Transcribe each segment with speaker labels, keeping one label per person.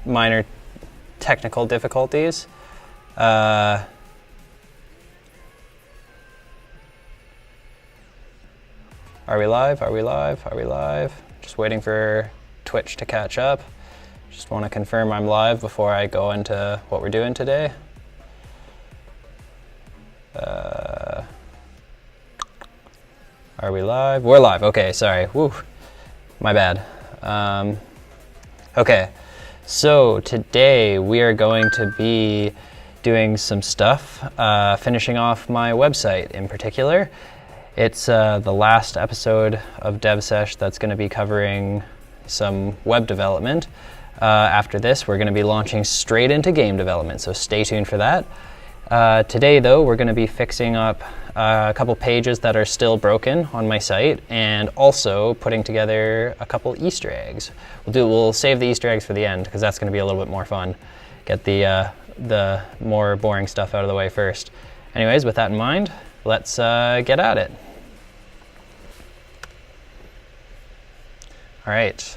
Speaker 1: minor technical difficulties. Are we live? Are we live? Are we live? Just waiting for Twitch to catch up. Just want to confirm I'm live before I go into what we're doing today. Are we live? We're live. Okay, sorry. Woo, my bad. Okay, so today we are going to be doing some stuff, finishing off my website in particular. It's the last episode of DevSesh that's going to be covering some web development. After this, we're going to be launching straight into game development, so stay tuned for that. Today, though, we're going to be fixing up a couple pages that are still broken on my site, and also putting together a couple Easter eggs. We'll save the Easter eggs for the end, because that's going to be a little bit more fun. Get the more boring stuff out of the way first. Anyways, with that in mind, let's get at it. All right.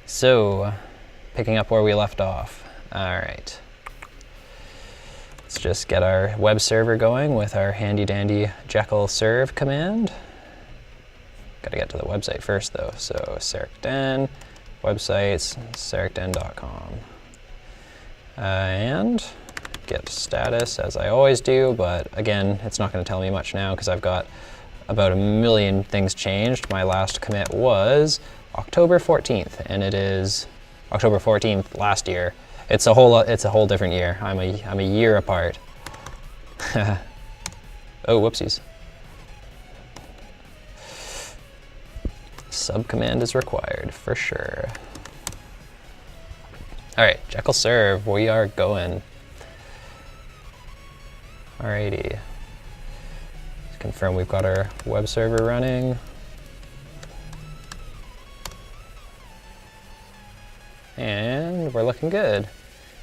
Speaker 1: So, picking up where we left off. All right. Let's just get our web server going with our handy dandy Jekyll serve command. Got to get to the website first though. So saricden, websites, saricden.com. And get status as I always do, but again, it's not going to tell me much now because I've got about 1 million things changed. My last commit was October 14th, and it is October 14th last year. It's a whole different year. I'm a year apart. Oh, whoopsies. Subcommand is required for sure. All right, Jekyll serve, we are going. Alrighty. Let's confirm we've got our web server running. And we're looking good.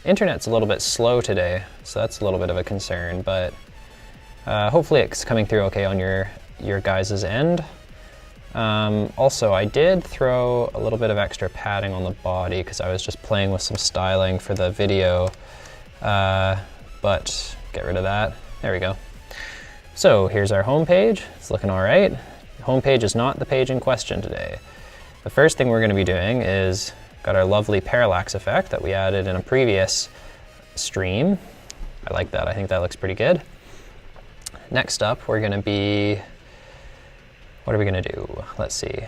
Speaker 1: Internet's a little bit slow today, so that's a little bit of a concern, but hopefully it's coming through okay on your guys' end. Also, I did throw a little bit of extra padding on the body because I was just playing with some styling for the video, but get rid of that. There we go. So here's our home page. It's looking all right. The home page is not the page in question today. The first thing we're going to be doing is got our lovely parallax effect that we added in a previous stream. I like that. I think that looks pretty good. Next up, we're going to be, what are we going to do? Let's see.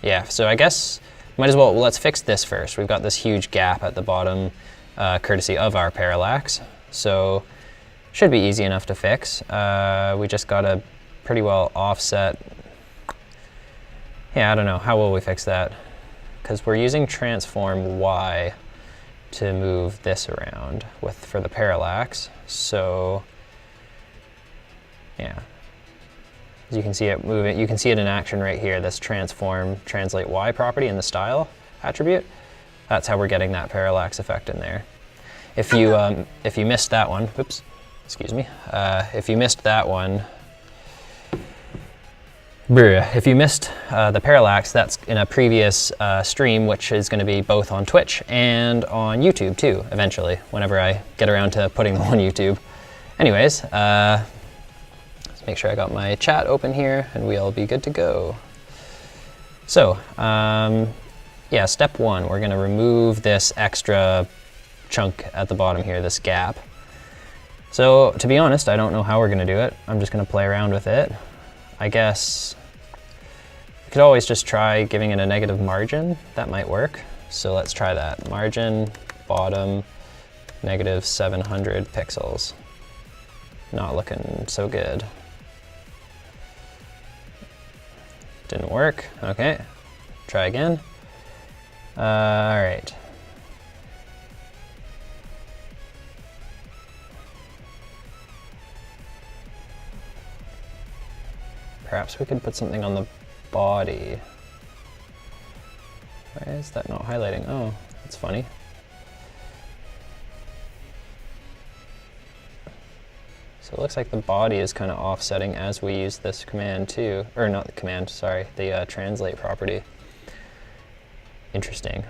Speaker 1: Yeah, so I guess might as well, let's fix this first. We've got this huge gap at the bottom, courtesy of our parallax. So should be easy enough to fix. We just got to pretty well offset. Yeah, I don't know. How will we fix that? Because we're using transform Y to move this around for the parallax. So yeah, as you can see it moving, you can see it in action right here, this transform translate Y property in the style attribute. That's how we're getting that parallax effect in there. If you missed that one, oops, excuse me. If you missed that one, if you missed the parallax, that's in a previous stream, which is going to be both on Twitch and on YouTube too, eventually, whenever I get around to putting them on YouTube. Anyways, let's make sure I got my chat open here, and we'll be good to go. So, yeah, step one, we're going to remove this extra chunk at the bottom here, this gap. So, to be honest, I don't know how we're going to do it. I'm just going to play around with it. I guess I could always just try giving it a negative margin. That might work. So let's try that. Margin, bottom, negative 700 pixels. Not looking so good. Didn't work. Okay, try again. All right. Perhaps we could put something on the body. Why is that not highlighting? Oh, that's funny. So it looks like the body is kind of offsetting as we use this command too, or not the command, sorry, the translate property. Interesting.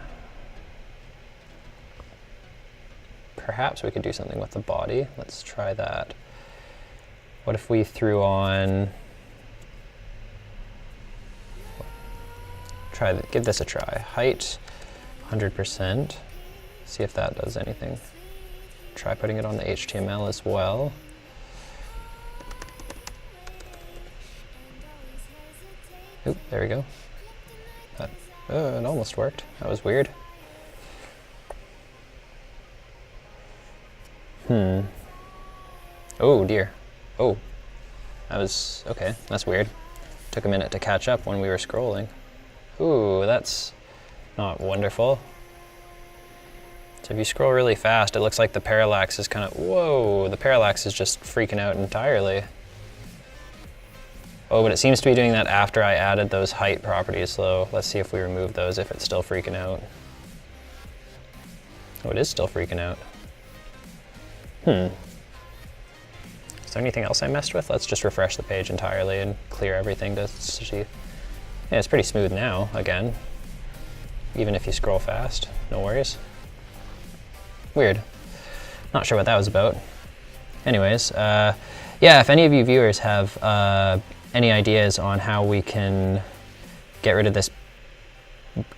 Speaker 1: perhaps we could do something with the body. Let's try that. What if we threw on, give this a try. Height, 100%. See if that does anything. Try putting it on the HTML as well. Oop, there we go. It almost worked. That was weird. Oh dear. Oh, that was, okay, that's weird. Took a minute to catch up when we were scrolling. Ooh, that's not wonderful. So if you scroll really fast, it looks like the parallax is kind of, whoa, the parallax is just freaking out entirely. Oh, but it seems to be doing that after I added those height properties, so let's see if we remove those, if it's still freaking out. Oh, it is still freaking out. Is there anything else I messed with? Let's just refresh the page entirely and clear everything to see. Yeah, it's pretty smooth now, again. Even if you scroll fast, no worries. Weird. Not sure what that was about. Anyways, yeah, if any of you viewers have any ideas on how we can get rid of this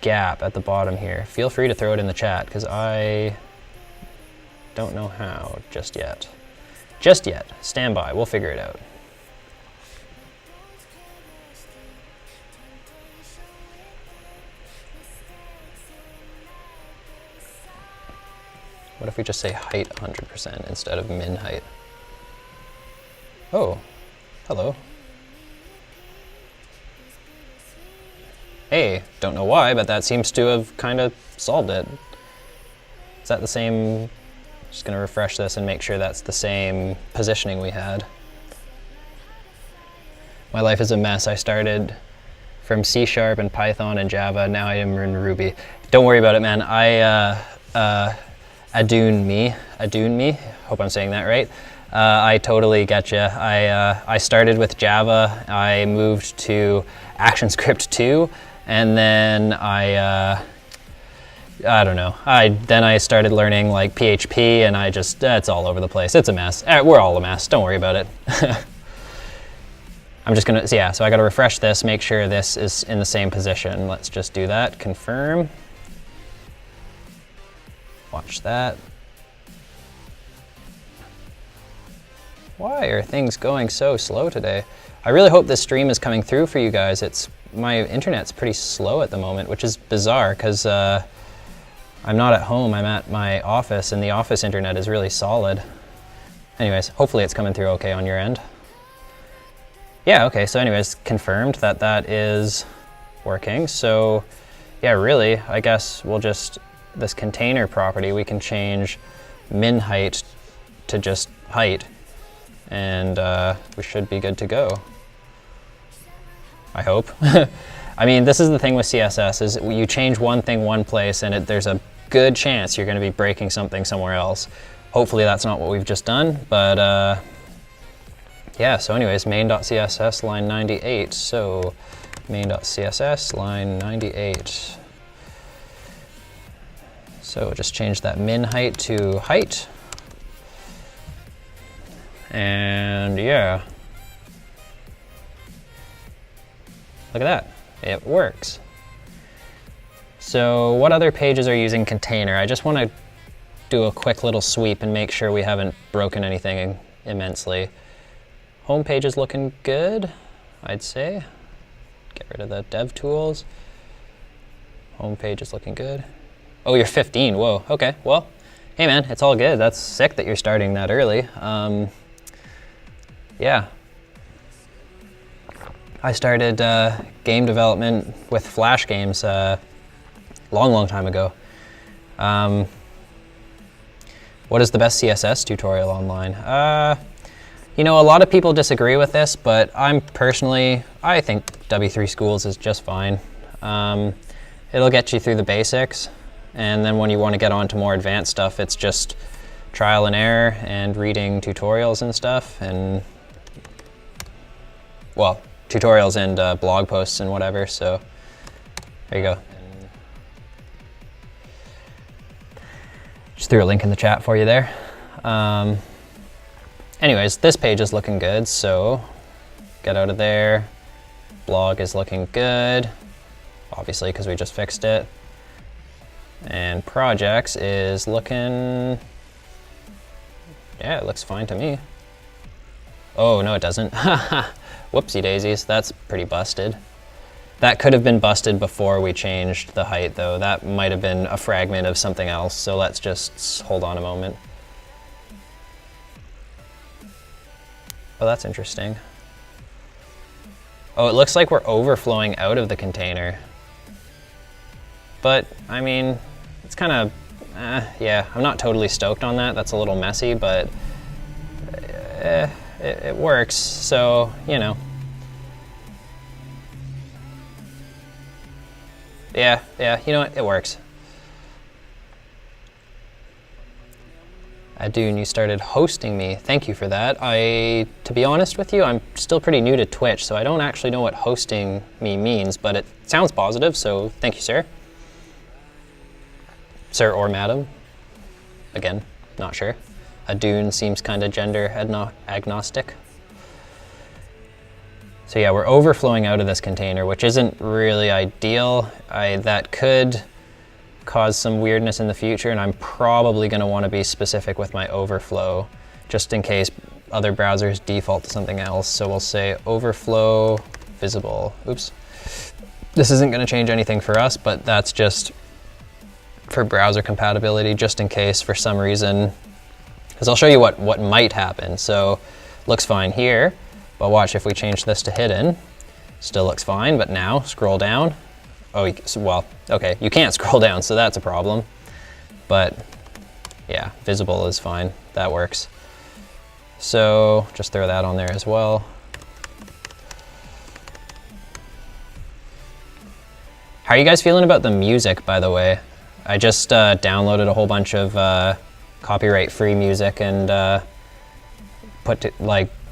Speaker 1: gap at the bottom here, feel free to throw it in the chat, because I don't know how just yet. Just yet. Stand by. We'll figure it out. What if we just say height 100% instead of min height? Oh, hello. Hey, don't know why, but that seems to have kind of solved it. Is that the same? Just gonna refresh this and make sure that's the same positioning we had. My life is a mess. I started from C# and Python and Java. Now I am in Ruby. Don't worry about it, man. Adune me. Hope I'm saying that right. I totally get you. I started with Java. I moved to ActionScript 2, and then I don't know. Then I started learning like PHP, and I just, it's all over the place. It's a mess. We're all a mess. Don't worry about it. I'm just gonna, yeah, so I gotta refresh this, make sure this is in the same position. Let's just do that, confirm. Watch that. Why are things going so slow today? I really hope this stream is coming through for you guys. My internet's pretty slow at the moment, which is bizarre because I'm not at home, I'm at my office, and the office internet is really solid. Anyways, hopefully it's coming through okay on your end. Yeah, okay, so anyways, confirmed that that is working. So yeah, really, I guess we'll just, this container property, we can change min height to just height, and we should be good to go. I hope. I mean, this is the thing with CSS, is you change one thing one place and there's a good chance you're gonna be breaking something somewhere else. Hopefully that's not what we've just done, but yeah, so anyways, main.css line 98. So main.css line 98. So just change that min height to height. And yeah. Look at that, it works. So what other pages are using container? I just want to do a quick little sweep and make sure we haven't broken anything immensely. Home page is looking good, I'd say. Get rid of the dev tools. Home page is looking good. Oh, you're 15, whoa, okay, well, hey man, it's all good. That's sick that you're starting that early. Yeah. I started game development with Flash games long time ago. What is the best CSS tutorial online? You know, a lot of people disagree with this, but I think W3 Schools is just fine. It'll get you through the basics, and then when you want to get on to more advanced stuff, it's just trial and error and reading tutorials and stuff, and, well, tutorials and blog posts and whatever, so there you go. Just threw a link in the chat for you there. Anyways, this page is looking good, so get out of there. Blog is looking good, obviously because we just fixed it. And projects is looking, yeah, it looks fine to me. Oh, no, it doesn't. Whoopsie daisies, that's pretty busted. That could have been busted before we changed the height, though. That might have been a fragment of something else, so let's just hold on a moment. Oh, that's interesting. Oh, it looks like we're overflowing out of the container. But, I mean, it's kind of, yeah, I'm not totally stoked on that. That's a little messy, but it works, so, you know. Yeah, you know what? It works. Adun, you started hosting me. Thank you for that. To be honest with you, I'm still pretty new to Twitch, so I don't actually know what hosting me means, but it sounds positive, so thank you, sir. Sir or madam. Again, not sure. Adun seems kind of gender agnostic. So yeah, we're overflowing out of this container, which isn't really ideal. That could cause some weirdness in the future, and I'm probably going to want to be specific with my overflow, just in case other browsers default to something else. So we'll say overflow visible. Oops. This isn't going to change anything for us, but that's just for browser compatibility, just in case for some reason, because I'll show you what might happen. So looks fine here. But watch, if we change this to hidden, still looks fine, but now scroll down. Oh, well, okay, you can't scroll down, so that's a problem. But yeah, visible is fine, that works. So just throw that on there as well. How are you guys feeling about the music, by the way? I just downloaded a whole bunch of copyright-free music and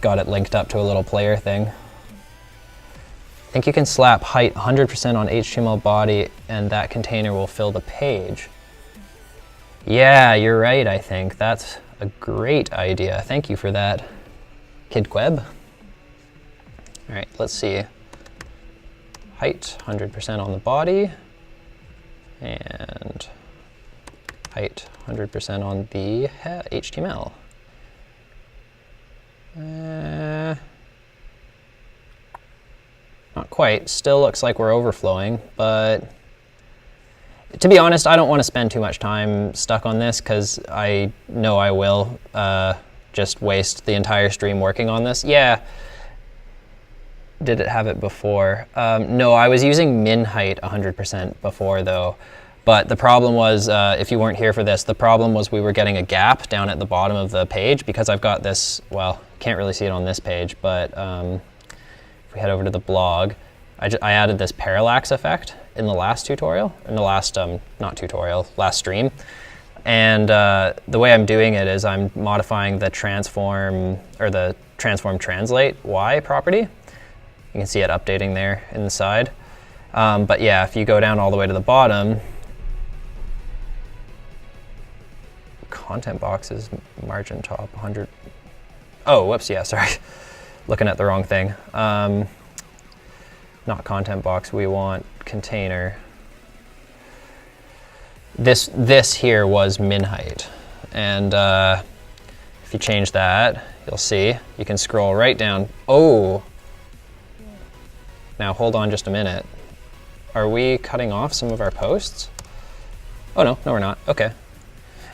Speaker 1: got it linked up to a little player thing. I think you can slap height 100% on HTML body and that container will fill the page. Yeah, you're right, I think. That's a great idea. Thank you for that, KidQueb. All right, let's see. Height 100% on the body and height 100% on the HTML. Not quite. Still looks like we're overflowing, but to be honest, I don't want to spend too much time stuck on this because I know I will just waste the entire stream working on this. Yeah. Did it have it before? No, I was using min height 100% before though. But the problem was, if you weren't here for this, the problem was we were getting a gap down at the bottom of the page because I've got this, well, can't really see it on this page, but if we head over to the blog, I added this parallax effect in the last tutorial, in the last, not tutorial, last stream. And the way I'm doing it is I'm modifying the transform, or the transform translate Y property. You can see it updating there in the side. But yeah, if you go down all the way to the bottom, content box is margin top 100. Oh, whoops, yeah, sorry. Looking at the wrong thing. Not content box, we want container. This here was min height. And if you change that, you'll see, you can scroll right down. Oh, now hold on just a minute. Are we cutting off some of our posts? Oh no, we're not, okay.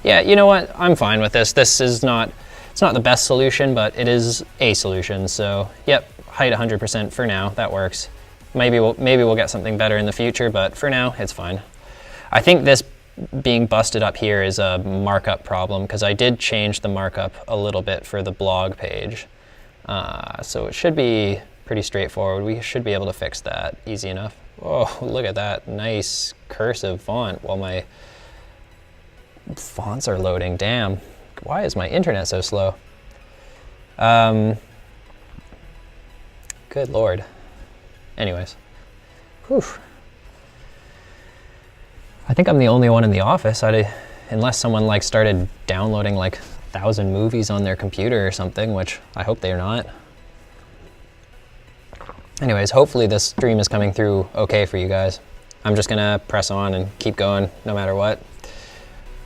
Speaker 1: Yeah, you know what, I'm fine with this. This is not, it's not the best solution, but it is a solution. So yep, height 100% for now, that works. Maybe we'll get something better in the future, but for now, it's fine. I think this being busted up here is a markup problem because I did change the markup a little bit for the blog page. So it should be pretty straightforward. We should be able to fix that easy enough. Oh, look at that nice cursive font while my fonts are loading. Damn, why is my internet so slow? Good Lord. Anyways, whew. I think I'm the only one in the office. unless someone like started downloading like 1,000 movies on their computer or something, which I hope they're not. Anyways, hopefully this stream is coming through okay for you guys. I'm just gonna press on and keep going no matter what.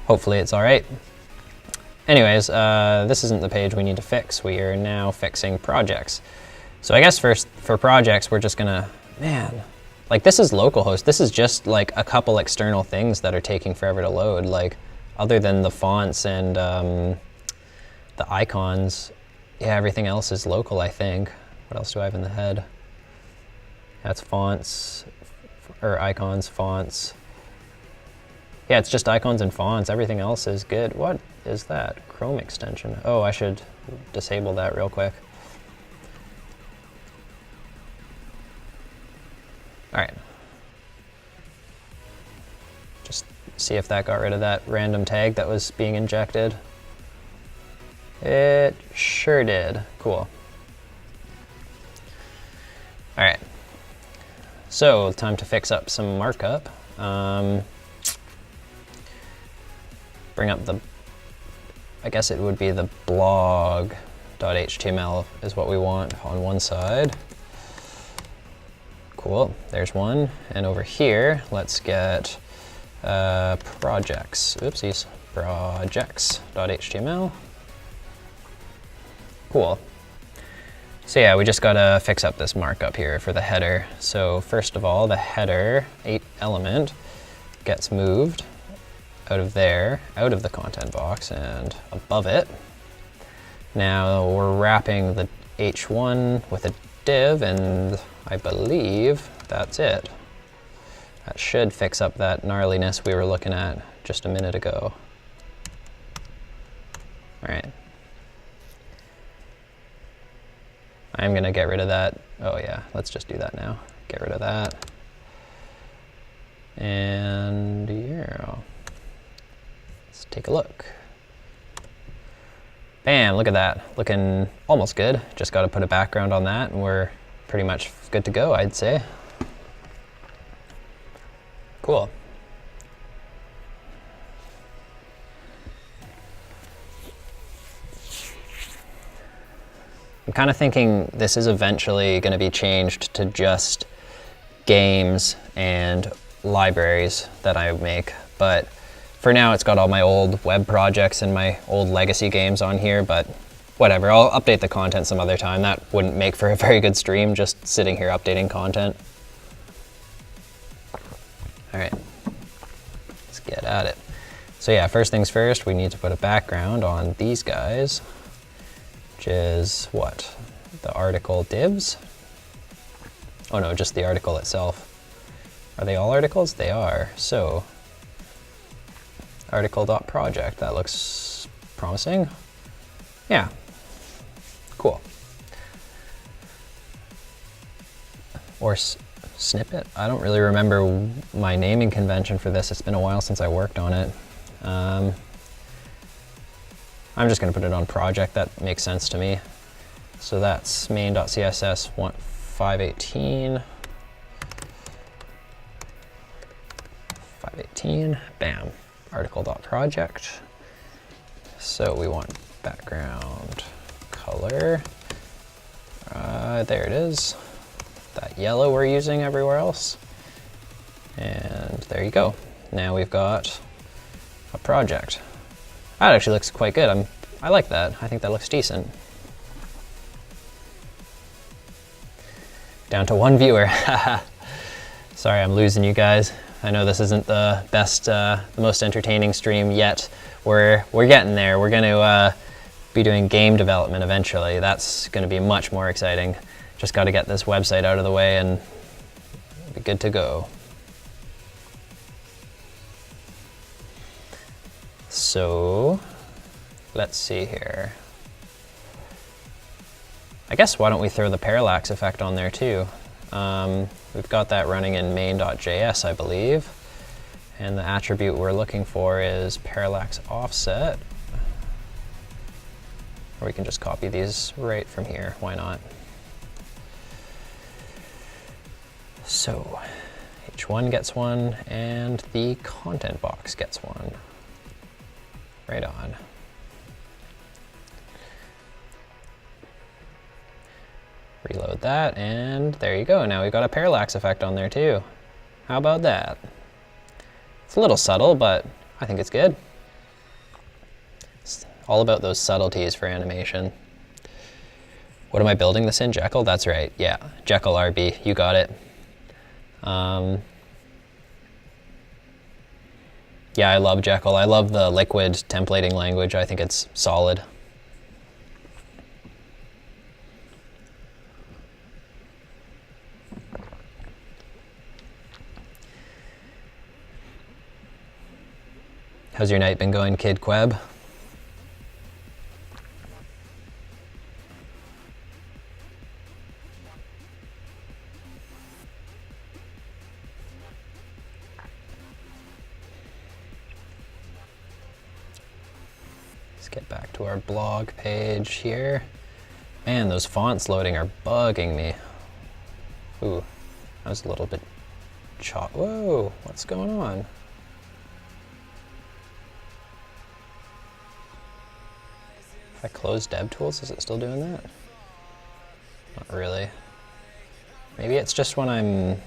Speaker 1: Hopefully it's all right. Anyways, this isn't the page we need to fix. We are now fixing projects. So I guess first for projects, we're just gonna, man, like this is localhost. This is just like a couple external things that are taking forever to load. Like other than the fonts and the icons, yeah, everything else is local, I think. What else do I have in the head? That's fonts, or icons, fonts. Yeah, it's just icons and fonts. Everything else is good. What is that? Chrome extension. Oh, I should disable that real quick. All right. Just see if that got rid of that random tag that was being injected. It sure did. Cool. All right. So, time to fix up some markup. Bring up the, I guess it would be the blog.html is what we want on one side. Cool, there's one. And over here, let's get projects. Oopsies, projects.html. Cool. So yeah, we just gotta fix up this markup here for the header. So first of all, the header 8 element gets moved out of there, out of the content box and above it. Now we're wrapping the h1 with a div, and I believe that's it. That should fix up that gnarliness we were looking at just a minute ago. All right. I'm gonna get rid of that. Oh yeah, let's just do that now. Get rid of that. And yeah, let's take a look. Bam, look at that. Looking almost good. Just gotta put a background on that and we're pretty much good to go, I'd say. Cool. I'm kind of thinking this is eventually going to be changed to just games and libraries that I make, but for now it's got all my old web projects and my old legacy games on here, but whatever, I'll update the content some other time. That wouldn't make for a very good stream, just sitting here updating content. All right, let's get at it. So yeah, first things first, we need to put a background on these guys, which is what? The article divs? Oh no, just the article itself. Are they all articles? They are. So, article.project, that looks promising. Yeah, cool. Or snippet? I don't really remember my naming convention for this. It's been a while since I worked on it. I'm just going to put it on project. That makes sense to me. So that's main.css 518. 518. Bam. Article.project. So we want background color. There it is. That yellow we're using everywhere else. And there you go. Now we've got a project. That actually looks quite good. I like that. I think that looks decent. Down to one viewer. Sorry, I'm losing you guys. I know this isn't the best, the most entertaining stream yet. We're getting there. We're going to be doing game development eventually. That's going to be much more exciting. Just got to get this website out of the way and be good to go. So, let's see here. I guess why don't we throw the parallax effect on there too? We've got that running in main.js, I believe. And the attribute we're looking for is parallax offset. Or we can just copy these right from here, why not? So, H1 gets one, and the content box gets one. Right on. Reload that, and there you go. Now we've got a parallax effect on there too. How about that? It's a little subtle, but I think it's good. It's all about those subtleties for animation. What am I building this in? Jekyll? That's right. Yeah, Jekyll RB. You got it. Yeah, I love Jekyll. I love the liquid templating language. I think it's solid. How's your night been going, Kid Queb? Let's get back to our blog page here. Man, those fonts loading are bugging me. Ooh, that was a little bit Whoa, what's going on? If I close DevTools, is it still doing that? Not really. Maybe it's just when I'm...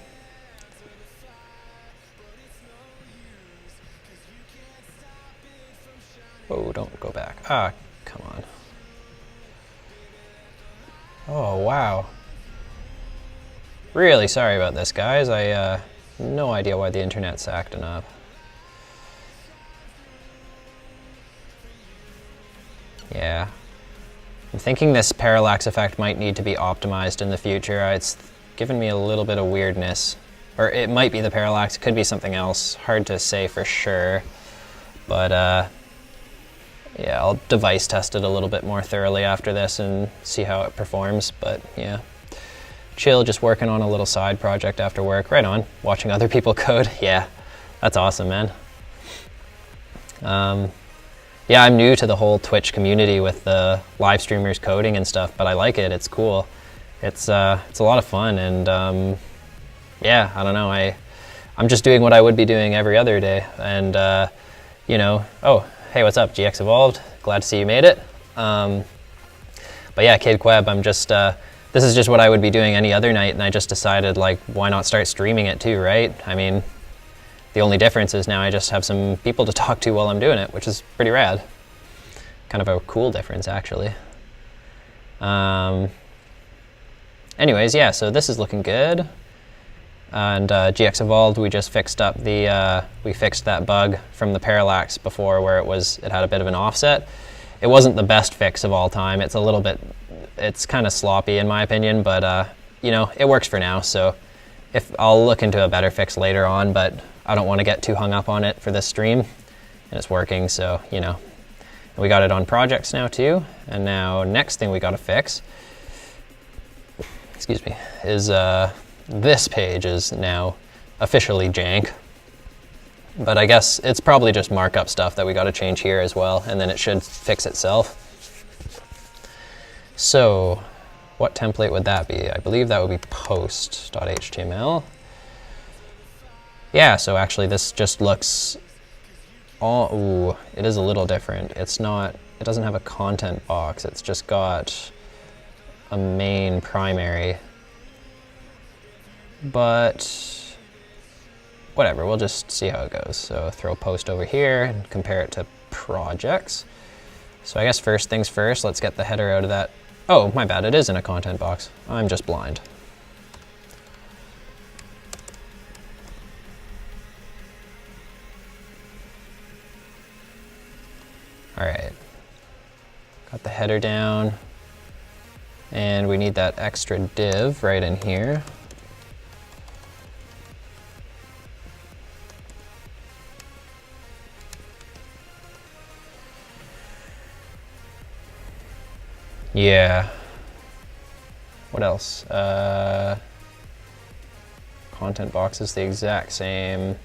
Speaker 1: Whoa, don't go back. Ah, come on. Oh, wow. Really sorry about this, guys. I no idea why the internet's acting up. Yeah. I'm thinking this parallax effect might need to be optimized in the future. It's given me a little bit of weirdness. Or it might be the parallax, it could be something else. Hard to say for sure. But yeah, I'll device test it a little bit more thoroughly after this and see how it performs. But yeah, chill, just working on a little side project after work. Right on, watching other people code. Yeah, that's awesome, man. Yeah, I'm new to the whole Twitch community with the live streamers coding and stuff, but I like it. It's cool. It's a lot of fun, and yeah, I don't know. I'm just doing what I would be doing every other day, and you know. Oh, hey, what's up, GX Evolved? Glad to see you made it. But yeah, Kid Queb, I'm just. This is just what I would be doing any other night, and I just decided, like, why not start streaming it too, right? I mean, the only difference is now I just have some people to talk to while I'm doing it, which is pretty rad. Kind of a cool difference, actually. Anyways, yeah, so this is looking good. And GX Evolved, we just fixed up the, we fixed that bug from the parallax before where it had a bit of an offset. It wasn't the best fix of all time. It's a little bit, it's kind of sloppy in my opinion, but you know, it works for now. So I'll look into a better fix later on, but I don't want to get too hung up on it for this stream, and it's working, so, you know. We got it on projects now too, and now next thing we got to fix, excuse me, is this page is now officially jank. But I guess it's probably just markup stuff that we got to change here as well, and then it should fix itself. So, what template would that be? I believe that would be post.html. Yeah, so actually this just looks ooh, it is a little different. It doesn't have a content box. It's just got a main primary. But whatever, we'll just see how it goes. So throw post over here and compare it to projects. So I guess first things first, let's get the header out of that. Oh, my bad, it is in a content box. I'm just blind. All right, got the header down, and we need that extra div right in here. Yeah. What else? Content box is the exact same.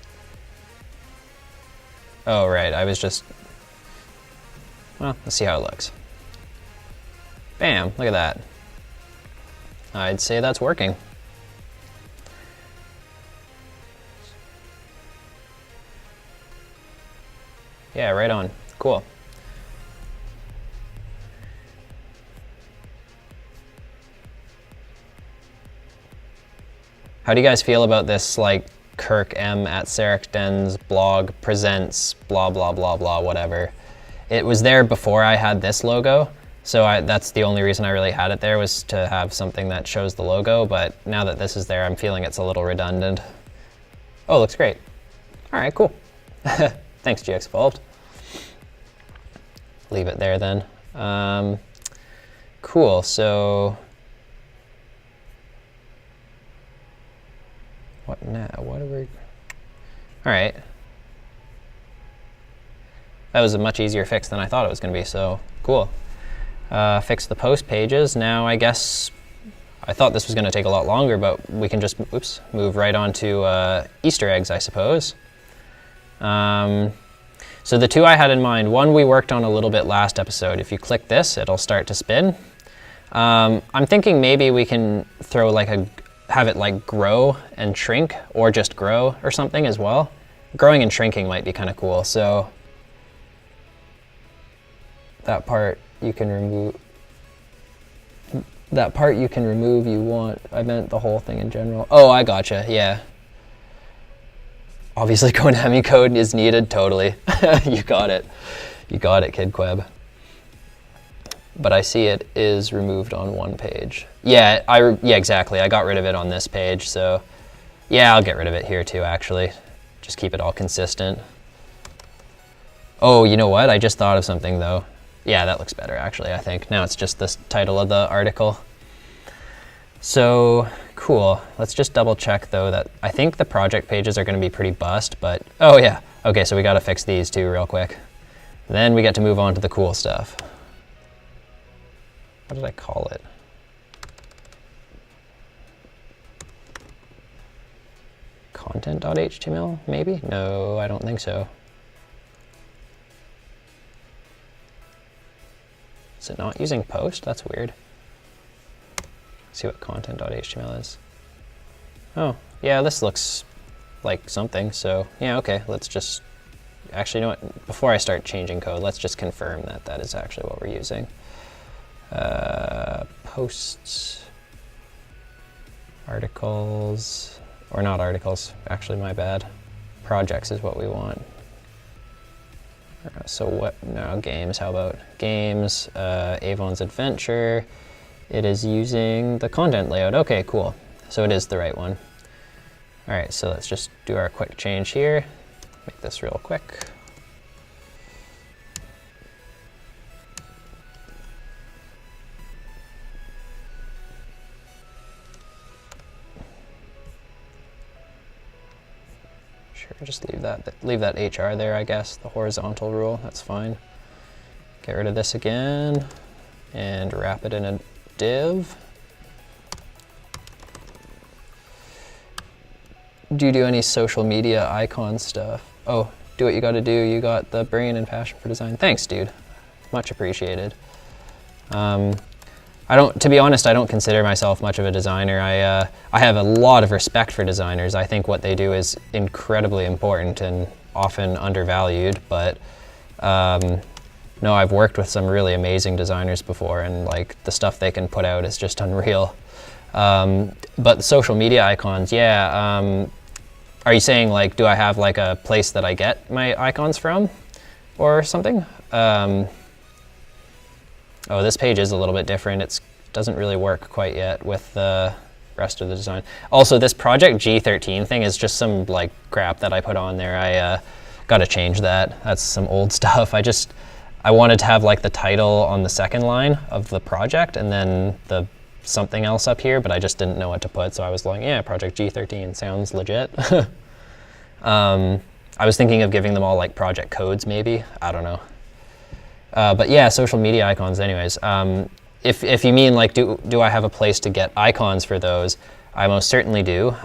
Speaker 1: Oh, right, I was just... Well, let's see how it looks. Bam, look at that. I'd say that's working. Yeah, right on. Cool. How do you guys feel about this, like, Kirk M at Saracden's blog presents blah, blah, blah, blah, whatever? It was there before I had this logo, so that's the only reason I really had it there, was to have something that shows the logo, but now that this is there, I'm feeling it's a little redundant. Oh, looks great. All right, cool. Thanks, GX Evolved. Leave it there then. Cool, so what now? What are we? All right. That was a much easier fix than I thought it was going to be, so cool. Fix the post pages. Now I guess I thought this was going to take a lot longer, but we can just move right on to Easter eggs, I suppose. So the two I had in mind, one we worked on a little bit last episode. If you click this, it'll start to spin. I'm thinking maybe we can throw like have it like grow and shrink, or just grow or something as well. Growing and shrinking might be kind of cool. So that part you can remove. That part you can remove, you want. I meant the whole thing in general. Oh, I gotcha, yeah. Obviously Konami code is needed, totally. You got it. You got it, Kid Queb. But I see it is removed on one page. Yeah, yeah, exactly. I got rid of it on this page, so yeah, I'll get rid of it here too, actually. Just keep it all consistent. Oh, you know what? I just thought of something though. Yeah, that looks better actually, I think. Now it's just the title of the article. So cool. Let's just double check though that I think the project pages are going to be pretty bust, but oh yeah. Okay, so we got to fix these too real quick. Then we get to move on to the cool stuff. What did I call it? Content.html, maybe? No, I don't think so. Is it not using post? That's weird. See what content.html is. Oh, yeah, this looks like something, so yeah, okay, let's just, actually, you know what, before I start changing code, let's just confirm that that is actually what we're using. Posts, articles, or not articles, actually my bad. Projects is what we want. So what, no, games, how about games, Avon's Adventure. It is using the content layout. Okay, cool. So it is the right one. All right, so let's just do our quick change here. Make this real quick. Sure, just leave that HR there, I guess, the horizontal rule, that's fine. Get rid of this again and wrap it in a div. Do you do any social media icon stuff? Oh, do what you gotta do. You got the brain and passion for design. Thanks, dude. Much appreciated. To be honest, I don't consider myself much of a designer. I have a lot of respect for designers. I think what they do is incredibly important and often undervalued, but no, I've worked with some really amazing designers before, and like the stuff they can put out is just unreal. But the social media icons, yeah. Are you saying like, do I have like a place that I get my icons from or something? Oh, this page is a little bit different. It doesn't really work quite yet with the rest of the design. Also, this Project G13 thing is just some like crap that I put on there. I gotta change that. That's some old stuff. I wanted to have like the title on the second line of the project and then the something else up here, but I just didn't know what to put. So I was like, yeah, Project G13 sounds legit. I was thinking of giving them all like project codes maybe. I don't know. But yeah, social media icons anyways. If you mean like, do I have a place to get icons for those? I most certainly do.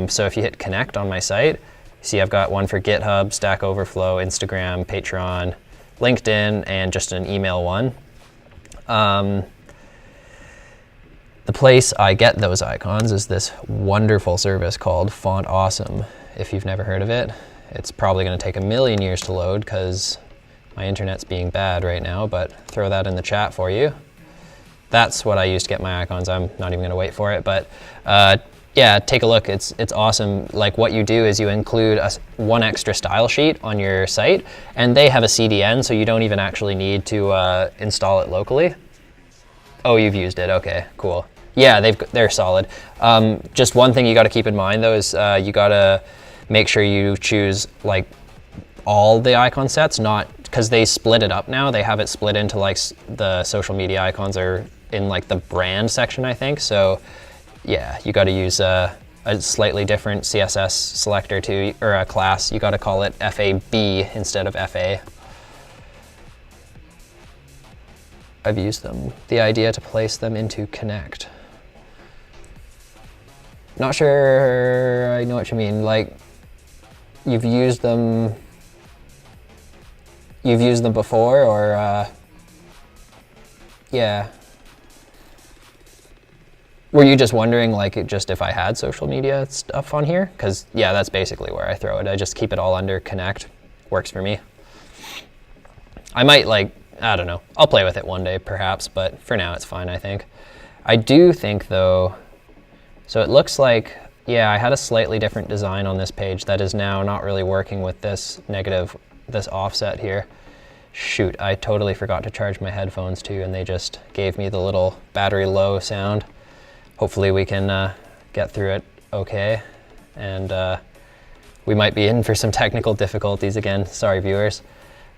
Speaker 1: So if you hit connect on my site, see I've got one for GitHub, Stack Overflow, Instagram, Patreon, LinkedIn, and just an email one. The place I get those icons is this wonderful service called Font Awesome. If you've never heard of it, it's probably going to take a million years to load because my internet's being bad right now, but throw that in the chat for you. That's what I use to get my icons. I'm not even going to wait for it, but yeah, Yeah, take a look. It's awesome. Like what you do is you include one extra style sheet on your site, and they have a CDN, so you don't even actually need to install it locally. Oh, you've used it. Okay, cool. Yeah, they're solid. Just one thing you got to keep in mind though is you got to make sure you choose like all the icon sets, not because they split it up now. They have it split into like the social media icons are in like the brand section, I think. So yeah, you got to use a slightly different CSS selector too, or a class. You got to call it FAB instead of FA. I've used them. The idea to place them into Connect. Not sure I know what you mean. Like you've used them before, or yeah. Were you just wondering like just if I had social media stuff on here? Because yeah, that's basically where I throw it. I just keep it all under Connect. Works for me. I might like, I don't know. I'll play with it one day perhaps, but for now it's fine, I think. I do think though, so it looks like, yeah, I had a slightly different design on this page that is now not really working with this this offset here. Shoot, I totally forgot to charge my headphones too, and they just gave me the little battery low sound. Hopefully we can get through it okay, and we might be in for some technical difficulties again. Sorry, viewers.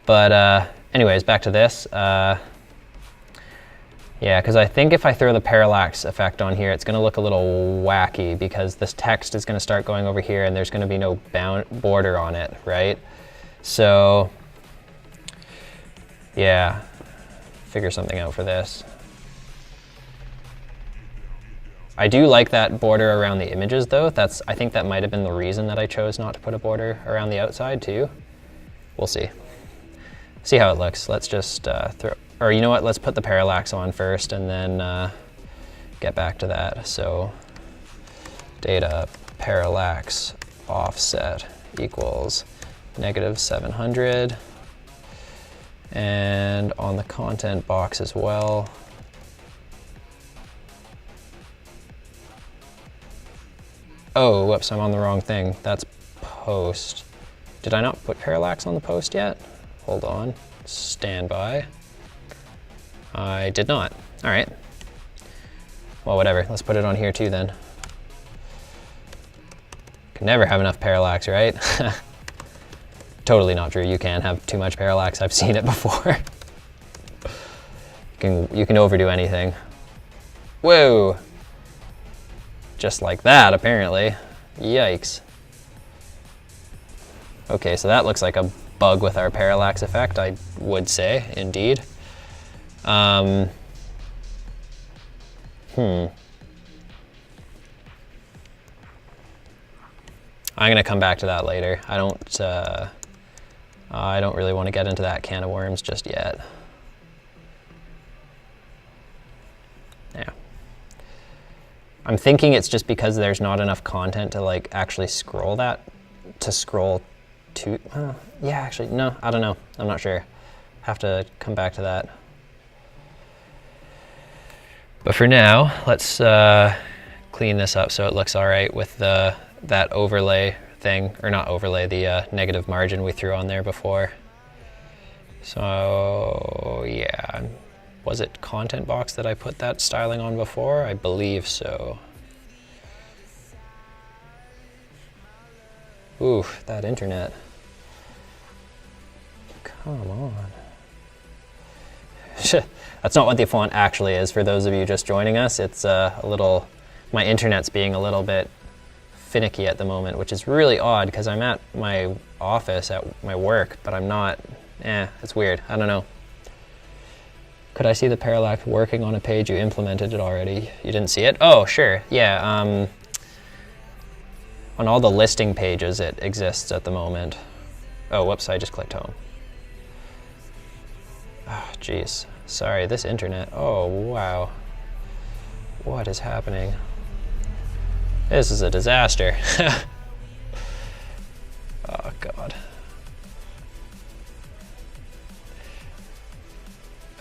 Speaker 1: But anyways, back to this. Yeah, because I think if I throw the parallax effect on here, it's going to look a little wacky because this text is going to start going over here and there's going to be no border on it, right? So yeah, figure something out for this. I do like that border around the images though. I think that might have been the reason that I chose not to put a border around the outside too. We'll see. See how it looks. Let's just or you know what, let's put the parallax on first and then get back to that. So data parallax offset equals -700. And on the content box as well, oh, whoops, I'm on the wrong thing. That's post. Did I not put parallax on the post yet? Hold on, stand by. I did not. All right. Well, whatever, let's put it on here too then. Can never have enough parallax, right? Totally not true, you can have too much parallax. I've seen it before. You can overdo anything. Whoa. Just like that, apparently. Yikes. Okay, so that looks like a bug with our parallax effect, I would say, indeed. I'm gonna come back to that later. I don't really want to get into that can of worms just yet. Yeah. I'm thinking it's just because there's not enough content to like actually scroll that, to, yeah, actually, no, I don't know. I'm not sure. Have to come back to that. But for now, let's clean this up so it looks all right with that overlay thing, or not overlay, the negative margin we threw on there before. So yeah, was it content box that I put that styling on before? I believe so. Ooh, that internet. Come on. That's not what the font actually is. For those of you just joining us, it's a little, my internet's being a little bit finicky at the moment, which is really odd because I'm at my office at my work, but I'm not, it's weird. I don't know. Could I see the parallax working on a page you implemented it already? You didn't see it? Oh, sure, yeah. On all the listing pages it exists at the moment. Oh, whoops, I just clicked home. Oh, jeez. Sorry, this internet. Oh, wow. What is happening? This is a disaster. Oh, God.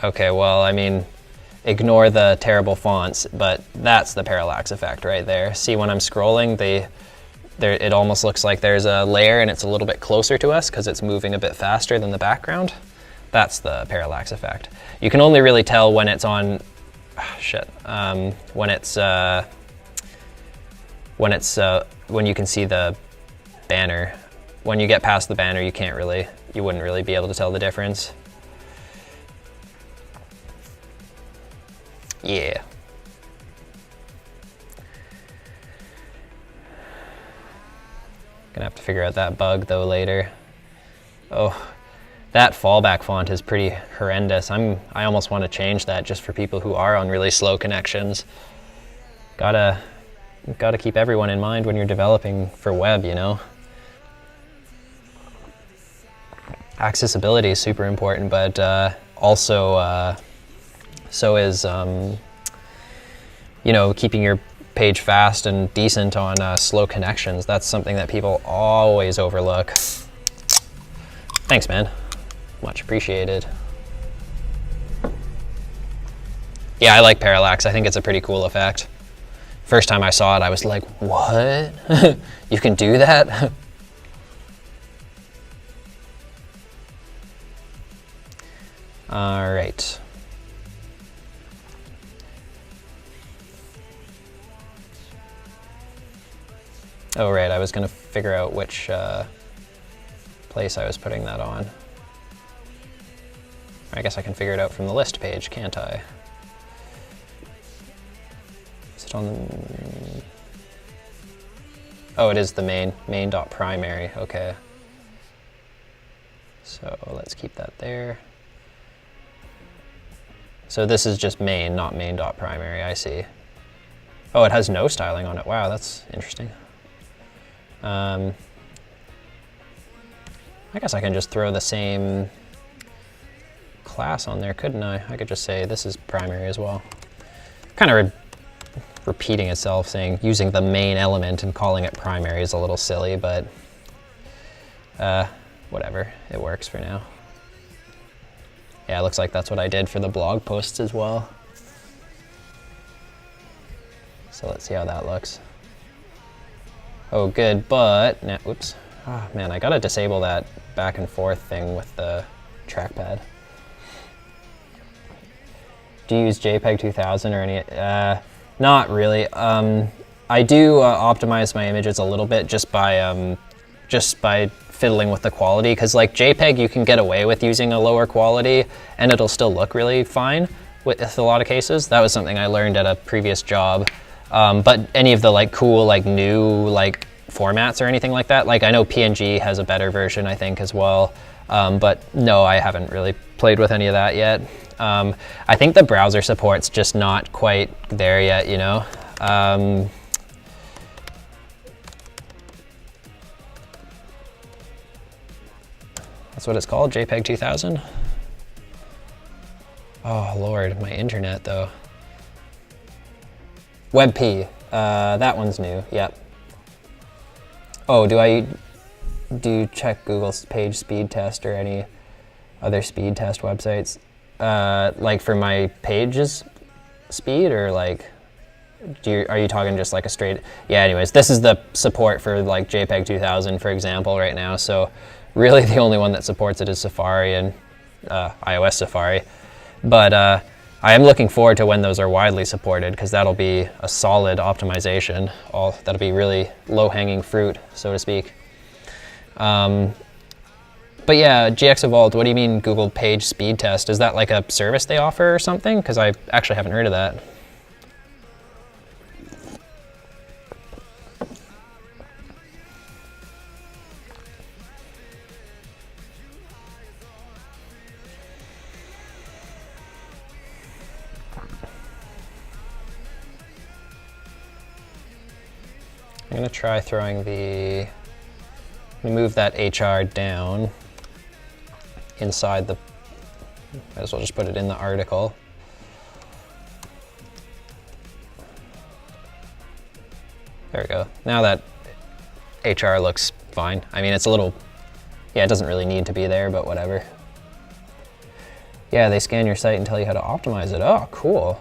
Speaker 1: Okay, well, I mean, ignore the terrible fonts, but that's the parallax effect right there. See, when I'm scrolling, it almost looks like there's a layer and it's a little bit closer to us because it's moving a bit faster than the background. That's the parallax effect. You can only really tell when it's on, when you can see the banner. When you get past the banner, you wouldn't really be able to tell the difference. Yeah. Gonna have to figure out that bug though later. Oh, that fallback font is pretty horrendous. I almost want to change that just for people who are on really slow connections. Gotta keep everyone in mind when you're developing for web, you know? Accessibility is super important, but also so is you know, keeping your page fast and decent on slow connections. That's something that people always overlook. Thanks, man. Much appreciated. Yeah, I like parallax. I think it's a pretty cool effect. First time I saw it, I was like, what? You can do that? All right. Oh, right, I was gonna figure out which place I was putting that on. I guess I can figure it out from the list page, can't I? Is it on the... Oh, it is the main.primary, okay. So let's keep that there. So this is just main, not main.primary, I see. Oh, it has no styling on it. Wow, that's interesting. I guess I can just throw the same class on there, couldn't I? I could just say this is primary as well. Kind of repeating itself, saying using the main element and calling it primary is a little silly, but whatever, it works for now. Yeah, it looks like that's what I did for the blog posts as well. So let's see how that looks. Oh, good, but, nah, oops. Oh man, I gotta disable that back and forth thing with the trackpad. Do you use JPEG 2000 or any? Not really. I do optimize my images a little bit just by fiddling with the quality, because like JPEG you can get away with using a lower quality and it'll still look really fine with a lot of cases. That was something I learned at a previous job. But any of the like cool, like new, like formats or anything like that, like I know PNG has a better version, I think, as well. But no, I haven't really played with any of that yet. I think the browser support's just not quite there yet, you know? That's what it's called, JPEG 2000? Oh Lord, my internet though. WebP, that one's new, yep. Oh, do you check Google's page speed test or any other speed test websites? Like for my page's speed, or like, are you talking just like a straight, yeah, anyways, this is the support for like JPEG 2000, for example, right now, so really the only one that supports it is Safari and iOS Safari. But I am looking forward to when those are widely supported, because that'll be a solid optimization. That'll be really low-hanging fruit, so to speak. But yeah, GX Evolved, what do you mean Google Page Speed Test? Is that like a service they offer or something? Because I actually haven't heard of that. I'm gonna try throwing I'm gonna move that HR down inside the, might as well just put it in the article. There we go. Now that HR looks fine. I mean, it's a little, yeah, it doesn't really need to be there, but whatever. Yeah, they scan your site and tell you how to optimize it. Oh, cool.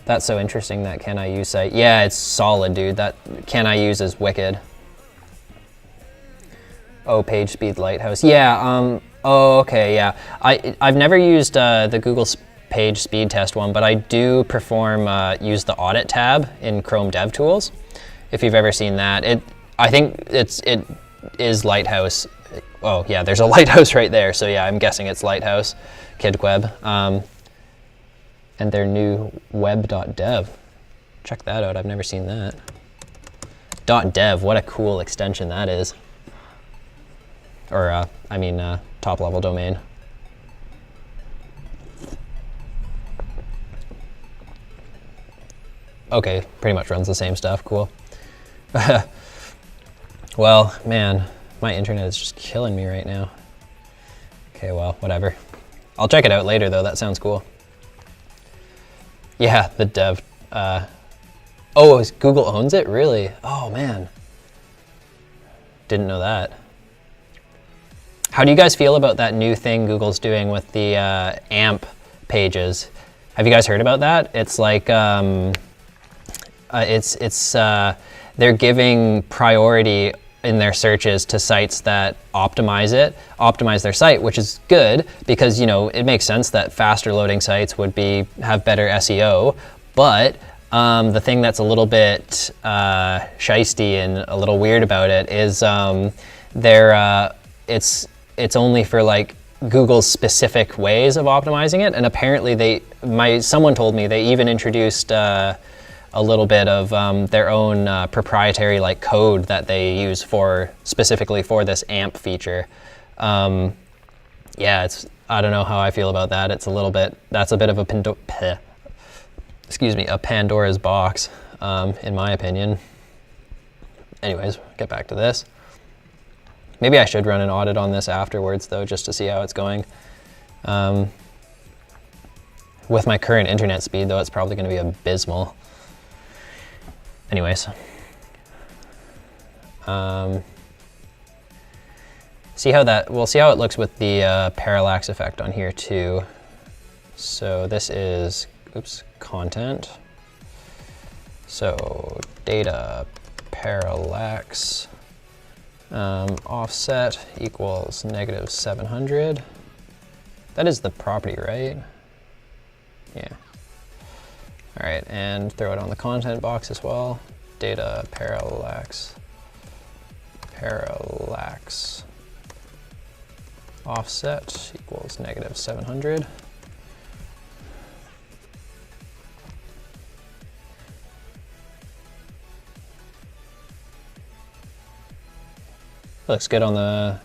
Speaker 1: That's so interesting, that Can I Use site. Yeah, it's solid, dude. That Can I Use is wicked. Oh, PageSpeed Lighthouse. Yeah, oh, okay, yeah. I've never used the Google Page Speed Test one, but I do use the Audit tab in Chrome DevTools. If you've ever seen that, I think it is Lighthouse. Oh yeah, there's a Lighthouse right there. So yeah, I'm guessing it's Lighthouse, KidQueb, and their new web.dev. Check that out. I've never seen that. .dev. What a cool extension that is. Or top level domain. Okay, pretty much runs the same stuff. Cool. Well, man, my internet is just killing me right now. Okay, well, whatever. I'll check it out later, though. That sounds cool. Yeah, the dev. Oh, Google owns it? Really? Oh, man. Didn't know that. How do you guys feel about that new thing Google's doing with the AMP pages? Have you guys heard about that? It's like, they're giving priority in their searches to sites that optimize their site, which is good because, you know, it makes sense that faster loading sites would have better SEO. But the thing that's a little bit shisty and a little weird about it is it's only for like Google's specific ways of optimizing it, and apparently someone told me they even introduced a little bit of their own proprietary like code that they use specifically for this AMP feature. Yeah, I don't know how I feel about that. That's a bit of a a Pandora's box, in my opinion. Anyways, get back to this. Maybe I should run an audit on this afterwards though, just to see how it's going. With my current internet speed though, it's probably gonna be abysmal. Anyways, we'll see how it looks with the parallax effect on here too. So this is, content. So data parallax offset equals -700. That is the property, right? Yeah. All right, and throw it on the content box as well. Data parallax offset equals -700. Looks good on the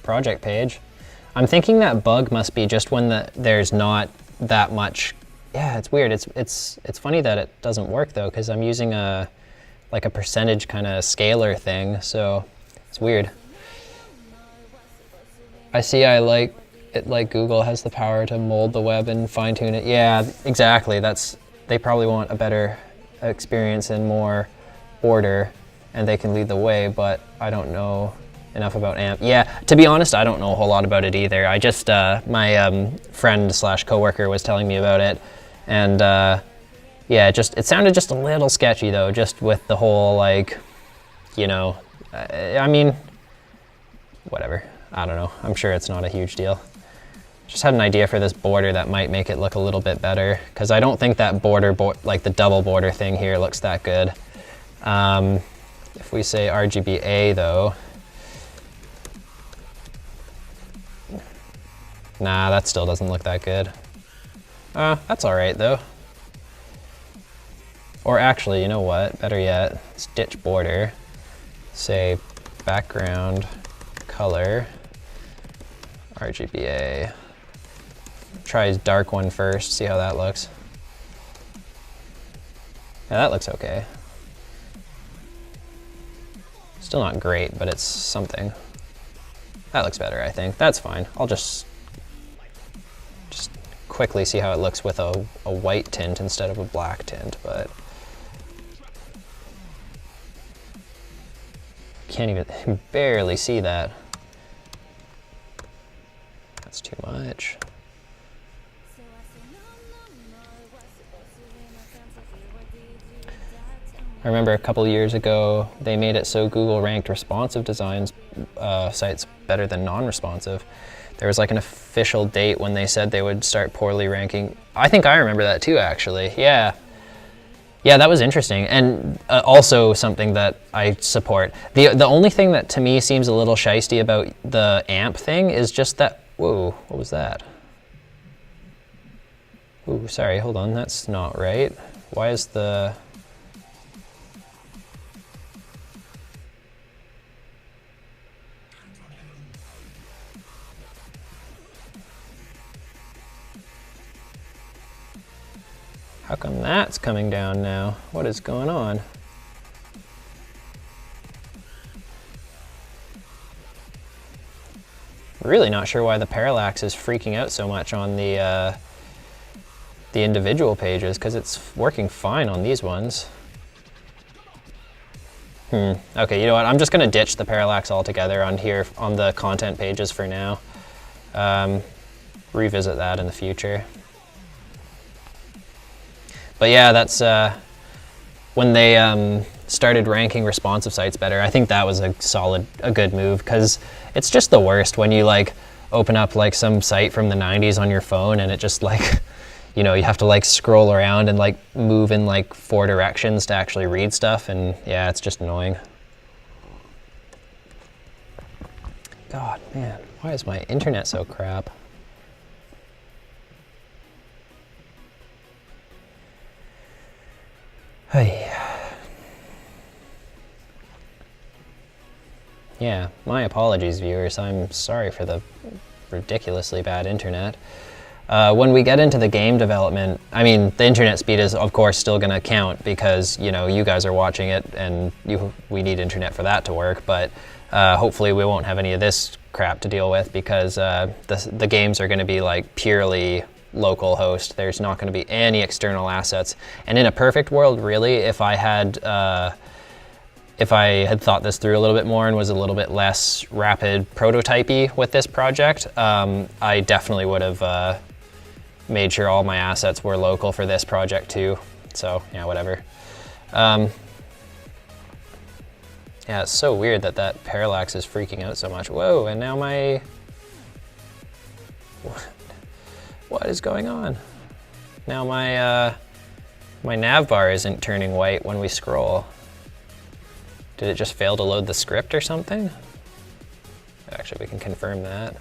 Speaker 1: project page. I'm thinking that bug must be just when there's not that much. Yeah, it's weird. It's funny that it doesn't work though, because I'm using a percentage kind of scalar thing, so it's weird. I see. I like it. Like Google has the power to mold the web and fine tune it. Yeah, exactly. They probably want a better experience and more order, and they can lead the way. But I don't know enough about AMP. Yeah, to be honest, I don't know a whole lot about it either. I just my friend / coworker was telling me about it. And yeah, it sounded just a little sketchy though, just with the whole like, you know, I mean, whatever. I don't know. I'm sure it's not a huge deal. Just had an idea for this border that might make it look a little bit better, because I don't think that border, like the double border thing here, looks that good. If we say RGBA though, nah, that still doesn't look that good. That's all right though. Or actually, you know what? Better yet, stitch border. Say background color RGBA. Try his dark one first. See how that looks. Yeah, that looks okay. Still not great, but it's something. That looks better, I think. That's fine. I'll just quickly see how it looks with a white tint instead of a black tint, but can't even barely see that. That's too much. I remember a couple years ago, they made it so Google ranked responsive designs sites better than non-responsive. There was like an official date when they said they would start poorly ranking. I think I remember that too, actually. Yeah. Yeah, that was interesting, and also something that I support. The only thing that to me seems a little shisty about the AMP thing is just that, whoa, what was that? Ooh, sorry, hold on, that's not right. Why is the... How come that's coming down now? What is going on? Really not sure why the parallax is freaking out so much on the individual pages, because it's working fine on these ones. Okay, you know what? I'm just going to ditch the parallax altogether on here on the content pages for now. Revisit that in the future. But yeah, that's when they started ranking responsive sites better. I think that was a good move, because it's just the worst when you like open up like some site from the 90s on your phone and it just like, you know, you have to like scroll around and like move in like 4 directions to actually read stuff, and yeah, it's just annoying. God, man, why is my internet so crap? Hey. Yeah, my apologies, viewers. I'm sorry for the ridiculously bad internet. When we get into the game development, I mean, the internet speed is, of course, still going to count because, you know, you guys are watching it and we need internet for that to work, but hopefully we won't have any of this crap to deal with, because the games are going to be like purely local host. There's not going to be any external assets. And in a perfect world, really, if I had thought this through a little bit more and was a little bit less rapid prototypey with this project, I definitely would have made sure all my assets were local for this project too. So yeah, whatever. Yeah, it's so weird that that parallax is freaking out so much. Whoa, and now my... What is going on? Now my my nav bar isn't turning white when we scroll. Did it just fail to load the script or something? Actually, we can confirm that.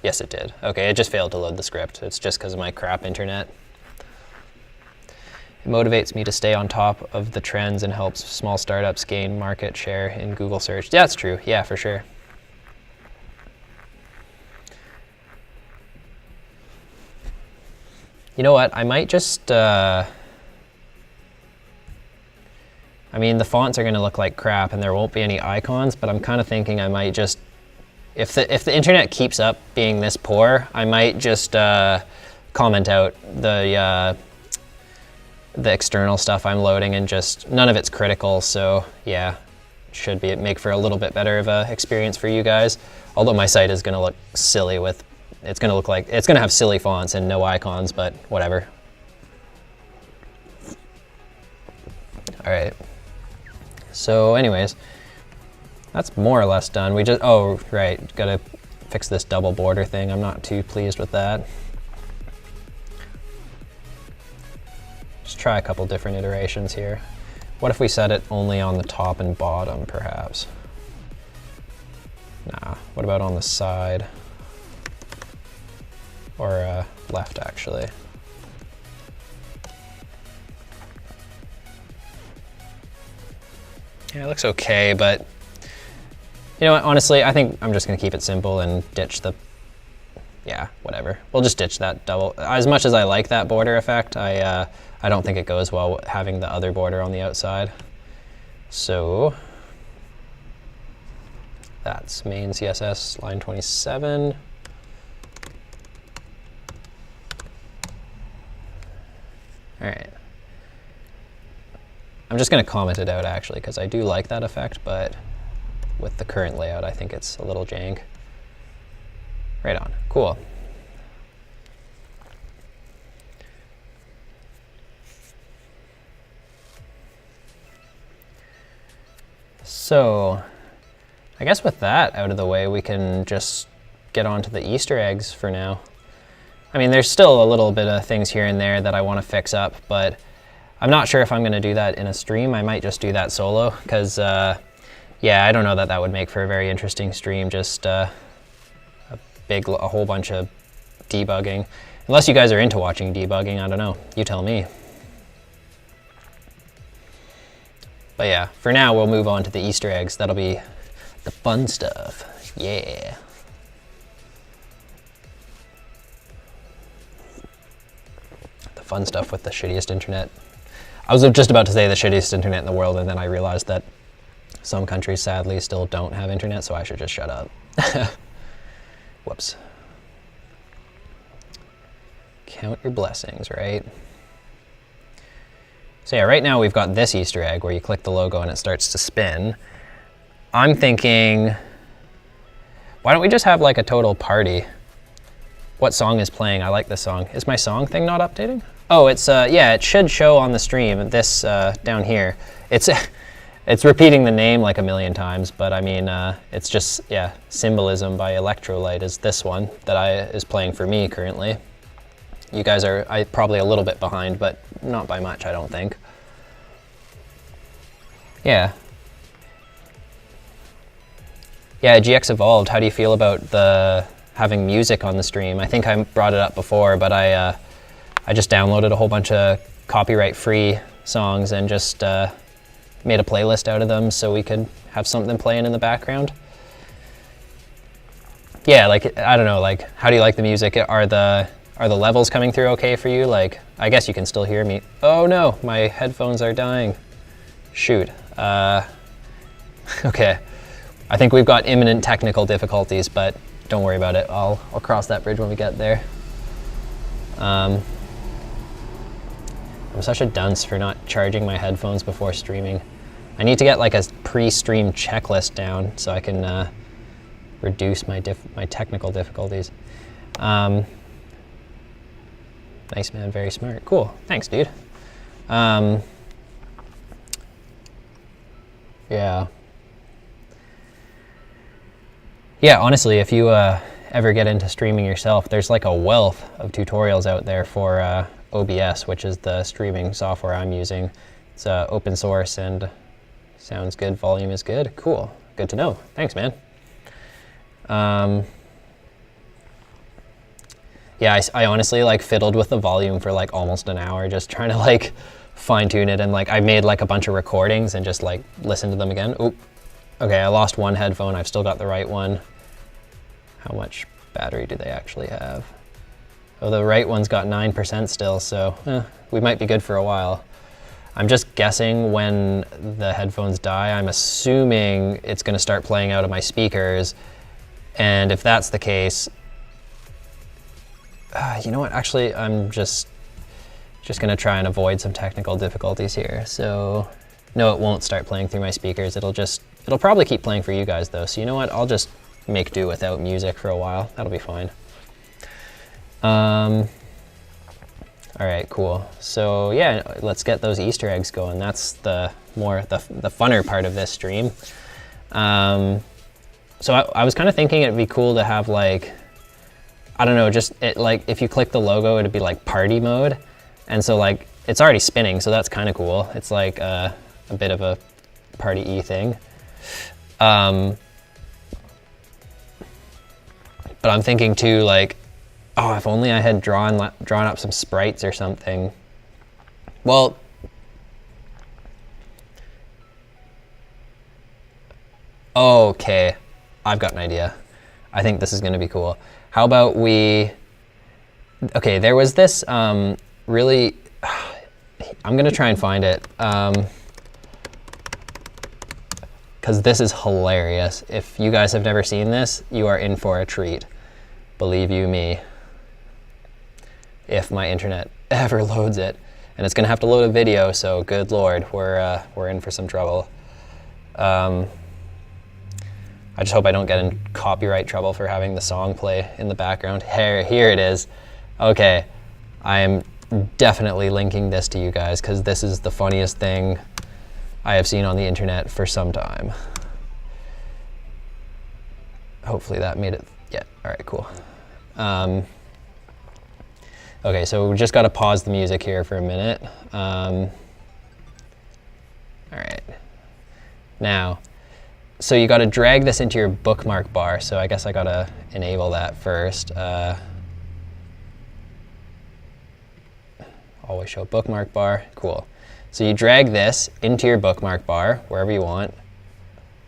Speaker 1: Yes, it did. Okay, it just failed to load the script. It's just because of my crap internet. It motivates me to stay on top of the trends and helps small startups gain market share in Google search. Yeah, that's true. Yeah, for sure. You know what? I might just... I mean, the fonts are going to look like crap and there won't be any icons, but I'm kind of thinking I might just... If the internet keeps up being this poor, I might just comment out the external stuff I'm loading, and just none of it's critical, so yeah, should make for a little bit better of a experience for you guys. Although my site is going to look silly with... It's going to look like... It's going to have silly fonts and no icons, but whatever. All right. So anyways, that's more or less done. We just... Oh, right. Got to fix this double border thing. I'm not too pleased with that. Just try a couple different iterations here. What if we set it only on the top and bottom, perhaps? Nah. What about on the side? Or left, actually. Yeah, it looks okay, but you know what, honestly, I think I'm just gonna keep it simple and ditch the... Yeah, whatever. We'll just ditch that double. As much as I like that border effect, I don't think it goes well having the other border on the outside. So that's main CSS line 27. All right. I'm just going to comment it out, actually, because I do like that effect, but with the current layout, I think it's a little jank. Right on. Cool. So I guess with that out of the way, we can just get on to the Easter eggs for now. I mean, there's still a little bit of things here and there that I want to fix up, but I'm not sure if I'm going to do that in a stream. I might just do that solo, because, yeah, I don't know that that would make for a very interesting stream, just a whole bunch of debugging. Unless you guys are into watching debugging, I don't know. You tell me. But yeah, for now, we'll move on to the Easter eggs. That'll be the fun stuff. Yeah. The fun stuff with the shittiest internet. I was just about to say the shittiest internet in the world, and then I realized that some countries sadly still don't have internet, so I should just shut up. Whoops. Count your blessings, right? So yeah, right now we've got this Easter egg where you click the logo and it starts to spin. I'm thinking, why don't we just have like a total party? What song is playing? I like this song. Is my song thing not updating? Oh, it's, yeah, it should show on the stream, this down here. It's repeating the name like a million times, but I mean, it's just, yeah, Symbolism by Electrolyte is this one that is playing for me currently. You guys are probably a little bit behind, but not by much, I don't think. Yeah. Yeah, GX Evolved, how do you feel about having music on the stream? I think I brought it up before, but I just downloaded a whole bunch of copyright-free songs and just made a playlist out of them so we could have something playing in the background. Yeah, like, I don't know, like, how do you like the music? Are the levels coming through okay for you? Like, I guess you can still hear me. Oh no, my headphones are dying. Shoot. Okay. I think we've got imminent technical difficulties, but don't worry about it. I'll cross that bridge when we get there. I'm such a dunce for not charging my headphones before streaming. I need to get like a pre-stream checklist down so I can reduce my technical difficulties. Nice man, very smart. Cool, thanks dude. Yeah. Yeah, honestly, if you ever get into streaming yourself, there's like a wealth of tutorials out there for OBS, which is the streaming software I'm using. It's open source and sounds good, volume is good. Cool, good to know. Thanks, man. Yeah, I honestly like fiddled with the volume for like almost an hour, just trying to like fine tune it, and like I made like a bunch of recordings and just like listened to them again. Oop. Okay, I lost one headphone, I've still got the right one. How much battery do they actually have? Oh, the right one's got 9% still, so we might be good for a while. I'm just guessing when the headphones die. I'm assuming it's gonna start playing out of my speakers, and if that's the case, you know what, actually, I'm just gonna try and avoid some technical difficulties here. So, no, it won't start playing through my speakers. It'll probably keep playing for you guys though. So you know what, I'll just make do without music for a while. That'll be fine. All right, cool. So yeah, let's get those Easter eggs going. That's the funner part of this stream. So I was kind of thinking it'd be cool to have like, I don't know, just like if you click the logo, it'd be like party mode. And so like, it's already spinning, so that's kind of cool. It's like a bit of a party-y thing. But I'm thinking too, like, oh, if only I had drawn up some sprites or something. Well, okay, I've got an idea. I think this is gonna be cool. How about okay, there was this really, I'm gonna try and find it, because this is hilarious. If you guys have never seen this, you are in for a treat. Believe you me. If my internet ever loads it. And it's gonna have to load a video, so good Lord, we're in for some trouble. I just hope I don't get in copyright trouble for having the song play in the background. Here it is. Okay, I am definitely linking this to you guys because this is the funniest thing I have seen on the internet for some time. hopefully that made it, yeah, all right, cool. Okay, so we just got to pause the music here for a minute. All right. Now, so you got to drag this into your bookmark bar. So I guess I got to enable that first. Always show bookmark bar. Cool. So you drag this into your bookmark bar, wherever you want.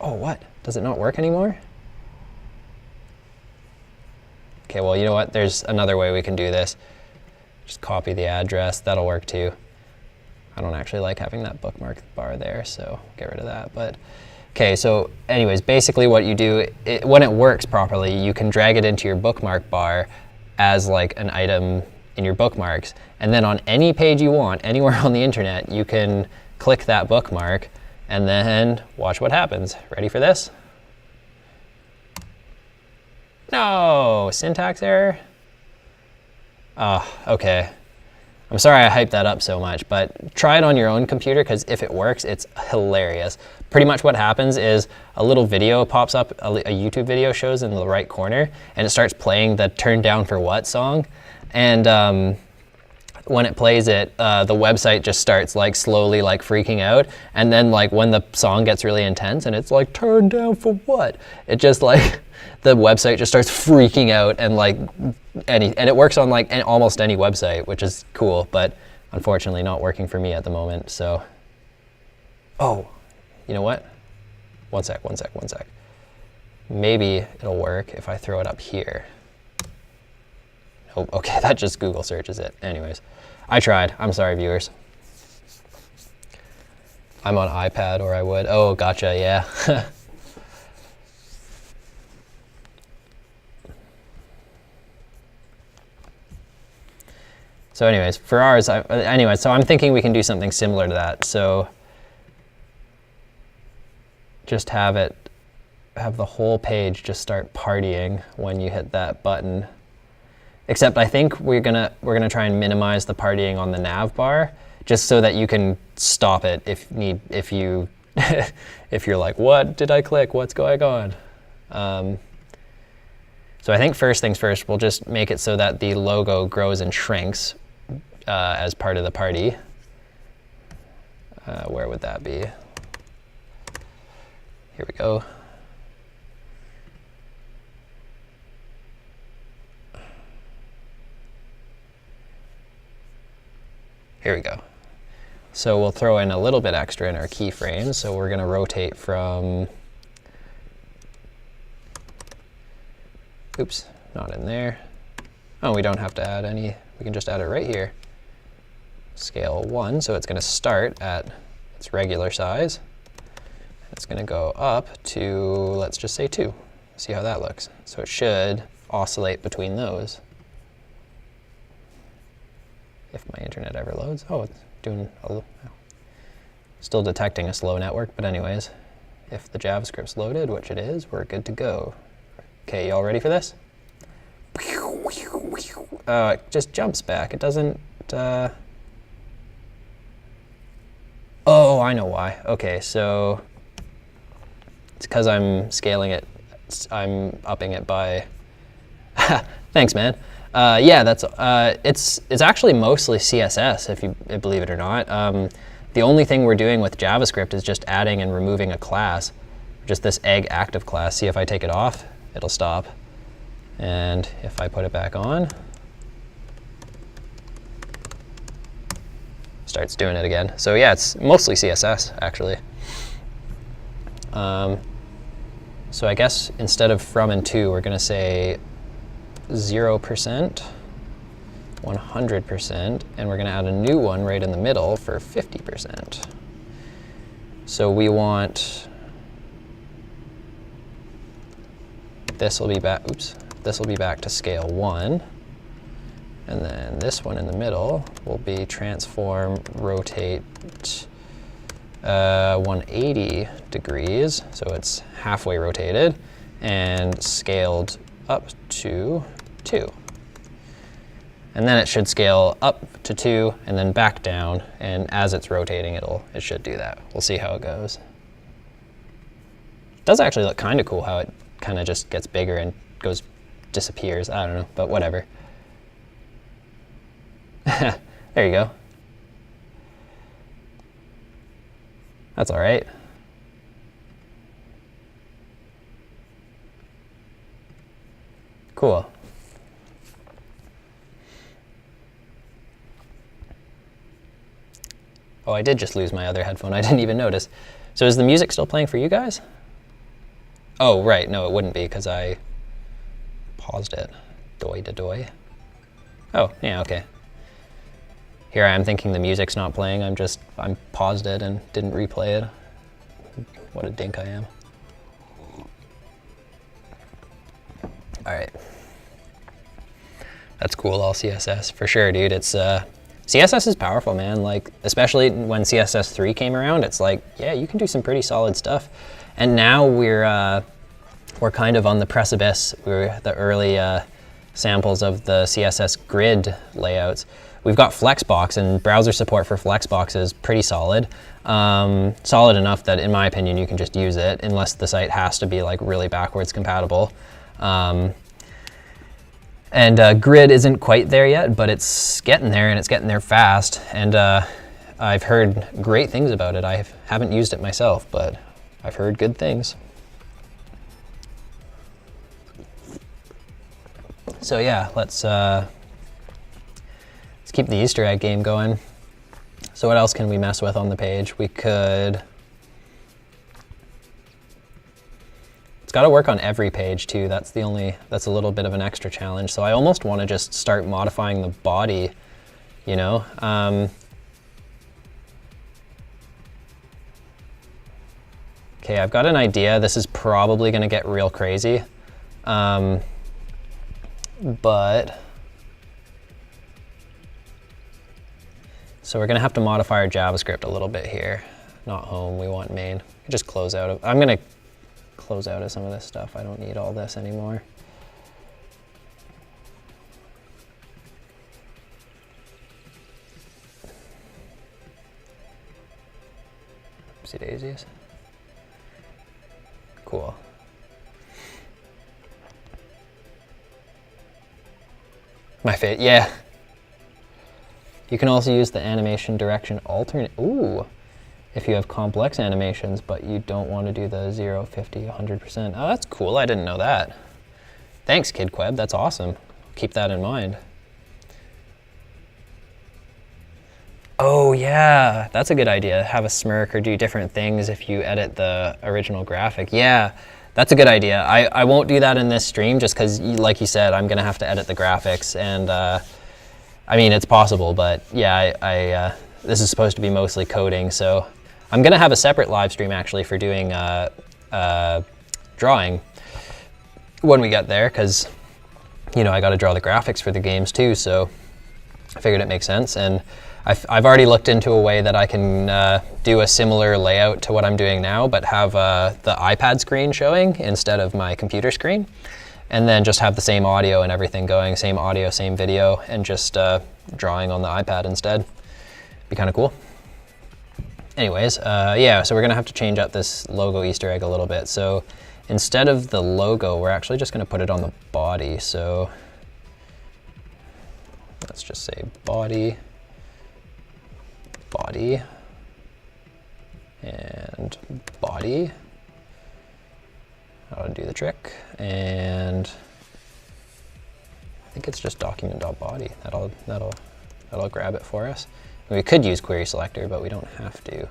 Speaker 1: Oh, what? Does it not work anymore? Okay, well, you know what? There's another way we can do this. Just copy the address. That'll work too. I don't actually like having that bookmark bar there, so get rid of that. But okay, so anyways, basically what you do, when it works properly, you can drag it into your bookmark bar as like an item in your bookmarks. And then on any page you want, anywhere on the internet, you can click that bookmark and then watch what happens. Ready for this? No, syntax error. Oh, okay. I'm sorry I hyped that up so much, but try it on your own computer, because if it works, it's hilarious. Pretty much what happens is a little video pops up, a YouTube video shows in the right corner, and it starts playing the Turn Down for What song. And when it plays it, the website just starts like slowly like freaking out. And then like when the song gets really intense and it's like, turn down for what? It just like, the website just starts freaking out, and like and it works on like almost any website, which is cool, but unfortunately not working for me at the moment. So, oh, you know what? One sec. Maybe it'll work if I throw it up here. Oh, okay, that just Google searches it. Anyways, I tried. I'm sorry, viewers. I'm on iPad, or I would. Oh, gotcha, yeah. So anyways, for ours, so I'm thinking we can do something similar to that. So just have the whole page just start partying when you hit that button. Except I think we're gonna try and minimize the partying on the nav bar, just so that you can stop it if you if you're like, what did I click? What's going on? So I think first things first, we'll just make it so that the logo grows and shrinks as part of the party. Where would that be? Here we go. Here we go. So we'll throw in a little bit extra in our keyframes. So we're going to rotate from, oops, not in there. Oh, we don't have to add any. We can just add it right here. Scale 1, so it's going to start at its regular size. It's going to go up to, let's just say 2. See how that looks. So it should oscillate between those. If my internet ever loads. Oh, it's doing still detecting a slow network, but anyways, if the JavaScript's loaded, which it is, we're good to go. Okay, y'all ready for this? Oh, it just jumps back. It doesn't, oh, I know why. Okay, so it's because I'm scaling it, I'm upping it by, thanks, man. Yeah, that's it's actually mostly CSS, if you believe it or not. The only thing we're doing with JavaScript is just adding and removing a class, just this egg active class. See, if I take it off, it'll stop. And if I put it back on, starts doing it again. So yeah, it's mostly CSS, actually. So I guess instead of from and to, we're going to say 0%, 100%, and we're going to add a new one right in the middle for 50%. So we want, this will be back, oops, this will be back to scale 1. And then this one in the middle will be transform, rotate 180 degrees, so it's halfway rotated, and scaled up to 2. And then it should scale up to 2 and then back down, and as it's rotating, it should do that. We'll see how it goes. It does actually look kind of cool how it kind of just gets bigger and disappears. I don't know, but whatever. There you go. That's all right. Cool. Oh, I did just lose my other headphone. I didn't even notice. So is the music still playing for you guys? Oh, right. No, it wouldn't be because I paused it. Doy to doy. Oh, yeah, okay. Here I am thinking the music's not playing. I'm paused it and didn't replay it. What a dink I am. All right. That's cool, all CSS for sure, dude. It's CSS is powerful, man. Like, especially when CSS 3 came around, it's like, yeah, you can do some pretty solid stuff. And now we're kind of on the precipice. We're the early samples of the CSS grid layouts. We've got Flexbox, and browser support for Flexbox is pretty solid. Solid enough that, in my opinion, you can just use it, unless the site has to be like really backwards compatible. And Grid isn't quite there yet, but it's getting there, and it's getting there fast. And I've heard great things about it. I haven't used it myself, but I've heard good things. So yeah, let's keep the Easter egg game going. So what else can we mess with on the page? We could... It's got to work on every page too. That's a little bit of an extra challenge. So I almost want to just start modifying the body, you know? Okay, I've got an idea. This is probably going to get real crazy. But so we're going to have to modify our JavaScript a little bit here. Not home, we want main. Just close out of, I'm going to close out of some of this stuff. I don't need all this anymore. Oopsie daisies. Cool. My fate, yeah. You can also use the animation direction alternate. Ooh, if you have complex animations, but you don't want to do the 0, 50, 100%. Oh, that's cool. I didn't know that. Thanks, KidQueb. That's awesome. Keep that in mind. Oh, yeah. That's a good idea. Have a smirk or do different things if you edit the original graphic. Yeah, that's a good idea. I won't do that in this stream just because, like you said, I'm going to have to edit the graphics. And I mean, it's possible, but yeah, this is supposed to be mostly coding. So I'm going to have a separate live stream actually for doing drawing when we get there because, you know, I got to draw the graphics for the games too. So I figured it makes sense. And I've already looked into a way that I can do a similar layout to what I'm doing now, but have the iPad screen showing instead of my computer screen. And then just have the same audio and everything going, same audio, same video, and just drawing on the iPad instead. Be kind of cool. Anyways, yeah, so we're gonna have to change up this logo Easter egg a little bit. So instead of the logo, we're actually just gonna put it on the body. So let's just say body, body, and body. That'll do the trick. And I think it's just document.body. That'll grab it for us. We could use query selector, but we don't have to.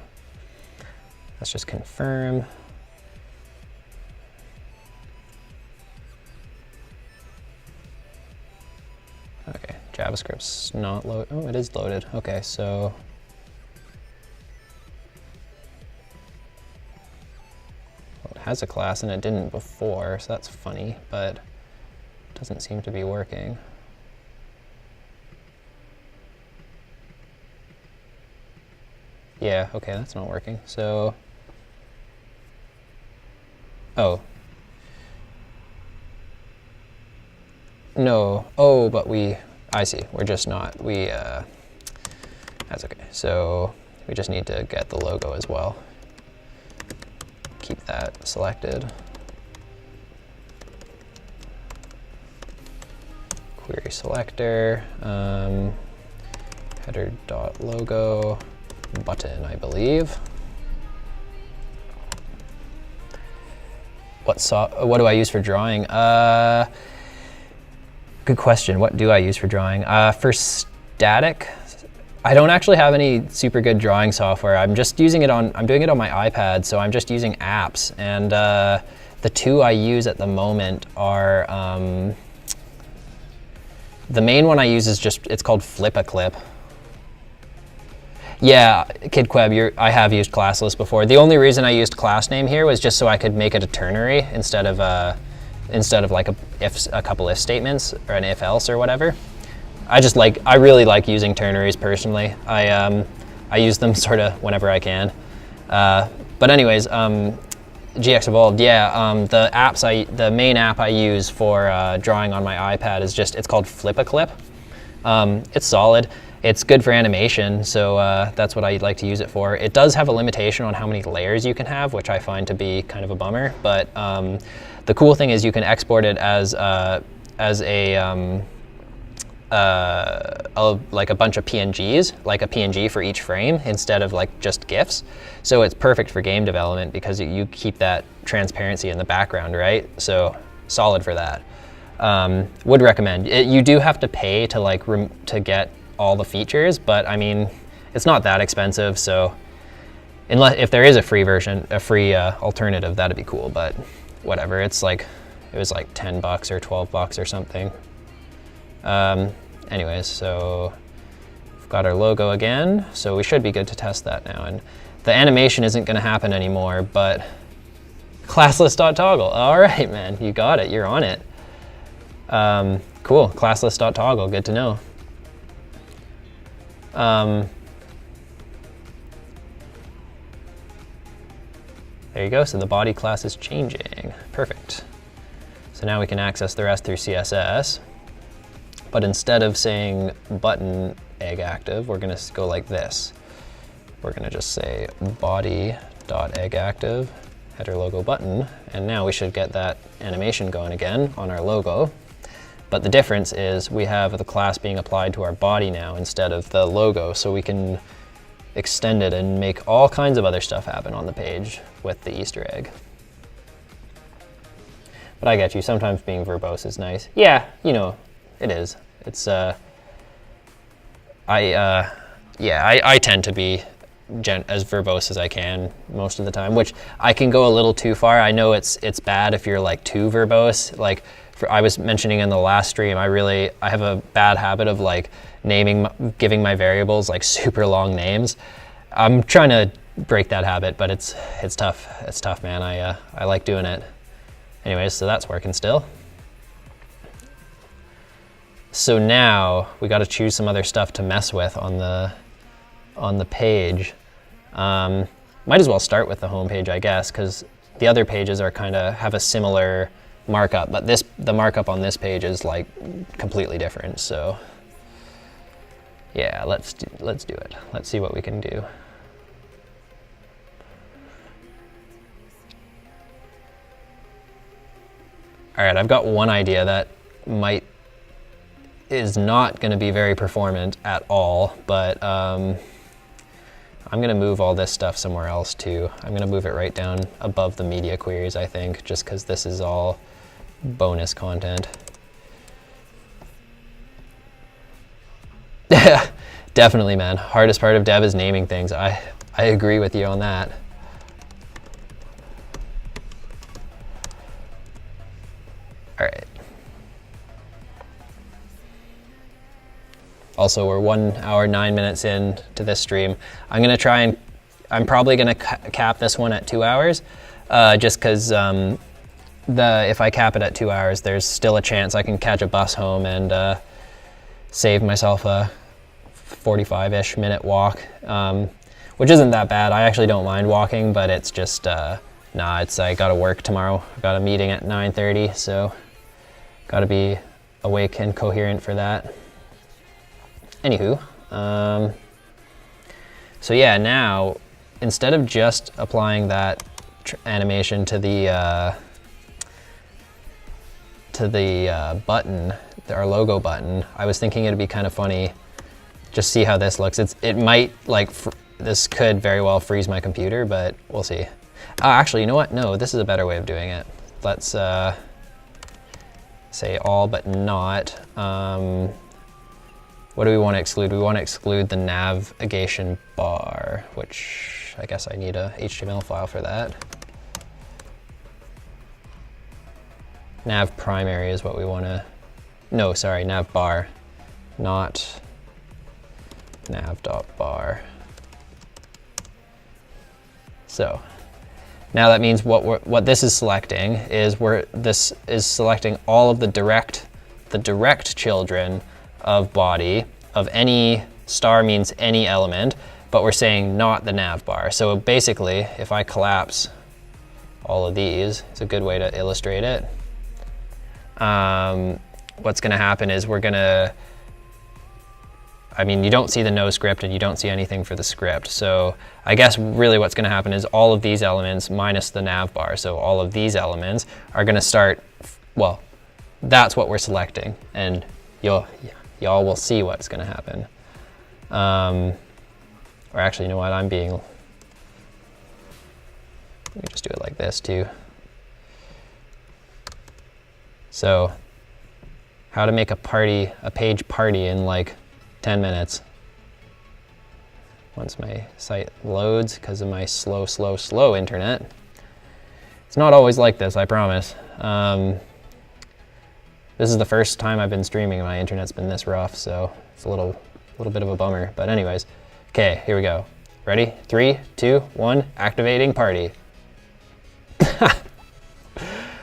Speaker 1: Let's just confirm. Okay, JavaScript's not loaded. Oh, it is loaded. Okay, so well, it has a class and it didn't before, so that's funny, but it doesn't seem to be working. Yeah, okay, that's not working. So, oh. No, oh, but I see, we're just not, that's okay. So we just need to get the logo as well. Keep that selected. query selector, header dot logo button, I believe. What do I use for drawing? Good question. What do I use for drawing? For static, I don't actually have any super good drawing software. I'm doing it on my iPad, so I'm just using apps. And the two I use at the moment are, the main one I use is it's called Flip-a-Clip. Yeah, KidQueb, I have used classless before. The only reason I used class name here was just so I could make it a ternary instead of like a couple if statements or an if else or whatever. I really like using ternaries personally. I use them sort of whenever I can. But anyways, GX Evolved, yeah. The main app I use for drawing on my iPad it's called Flip-a-Clip. It's solid. It's good for animation, so that's what I like to use it for. It does have a limitation on how many layers you can have, which I find to be kind of a bummer. But the cool thing is you can export it as like a bunch of PNGs, like a PNG for each frame instead of like just GIFs. So it's perfect for game development because you keep that transparency in the background, right? So solid for that. Would recommend. You do have to pay to get all the features, but I mean, it's not that expensive. So if there is a free version, a free alternative, that'd be cool. But whatever, it was like $10 or $12 or something. Anyways, so we've got our logo again, so we should be good to test that now. And the animation isn't going to happen anymore, but classless.toggle. All right, man, you got it. You're on it. Cool. Classless.toggle. Good to know. There you go. So the body class is changing. Perfect. So now we can access the rest through CSS. But instead of saying button egg active, we're going to go like this. We're going to just say body.eggActive, header logo button, and now we should get that animation going again on our logo. But the difference is we have the class being applied to our body now instead of the logo, so we can extend it and make all kinds of other stuff happen on the page with the Easter egg. But I get you, sometimes being verbose is nice. Yeah, you know, it is. It's I tend to be as verbose as I can most of the time, which I can go a little too far. I know it's bad if you're like too verbose. Like I was mentioning in the last stream, I have a bad habit of like giving my variables like super long names. I'm trying to break that habit, but it's tough. It's tough, man. I like doing it. Anyways, so that's working still. So now we got to choose some other stuff to mess with on the page. Might as well start with the home page, I guess, because the other pages are kind of have a similar markup, but the markup on this page is like completely different. So yeah, let's do it. Let's see what we can do. All right, I've got one idea that is not going to be very performant at all, but I'm going to move all this stuff somewhere else too. I'm going to move it right down above the media queries, I think, just because this is all bonus content. Definitely, man. Hardest part of dev is naming things. I agree with you on that. All right. Also, we're 1 hour, 9 minutes in to this stream. I'm probably gonna cap this one at 2 hours, just because if I cap it at 2 hours, there's still a chance I can catch a bus home and save myself a 45-ish minute walk, which isn't that bad. I actually don't mind walking, but it's just, I gotta work tomorrow. I've got a meeting at 9:30, so gotta be awake and coherent for that. Anywho, so yeah, now instead of just applying that animation to the button, our logo button, I was thinking it'd be kind of funny. Just see how this looks. It might like, this could very well freeze my computer, but we'll see. Actually, you know what? No, this is a better way of doing it. Let's say all but not. What do we want to exclude? We want to exclude the navigation bar, which I guess I need a HTML file for that. Nav primary is what we want to, no, sorry, nav bar, not nav.bar. So now that means what this is selecting is this is selecting all of the direct children of body of any star means any element, but we're saying not the nav bar. So basically, if I collapse all of these, it's a good way to illustrate it. What's going to happen is we're going to, I mean, you don't see the no script and you don't see anything for the script. So I guess really what's going to happen is all of these elements minus the nav bar. So all of these elements are going to start, well, that's what we're selecting, and y'all will see what's going to happen. Or actually, you know what, let me just do it like this too. So how to make a page party in like 10 minutes. Once my site loads because of my slow internet. It's not always like this, I promise. This is the first time I've been streaming and my internet's been this rough, so it's a little bit of a bummer. But anyways, okay, here we go. Ready? 3, 2, 1, activating party.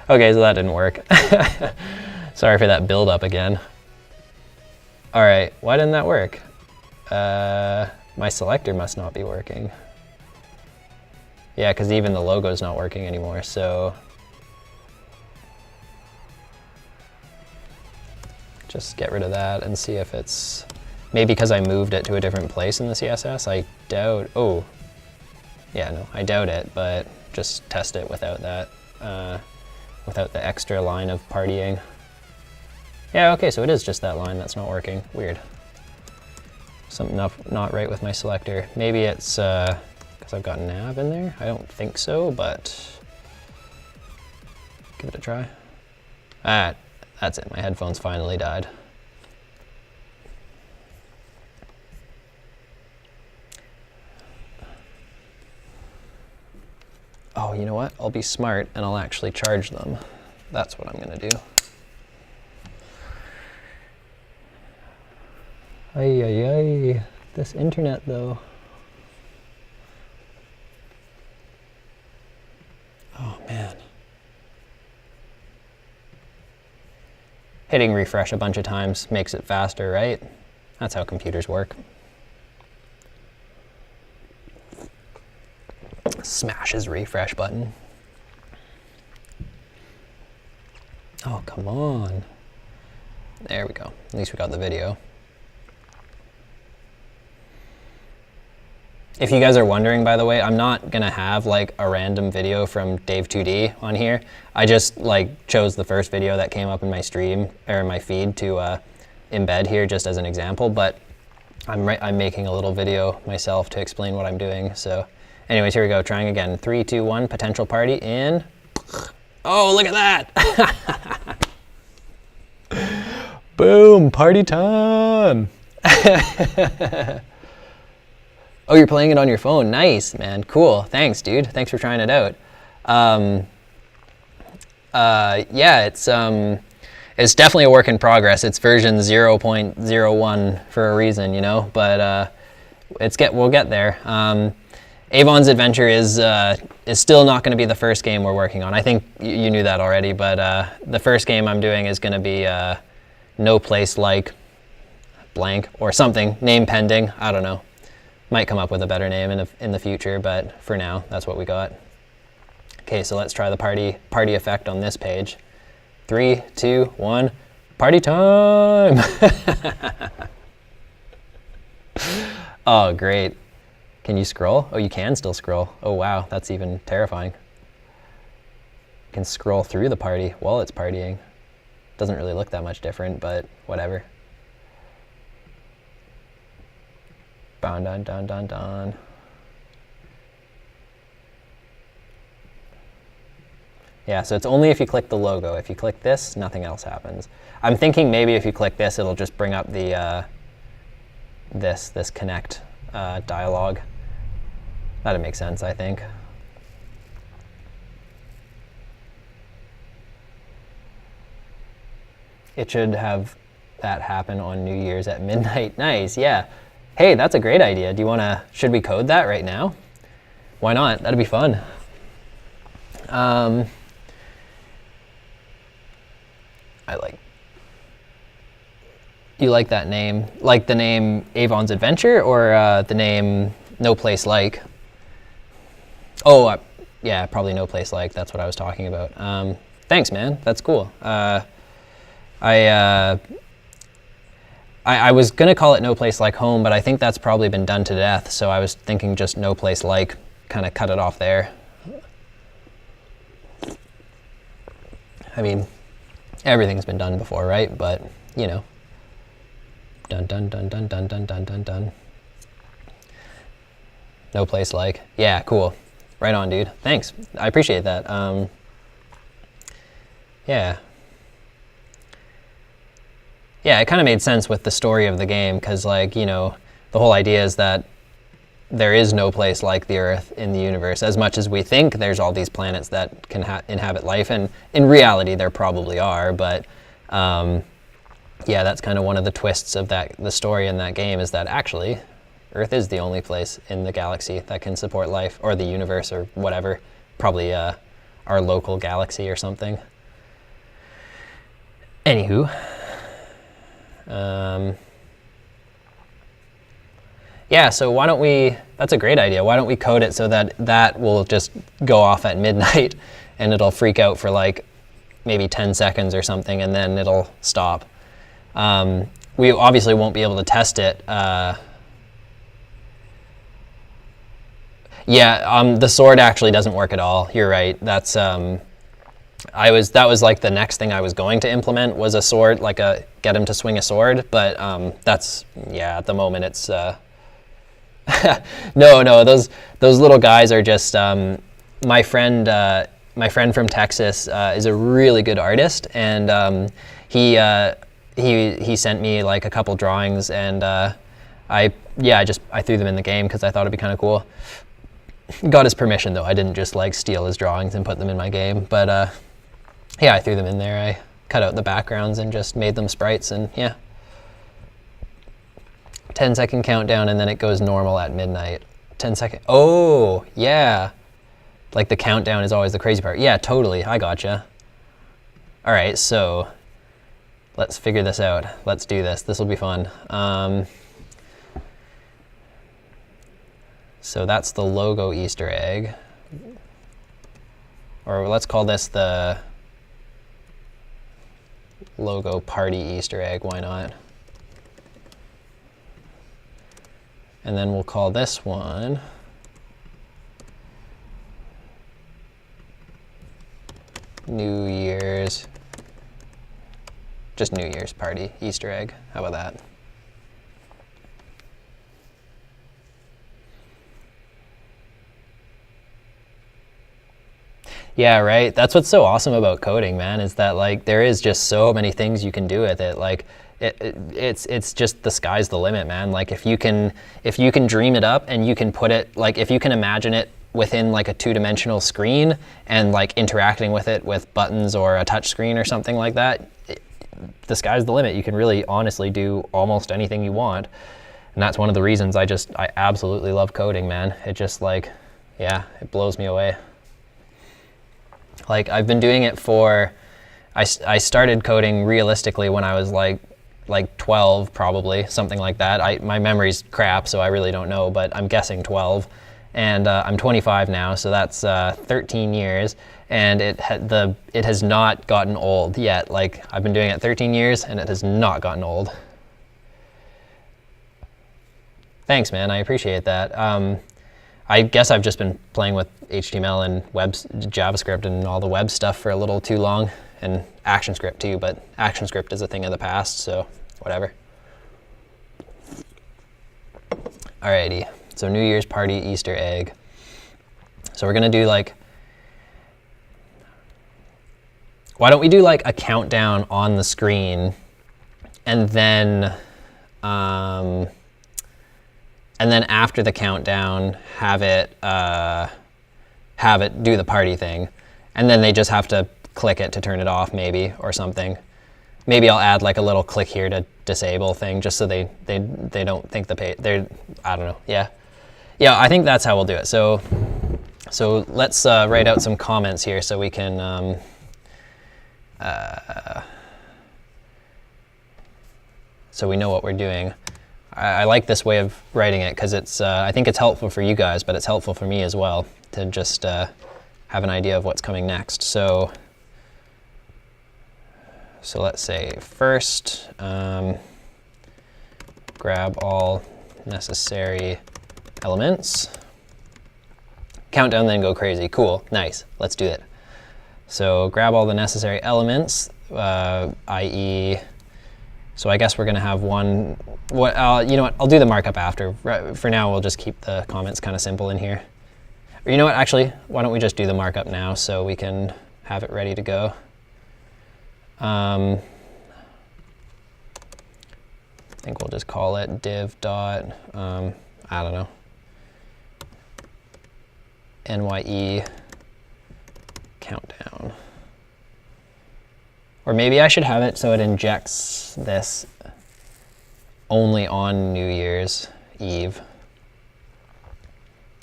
Speaker 1: Okay, so that didn't work. Sorry for that build up again. All right, why didn't that work? My selector must not be working. Yeah, because even the logo's not working anymore, so. Just get rid of that and see if it's, maybe because I moved it to a different place in the CSS, I doubt, oh. Yeah, no, I doubt it, but just test it without that. Without the extra line of partying. Yeah, okay, so it is just that line that's not working. Weird. Something not right with my selector. Maybe it's because I've got nav in there? I don't think so, but give it a try. That's it, my headphones finally died. Oh, you know what? I'll be smart and I'll actually charge them. That's what I'm gonna do. Ay. This internet though. Oh man. Hitting refresh a bunch of times makes it faster, right? That's how computers work. Smash his refresh button. Oh, come on. There we go. At least we got the video. If you guys are wondering, by the way, I'm not gonna have like a random video from Dave2D on here. I just like chose the first video that came up in my stream or in my feed to embed here just as an example, but I'm making a little video myself to explain what I'm doing. So anyways, here we go, trying again. 3, 2, 1, potential party in. Oh, look at that. Boom, party time. Oh, you're playing it on your phone. Nice, man. Cool. Thanks, dude. Thanks for trying it out. Yeah, it's definitely a work in progress. It's version 0.01 for a reason, you know. But we'll get there. Avon's Adventure is still not going to be the first game we're working on. I think you knew that already. But the first game I'm doing is going to be No Place Like blank or something. Name pending. I don't know. Might come up with a better name in the future, but for now, that's what we got. Okay, so let's try the party effect on this page. 3, 2, 1, party time! Oh, great. Can you scroll? Oh, you can still scroll. Oh, wow, that's even terrifying. You can scroll through the party while it's partying. Doesn't really look that much different, but whatever. Dun dun dun dun dun. Yeah, so it's only if you click the logo. If you click this, nothing else happens. I'm thinking maybe if you click this, it'll just bring up the this connect dialog. That'd make sense, I think. It should have that happen on New Year's at midnight. Nice, yeah. Hey, that's a great idea. Should we code that right now? Why not? That'd be fun. You like that name? Like the name Avon's Adventure, or the name No Place Like? Oh, yeah, probably No Place Like. That's what I was talking about. Thanks, man. That's cool. I was gonna call it No Place Like Home, but I think that's probably been done to death. So I was thinking just No Place Like, kind of cut it off there. I mean, everything's been done before, right? But you know. Dun dun dun dun dun dun dun dun dun. No Place Like. Yeah, cool. Right on, dude. Thanks. I appreciate that. Yeah. Yeah, it kind of made sense with the story of the game, because, like, you know, the whole idea is that there is no place like the Earth in the universe. As much as we think there's all these planets that can inhabit life, and in reality there probably are, but yeah, that's kind of one of the twists of the story in that game, is that actually Earth is the only place in the galaxy that can support life, or the universe, or whatever. Probably our local galaxy or something. Anywho. Yeah, so why don't we, that's a great idea. Why don't we code it so that that will just go off at midnight and it'll freak out for like maybe 10 seconds or something, and then it'll stop. We obviously won't be able to test it. Yeah, the sword actually doesn't work at all. You're right. That's that was like the next thing I was going to implement, was a sword, like get him to swing a sword. But that's, yeah, at the moment it's no, those little guys are just my friend from Texas is a really good artist, and he sent me like a couple drawings, and I threw them in the game because I thought it'd be kind of cool. Got his permission though. I didn't just like steal his drawings and put them in my game, but yeah, I threw them in there. I cut out the backgrounds and just made them sprites, and yeah. 10-second countdown, and then it goes normal at midnight. 10-second. Oh, yeah. Like the countdown is always the crazy part. Yeah, totally. I gotcha. All right, so let's figure this out. Let's do this. This will be fun. So that's the logo Easter egg. Or let's call this the logo party Easter egg. Why not? And then we'll call this one New Year's, just New Year's party Easter egg. How about that? Yeah, right. That's what's so awesome about coding, man, is that like there is just so many things you can do with it. Like it's just the sky's the limit, man. Like if you can dream it up, and you can put it, like if you can imagine it within like a two-dimensional screen and like interacting with it with buttons or a touch screen or something like that, the sky's the limit. You can really honestly do almost anything you want. And that's one of the reasons I absolutely love coding, man. It just like, yeah, it blows me away. Like I've been doing it I started coding realistically when I was like 12 probably, something like that. My memory's crap, so I really don't know, but I'm guessing 12. And I'm 25 now, so that's 13 years, and it has not gotten old yet. Like I've been doing it 13 years, and it has not gotten old. Thanks, man. I appreciate that. I guess I've just been playing with HTML and JavaScript and all the web stuff for a little too long, and ActionScript too, but ActionScript is a thing of the past, so whatever. Alrighty, so New Year's party Easter egg. So we're gonna do like, why don't we do like a countdown on the screen, and then after the countdown, have it do the party thing, and then they just have to click it to turn it off, maybe, or something. Maybe I'll add like a little click here to disable thing, just so they don't think they're, I don't know. Yeah, I think that's how we'll do it. So let's write out some comments here so we can. So we know what we're doing. I like this way of writing it because it's. I think it's helpful for you guys, but it's helpful for me as well to just have an idea of what's coming next. So let's say first, grab all necessary elements. Countdown, then go crazy. Cool, nice. Let's do it. So grab all the necessary elements, i.e. So I guess we're going to have one. You know what? I'll do the markup after. For now, we'll just keep the comments kind of simple in here. Or you know what? Actually, why don't we just do the markup now so we can have it ready to go. I think we'll just call it div dot. I don't know. NYE countdown. Or maybe I should have it so it injects this only on New Year's Eve.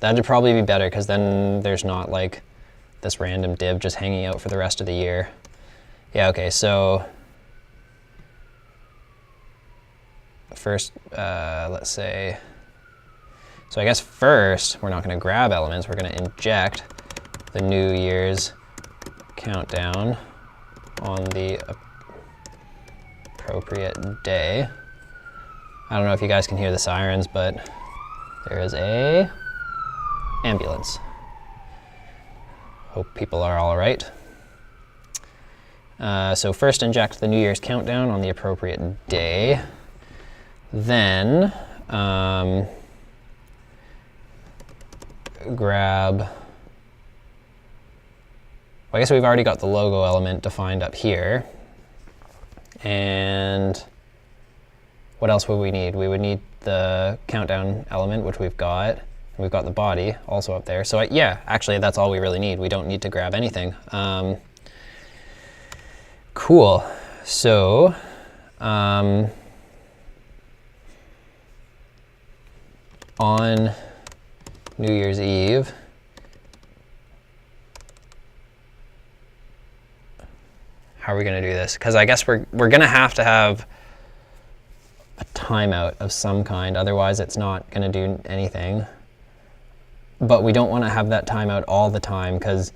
Speaker 1: That'd probably be better because then there's not like this random div just hanging out for the rest of the year. Yeah, okay, so first, let's say, so I guess first we're not going to grab elements, we're going to inject the New Year's countdown on the appropriate day. I don't know if you guys can hear the sirens, but there is a ambulance. Hope people are all right. So first inject the New Year's countdown on the appropriate day. Then grab, well, I guess we've already got the logo element defined up here. And what else would we need? We would need the countdown element, which we've got. We've got the body also up there. So yeah, actually that's all we really need. We don't need to grab anything. Cool. So on New Year's Eve, how are we going to do this? Because I guess we're going to have a timeout of some kind, otherwise it's not going to do anything. But we don't want to have that timeout all the time because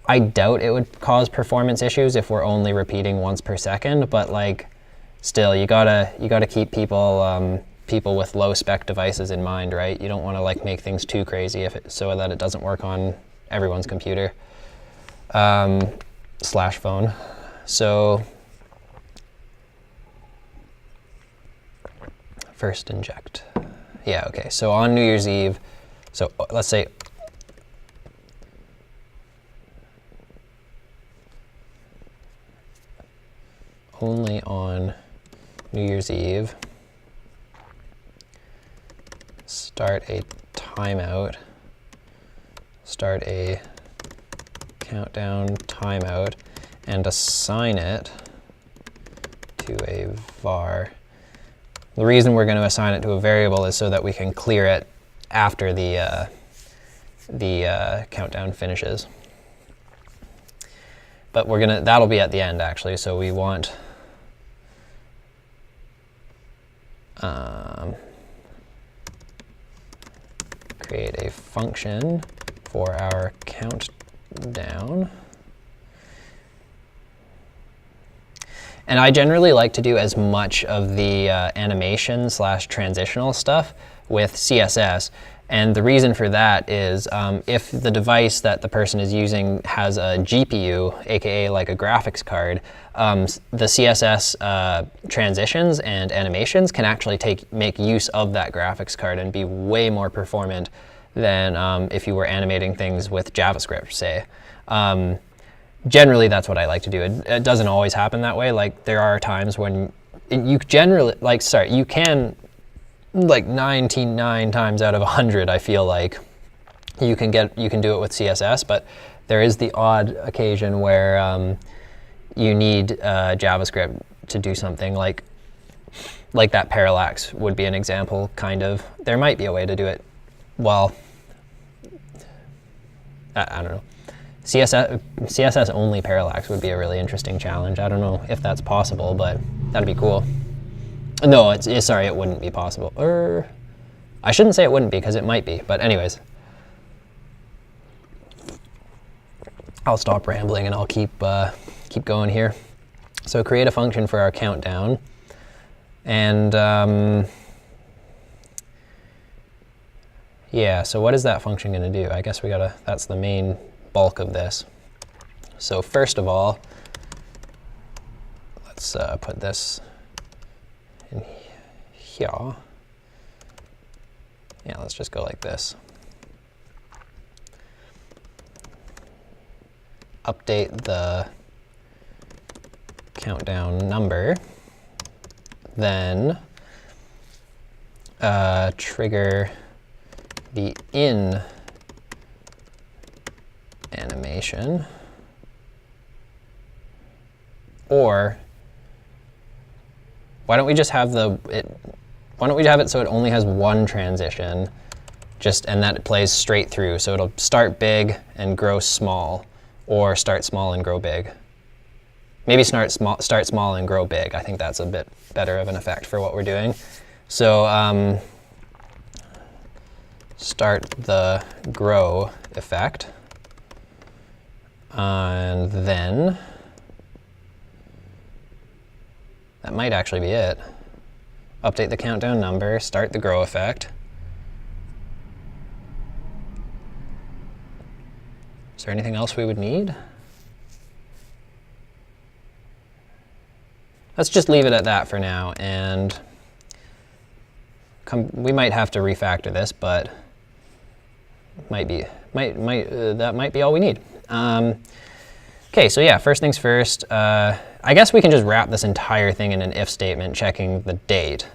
Speaker 1: I doubt it would cause performance issues if we're only repeating once per second. But like, still, you gotta keep people with low spec devices in mind, right? You don't want to like make things too crazy so that it doesn't work on everyone's computer slash phone. So first inject. Yeah, okay. So on New Year's Eve, so let's say only on New Year's Eve, start a timeout, start a countdown timeout, and assign it to a var. The reason we're going to assign it to a variable is so that we can clear it after the countdown finishes. But that'll be at the end actually, so we want create a function for our countdown. And I generally like to do as much of the animation slash transitional stuff with CSS. And the reason for that is if the device that the person is using has a GPU, aka like a graphics card, the CSS transitions and animations can actually make use of that graphics card and be way more performant than if you were animating things with JavaScript, say. Generally, that's what I like to do. It doesn't always happen that way. Like there are times when you generally, you can, like 99 times out of 100, I feel like you can do it with CSS, but there is the odd occasion where you need JavaScript to do something like that parallax would be an example, kind of. There might be a way to do it. Well, I don't know. CSS only parallax would be a really interesting challenge. I don't know if that's possible, but that'd be cool. No, sorry, it wouldn't be possible. Or I shouldn't say it wouldn't be, because it might be. But anyways, I'll stop rambling and I'll keep going here. So create a function for our countdown, and yeah. So what is that function going to do? I guess that's the main bulk of this. So first of all, let's put this in here. Yeah, let's just go like this. Update the countdown number, then trigger the in animation, or why don't we just have it so it only has one transition, and that it plays straight through, so it'll start big and grow small, or start small and grow big. Maybe start small and grow big. I think that's a bit better of an effect for what we're doing. So start the grow effect, and then that might actually be it. Update the countdown number, start the grow effect. Is there anything else we would need? Let's just leave it at that for now, and we might have to refactor this, but that might be all we need. Okay, so yeah, first things first. I guess we can just wrap this entire thing in an if statement, checking the date.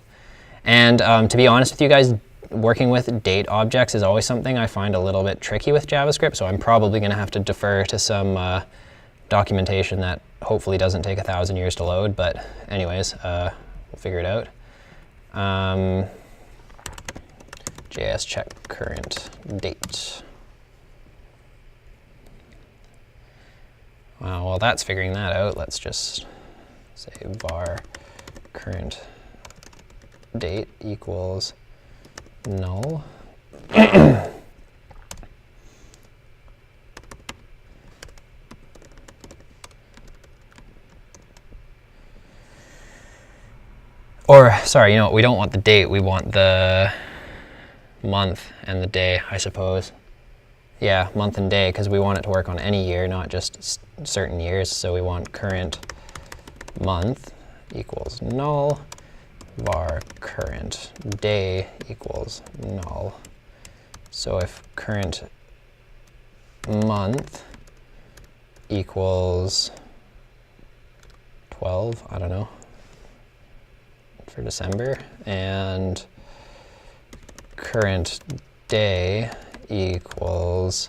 Speaker 1: And to be honest with you guys, working with date objects is always something I find a little bit tricky with JavaScript, so I'm probably going to have to defer to some documentation that hopefully doesn't take 1,000 years to load, but anyways, we'll figure it out. JS check current date. While that's figuring that out, let's just say var current date equals null. Or, sorry, we don't want the date, we want the month and the day, I suppose. Yeah, month and day, because we want it to work on any year, not just certain years. So we want current month equals null, var current day equals null. So if current month equals 12, I don't know, for December, and current day equals,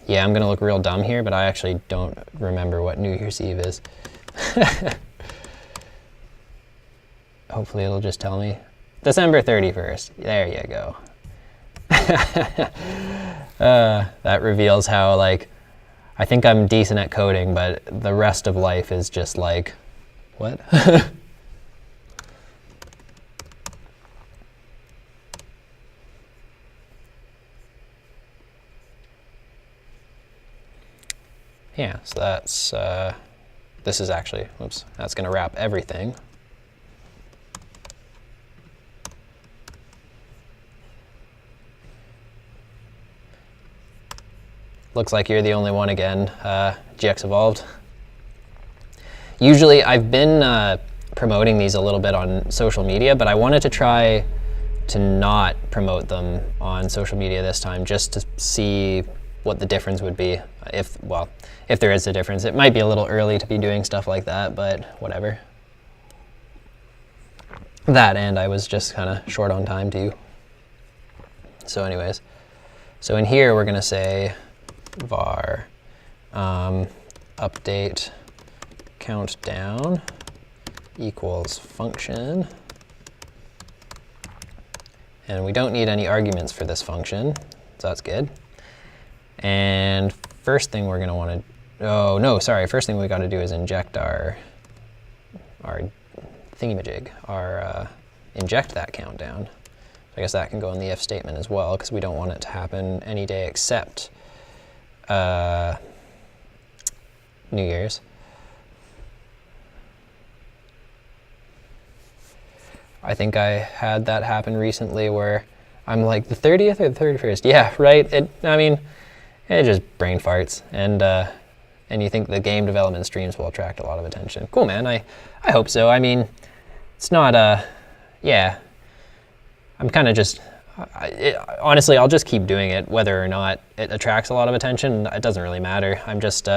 Speaker 1: yeah, I'm gonna look real dumb here, but I actually don't remember what New Year's Eve is. Hopefully it'll just tell me. December 31st, there you go. That reveals how, like, I think I'm decent at coding, but the rest of life is just like, what? Yeah, so that's this is actually, oops, that's going to wrap everything. Looks like you're the only one again, GX Evolved. Usually I've been promoting these a little bit on social media, but I wanted to try to not promote them on social media this time, just to see what the difference would be, if there is a difference. It might be a little early to be doing stuff like that, but whatever. That, and I was just kind of short on time too. So anyways, so in here we're gonna say var update countdown equals function, and we don't need any arguments for this function, so that's good. And first thing we're going to want to, oh no, sorry, first thing we got to do is inject our thingamajig, inject that countdown. So I guess that can go in the if statement as well, because we don't want it to happen any day except New Year's. I think I had that happen recently where I'm like, the 30th or the 31st? Yeah, right. I mean, it just brain farts, and you think the game development streams will attract a lot of attention. Cool, man. I hope so. I mean, it's not yeah. I'm kind of just, honestly, I'll just keep doing it whether or not it attracts a lot of attention. It doesn't really matter. I'm just,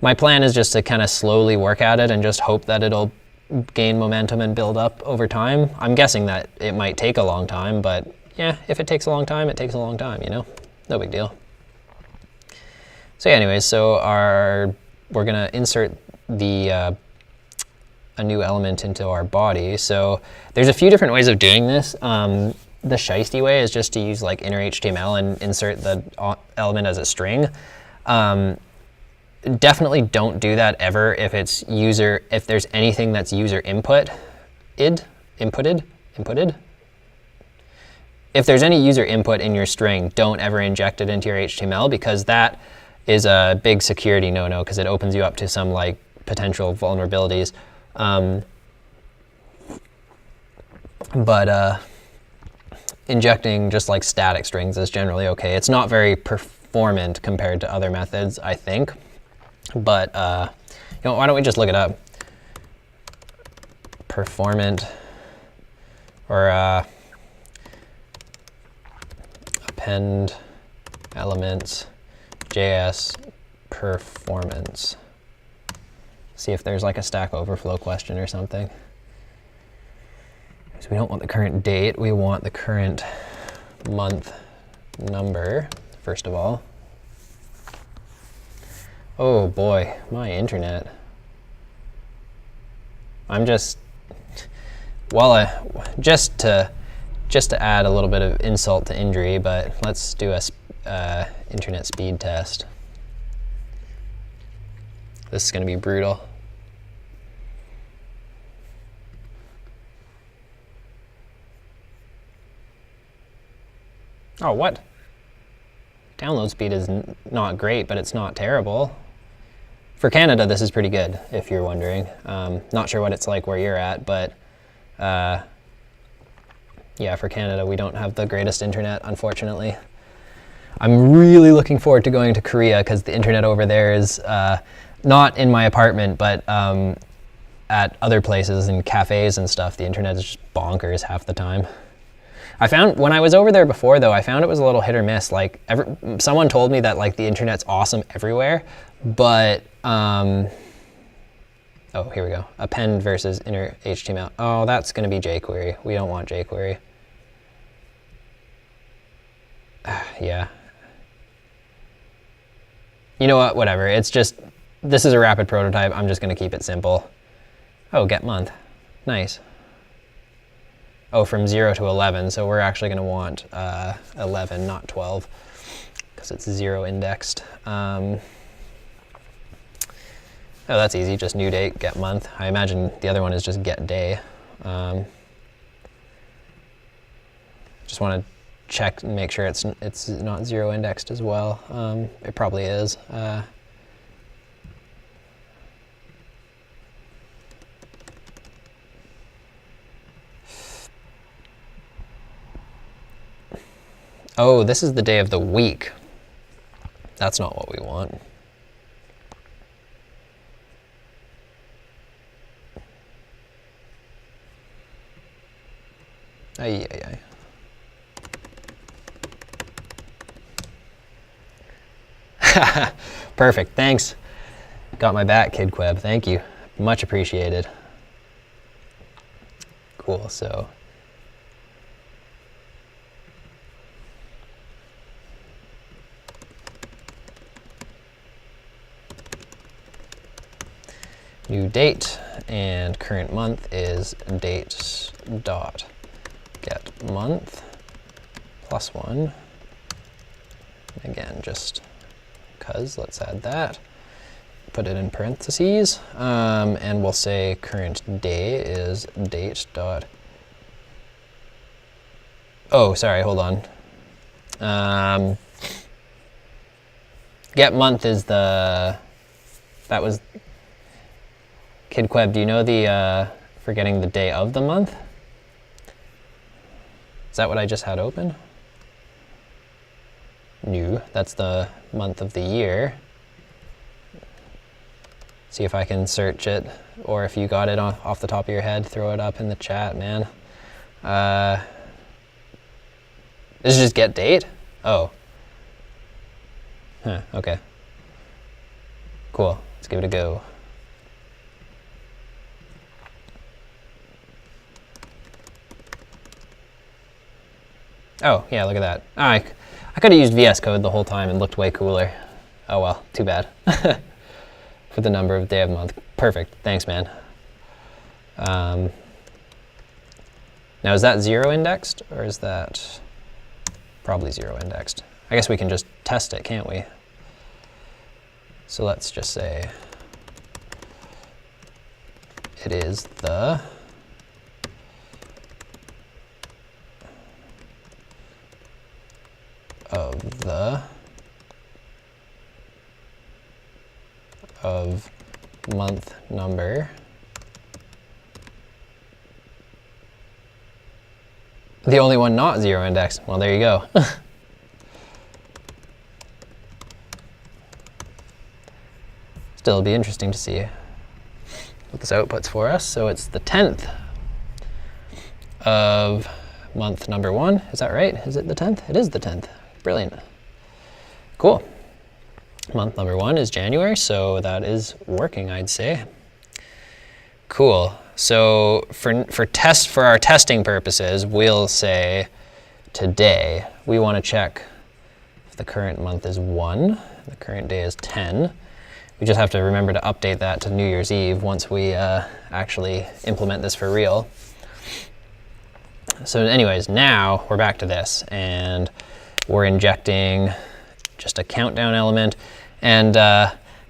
Speaker 1: my plan is just to kind of slowly work at it and just hope that it'll gain momentum and build up over time. I'm guessing that it might take a long time, but yeah, if it takes a long time, it takes a long time, you know? No big deal. So yeah, anyways, so we're gonna insert a new element into our body. So there's a few different ways of doing this. The shiesty way is just to use like inner HTML and insert the element as a string. Definitely don't do that ever if there's anything that's user inputted. If there's any user input in your string, don't ever inject it into your HTML, because that is a big security no-no, because it opens you up to some like potential vulnerabilities. But injecting just like static strings is generally okay. It's not very performant compared to other methods, I think. But you know, why don't we just look it up? Performant, or append elements JS performance. See if there's like a Stack Overflow question or something. So we don't want the current date, we want the current month number, first of all. Oh boy, my internet. I'm just, just to add a little bit of insult to injury, but let's do a internet speed test. This is going to be brutal. Oh, what? Download speed is not great, but it's not terrible. For Canada, this is pretty good, if you're wondering. Not sure what it's like where you're at, but yeah, for Canada, we don't have the greatest internet, unfortunately. I'm really looking forward to going to Korea, because the internet over there is not in my apartment, but at other places and cafes and stuff, the internet is just bonkers half the time. I found, when I was over there before though, I found it was a little hit or miss. Like, someone told me that like the internet's awesome everywhere, but, oh, here we go. Append versus inner HTML. Oh, that's gonna be jQuery. We don't want jQuery. Yeah. You know what, whatever. It's just, this is a rapid prototype. I'm just gonna keep it simple. Oh, get month. Nice. Oh, from 0 to 11, so we're actually gonna want 11, not 12, because it's 0 indexed. Oh, that's easy, just new date, get month. I imagine the other one is just get day. Just wanna check and make sure it's not 0 indexed as well. It probably is. Oh, this is the day of the week. That's not what we want. Ay, ay, ay. Perfect, thanks. Got my back, Kid Queb, thank you. Much appreciated. Cool, so. New date, and current month is date dot get month plus 1. Again, just because, let's add that. Put it in parentheses, and we'll say current day is date dot. Oh, sorry, hold on. Get month is the, that was, Kid Queb, do you know the, for getting the day of the month? Is that what I just had open? No, that's the month of the year. See if I can search it, or if you got it off the top of your head, throw it up in the chat, man. This is just get date? Oh. Huh, okay. Cool, let's give it a go. Oh, yeah, look at that. I could have used VS Code the whole time and looked way cooler. Oh well, too bad. For the number of day of month. Perfect, thanks, man. Now is that 0 indexed, or is that probably 0 indexed? I guess we can just test it, can't we? So let's just say it is the of month number the only one not 0 indexed. Well, there you go. Still, it'll be interesting to see what this outputs for us. So it's the 10th of month number 1. Is that right? Is it the 10th? It is the 10th. Brilliant. Cool. Month number 1 is January, so that is working, I'd say. Cool. So for our testing purposes, we'll say today we want to check if the current month is 1, the current day is 10. We just have to remember to update that to New Year's Eve once we actually implement this for real. So anyways, now we're back to this, and we're injecting just a countdown element. And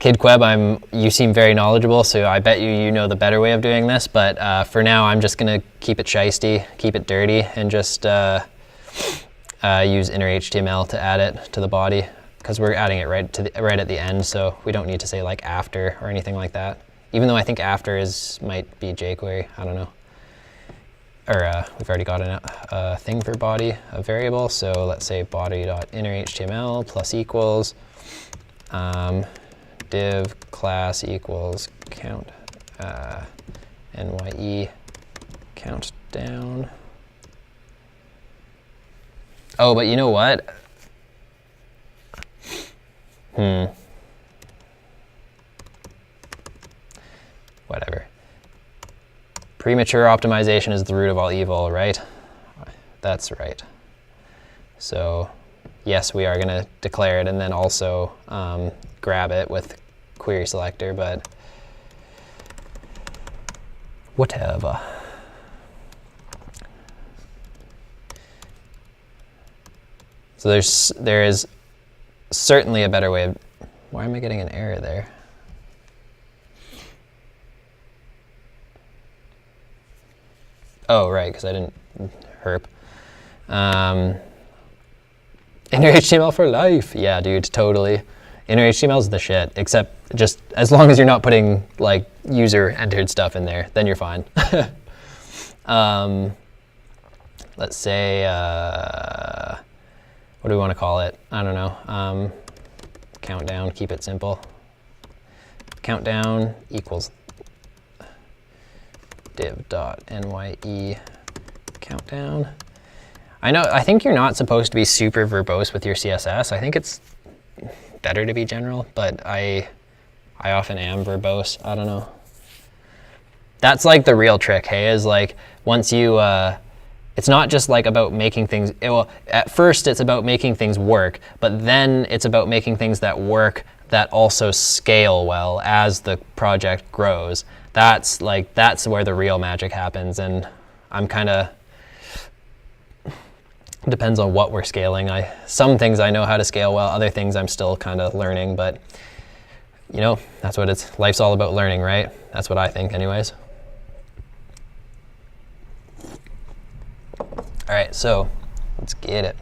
Speaker 1: Kid Queb, you seem very knowledgeable, so I bet you know the better way of doing this, but for now I'm just gonna keep it shiesty, keep it dirty, and just use inner HTML to add it to the body, because we're adding it right at the end, so we don't need to say like after or anything like that. Even though I think after might be jQuery, I don't know. Or we've already got a thing for body, a variable, so let's say body.innerHTML plus equals div class equals count nye countdown. Oh, but you know what? Whatever. Premature optimization is the root of all evil, right? That's right. So yes, we are going to declare it and then also grab it with query selector, but whatever. So there is certainly a better way of, why am I getting an error there? Oh, right, because I didn't herp. Inner HTML for life. Yeah, dude, totally. Inner HTML is the shit, except just as long as you're not putting like user entered stuff in there, then you're fine. Let's say what do we want to call it? I don't know. Countdown, keep it simple. Countdown equals div.nye countdown. I think you're not supposed to be super verbose with your CSS. I think it's better to be general, but I often am verbose. I don't know. That's like the real trick, hey, is like once you, it's not just like about making things, well, at first it's about making things work, but then it's about making things that work that also scale well as the project grows. That's where the real magic happens, and I'm kind of, depends on what we're scaling. Some things I know how to scale well, other things I'm still kind of learning, but you know, that's what life's all about learning, right? That's what I think anyways. All right, so let's get it.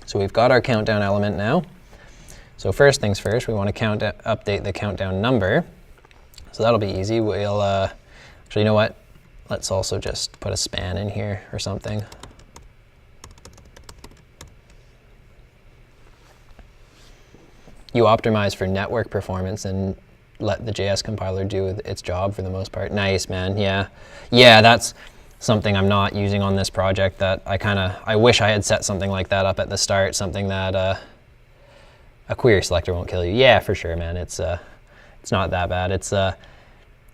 Speaker 1: So we've got our countdown element now. So first things first, we want to update the countdown number. So that'll be easy. We'll, actually, you know what? Let's also just put a span in here or something. You optimize for network performance and let the JS compiler do its job for the most part. Nice, man. Yeah, that's something I'm not using on this project that I wish I had set something like that up at the start, something that a query selector won't kill you. Yeah, for sure, man. It's not that bad. It's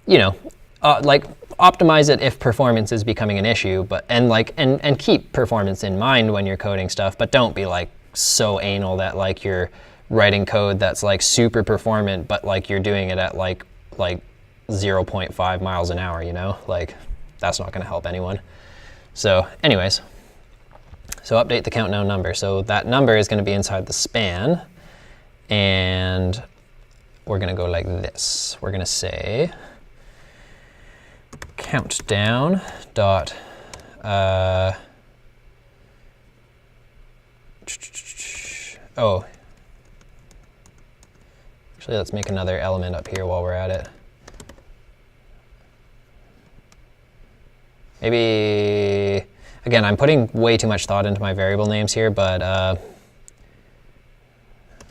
Speaker 1: you know, like optimize it if performance is becoming an issue, but and keep performance in mind when you're coding stuff, but don't be like so anal that like you're writing code that's like super performant, but like you're doing it at like 0.5 miles an hour, you know? Like that's not gonna help anyone. So anyways, so update the countdown number. So that number is gonna be inside the span, and we're gonna go like this. We're gonna say countdown dot oh, actually let's make another element up here while we're at it. Maybe, again, I'm putting way too much thought into my variable names here, but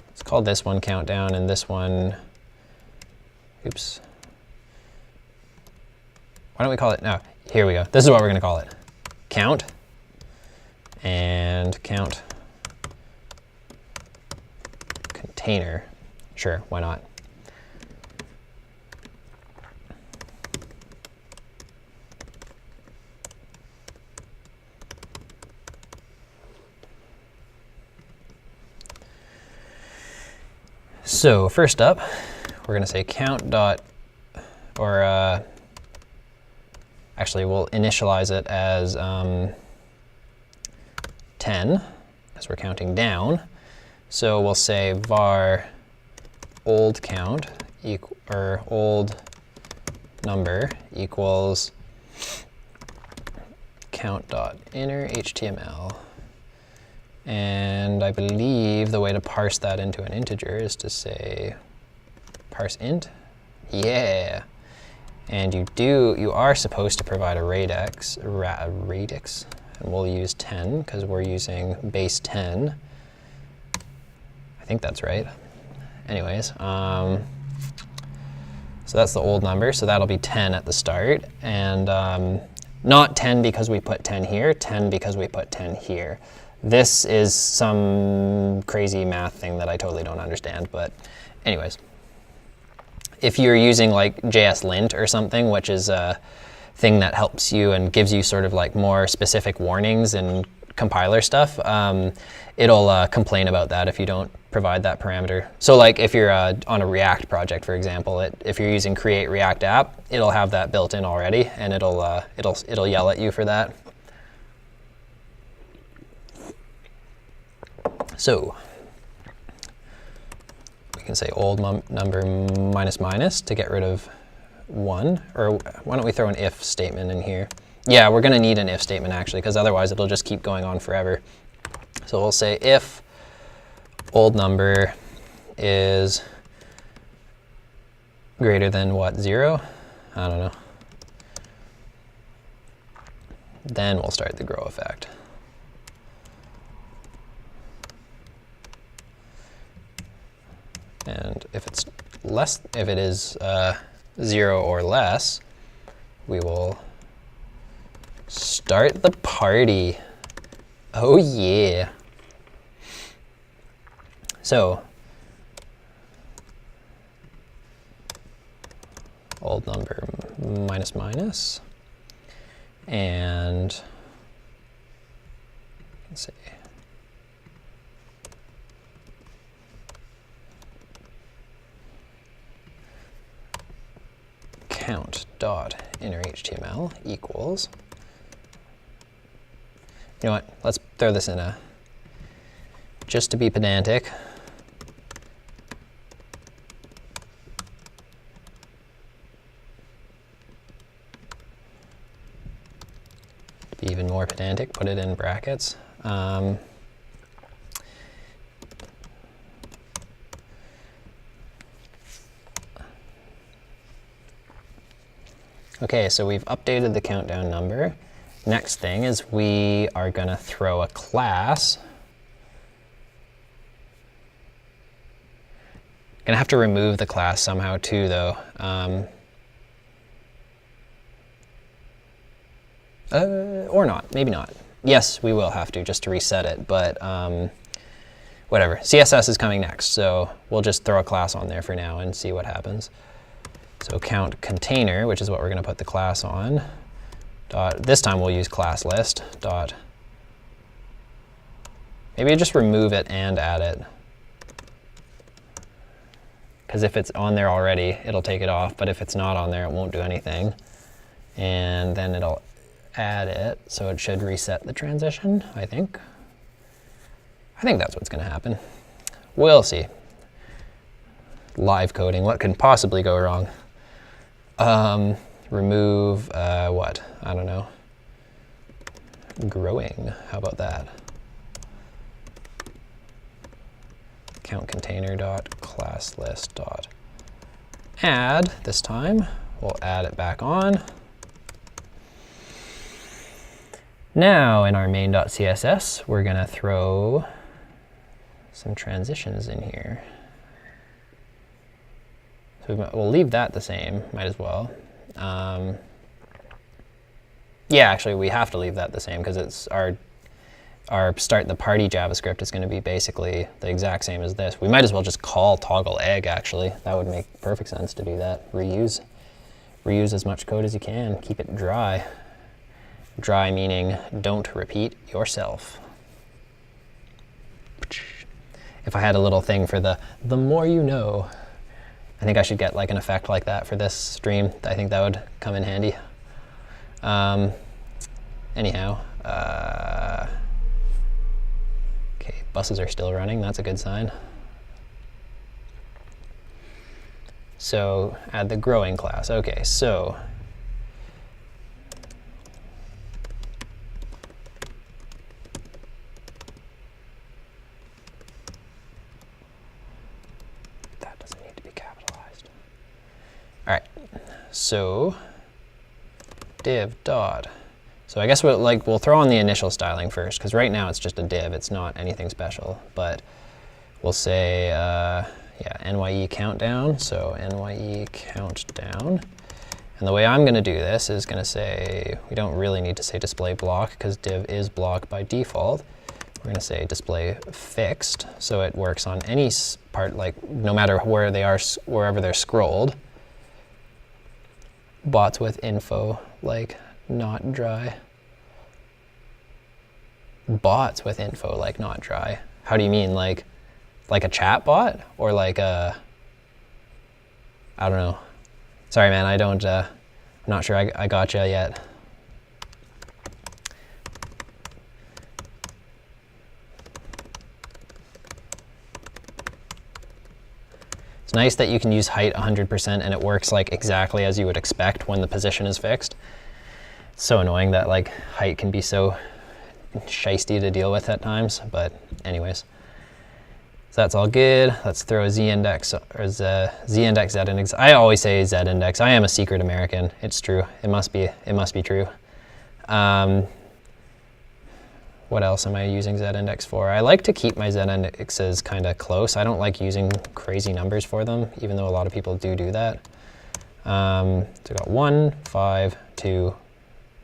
Speaker 1: let's call this one countdown and this one, oops. Why don't we call it, no, here we go. This is what we're gonna call it. Count and count container. Sure, why not? So first up, we're gonna say count dot, or actually we'll initialize it as 10, as we're counting down. So we'll say var old count or old number equals count.inner HTML. And I believe the way to parse that into an integer is to say parse int. Yeah. And you are supposed to provide a radix, and we'll use 10 because we're using base 10. I think that's right. Anyways, so that's the old number, so that'll be 10 at the start, and not 10 because we put 10 here, 10 because we put 10 here. This is some crazy math thing that I totally don't understand, but anyways. If you're using like JSLint or something, which is a thing that helps you and gives you sort of like more specific warnings and compiler stuff, it'll complain about that if you don't provide that parameter. So like if you're on a React project, for example, if you're using create React app, it'll have that built in already, and it'll yell at you for that. So we can say old number minus minus to get rid of 1, or why don't we throw an if statement in here? Yeah, we're gonna need an if statement actually, because otherwise it'll just keep going on forever. So we'll say if old number is greater than what, 0? I don't know. Then we'll start the grow effect. if it is 0 or less, we will start the party. Oh yeah. So old number minus minus, and let's see. Count dot inner HTML equals. You know what? Let's throw this in a, just to be pedantic. To be even more pedantic, put it in brackets. Okay, so we've updated the countdown number. Next thing is we are going to throw a class. Gonna have to remove the class somehow too, though. Or not, maybe not. Yes, we will have to, just to reset it, but whatever. CSS is coming next, so we'll just throw a class on there for now and see what happens. So count container, which is what we're going to put the class on. This time we'll use class list. Maybe just remove it and add it. Because if it's on there already, it'll take it off. But if it's not on there, it won't do anything. And then it'll add it. So it should reset the transition, I think. I think that's what's going to happen. We'll see. Live coding, what can possibly go wrong? Remove what? I don't know. Growing. How about that? Count container dot class list dot add. This time we'll add it back on. Now in our main.css, we're gonna throw some transitions in here. So we'll leave that the same, might as well. Yeah, actually, we have to leave that the same because it's our start the party JavaScript is going to be basically the exact same as this. We might as well just call toggle egg, actually. That would make perfect sense to do that. Reuse as much code as you can. Keep it dry. Dry meaning don't repeat yourself. If I had a little thing for the more you know, I think I should get like an effect like that for this stream. I think that would come in handy. Anyhow, okay, buses are still running. That's a good sign. So add the growing class. Okay, so that doesn't need to be capitalized. All right, so div dot. So I guess we'll throw on the initial styling first, because right now it's just a div. It's not anything special. But we'll say, yeah, NYE countdown. So NYE countdown. And the way I'm going to do this is going to say, we don't really need to say display block, because div is block by default. We're going to say display fixed, so it works on any part, like no matter where they are, wherever they're scrolled. Bots with info, like not dry. Bots with info, like not dry. How do you mean, like a chat bot, or like a, I don't know. Sorry, man, I don't, I'm not sure I gotcha yet. It's nice that you can use height 100% and it works like exactly as you would expect when the position is fixed. It's so annoying that like height can be so shiesty to deal with at times, but anyways. So that's all good. Let's throw a z-index or z-index, z-index. I always say z-index. I am a secret American. It's true. It must be true. What else am I using Z-index for? I like to keep my Z-indexes kind of close. I don't like using crazy numbers for them, even though a lot of people do that. So I got 1, 5, 2.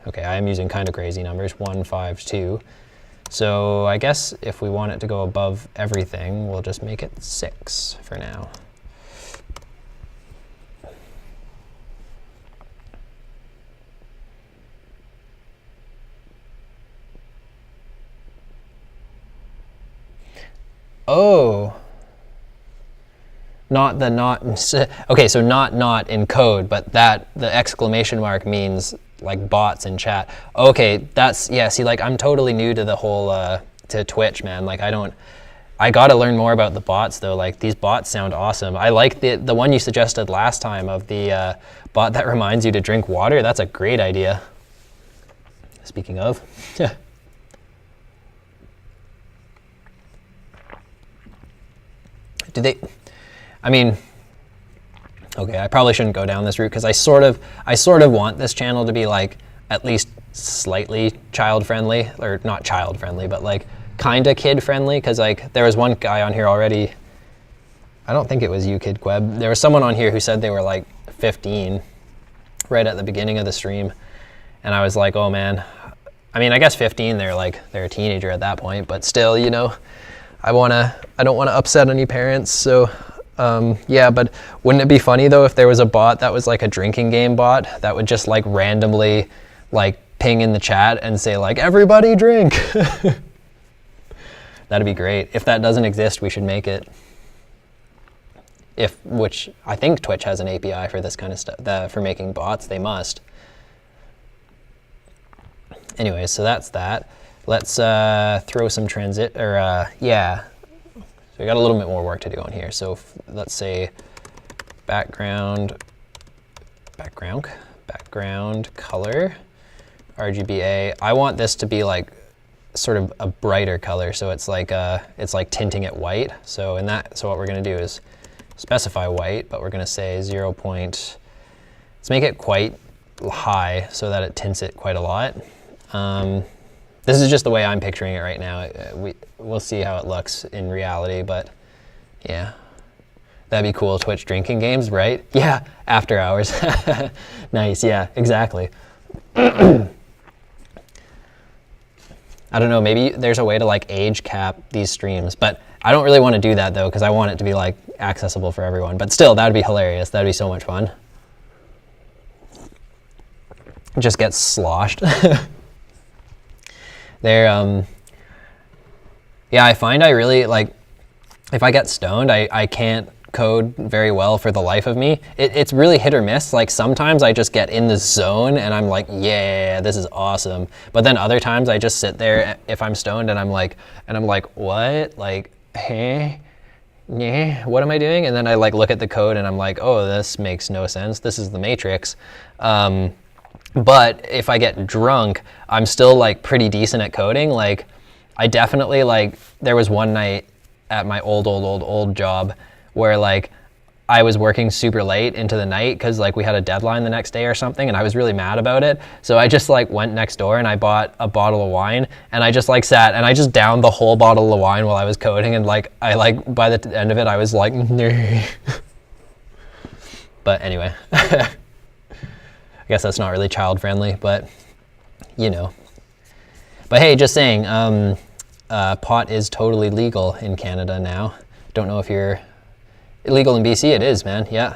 Speaker 1: Okay, I am using kind of crazy numbers, 1, 5, 2. So I guess if we want it to go above everything, we'll just make it 6 for now. Oh, not the not, okay, so not in code, but that, the exclamation mark means like bots in chat. Okay, that's, yeah, see, like I'm totally new to the whole, to Twitch, man. Like I gotta learn more about the bots though. Like these bots sound awesome. I like the one you suggested last time of the bot that reminds you to drink water. That's a great idea. Speaking of. Do they, I mean, okay, I probably shouldn't go down this route because I sort of want this channel to be like at least slightly child friendly, or not child friendly, but like kind of kid friendly, because like there was one guy on here already, I don't think it was you, Kid Queb. There was someone on here who said they were like 15 right at the beginning of the stream, and I was like, oh man, I mean, I guess 15, they're a teenager at that point, but still, you know, I don't want to upset any parents, so yeah, but wouldn't it be funny though if there was a bot that was like a drinking game bot that would just like randomly like ping in the chat and say like, everybody drink. That'd be great. If that doesn't exist, we should make it. Which I think Twitch has an API for this kind of stuff, for making bots, they must. Anyway, so that's that. Let's throw some yeah. So we got a little bit more work to do on here. So let's say background color, RGBA. I want this to be like sort of a brighter color, so it's like tinting it white. So what we're gonna do is specify white, but we're gonna say let's make it quite high so that it tints it quite a lot. This is just the way I'm picturing it right now. We'll see how it looks in reality, but yeah. That'd be cool, Twitch drinking games, right? Yeah, after hours. Nice, yeah, exactly. I don't know, maybe there's a way to like age cap these streams, but I don't really want to do that though, because I want it to be like accessible for everyone. But still, that'd be hilarious. That'd be so much fun. Just get sloshed. Yeah, I find I really like, if I get stoned, I can't code very well for the life of me. It's really hit or miss. Like sometimes I just get in the zone and I'm like, yeah, this is awesome. But then other times I just sit there if I'm stoned and I'm like, what? Like, hey, yeah, what am I doing? And then I like look at the code and I'm like, oh, this makes no sense. This is the Matrix. But if I get drunk, I'm still like pretty decent at coding. Like I definitely like, there was one night at my old job where like I was working super late into the night because like we had a deadline the next day or something, and I was really mad about it. So I just like went next door and I bought a bottle of wine, and I just like sat and I just downed the whole bottle of wine while I was coding, and like I like by the end of it I was like but anyway. I guess that's not really child friendly, but you know. But hey, just saying, pot is totally legal in Canada now. Don't know if you're illegal in BC. It is, man. Yeah,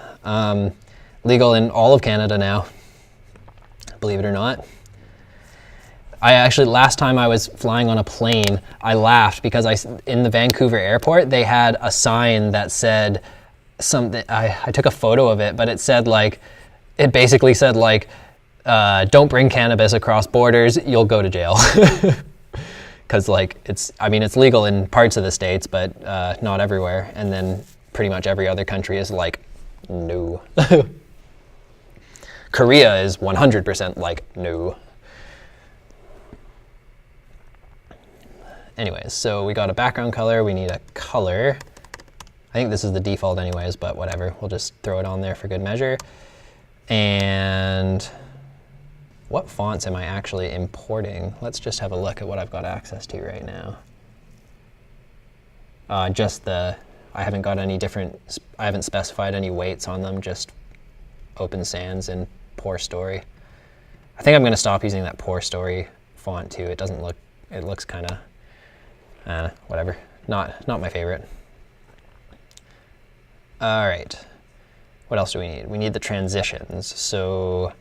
Speaker 1: legal in all of Canada now, believe it or not. I actually, last time I was flying on a plane, I laughed because in the Vancouver airport, they had a sign that said something, I took a photo of it, but it said like, it basically said like, don't bring cannabis across borders, you'll go to jail. Because like, it's legal in parts of the States, but not everywhere. And then pretty much every other country is like, no. Korea is 100% like, no. Anyways, so we got a background color, we need a color. I think this is the default anyways, but whatever. We'll just throw it on there for good measure. And What fonts am I actually importing? Let's just have a look at what I've got access to right now. I haven't got any different, I haven't specified any weights on them, just Open Sans and Poor Story. I think I'm going to stop using that Poor Story font too. It doesn't look, it looks kind of, whatever. Not my favorite. All right, what else do we need? We need the transitions. So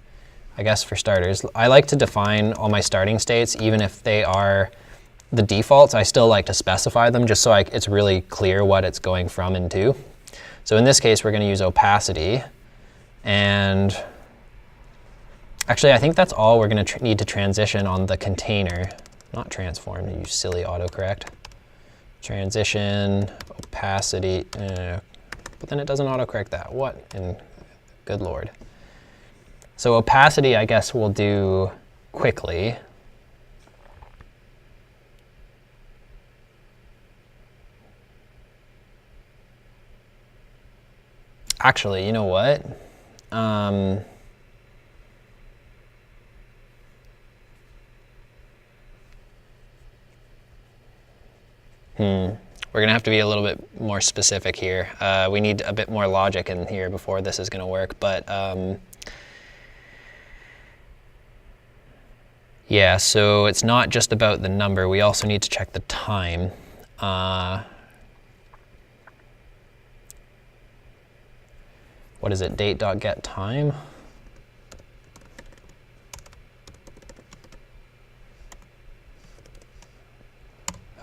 Speaker 1: I guess for starters, I like to define all my starting states, even if they are the defaults. I still like to specify them just so it's really clear what it's going from and to. So in this case, we're going to use opacity. And actually, I think that's all we're going to need to transition on the container, not transform, you silly autocorrect. Transition, opacity, but then it doesn't autocorrect that. What in good Lord. So opacity, I guess we'll do quickly. Actually, you know what? We're gonna have to be a little bit more specific here. We need a bit more logic in here before this is gonna work, but yeah, so it's not just about the number, we also need to check the time. What is it, date.getTime?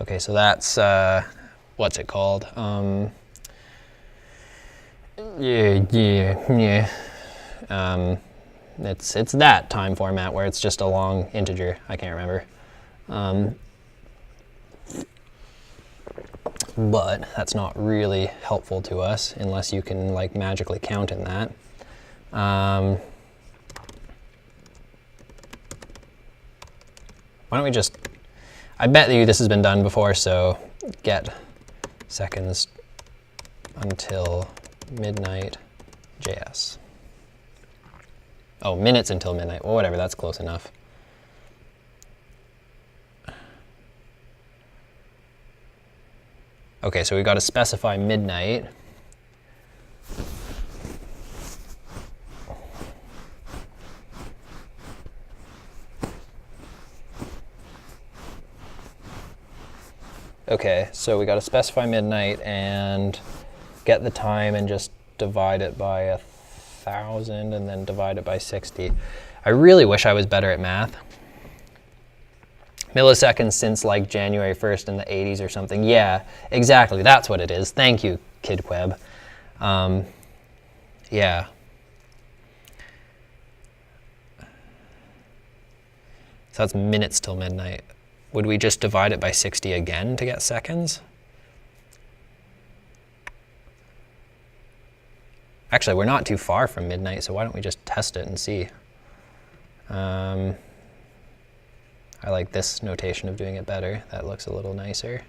Speaker 1: Okay, so that's, what's it called? It's that time format where it's just a long integer. I can't remember. But that's not really helpful to us unless you can like magically count in that. Why don't we just, I bet you this has been done before, so get seconds until midnight JS. Oh, minutes until midnight. Well, whatever, that's close enough. Okay, so we've got to specify midnight. Okay, so we got to specify midnight and get the time and just divide it by 1,000 and then divide it by 60. I really wish I was better at math. Milliseconds since like January 1st in the 80s or something. Yeah, exactly. That's what it is. Thank you, KidQueb. Yeah. So that's minutes till midnight. Would we just divide it by 60 again to get seconds? Actually, we're not too far from midnight, so why don't we just test it and see? I like this notation of doing it better. That looks a little nicer.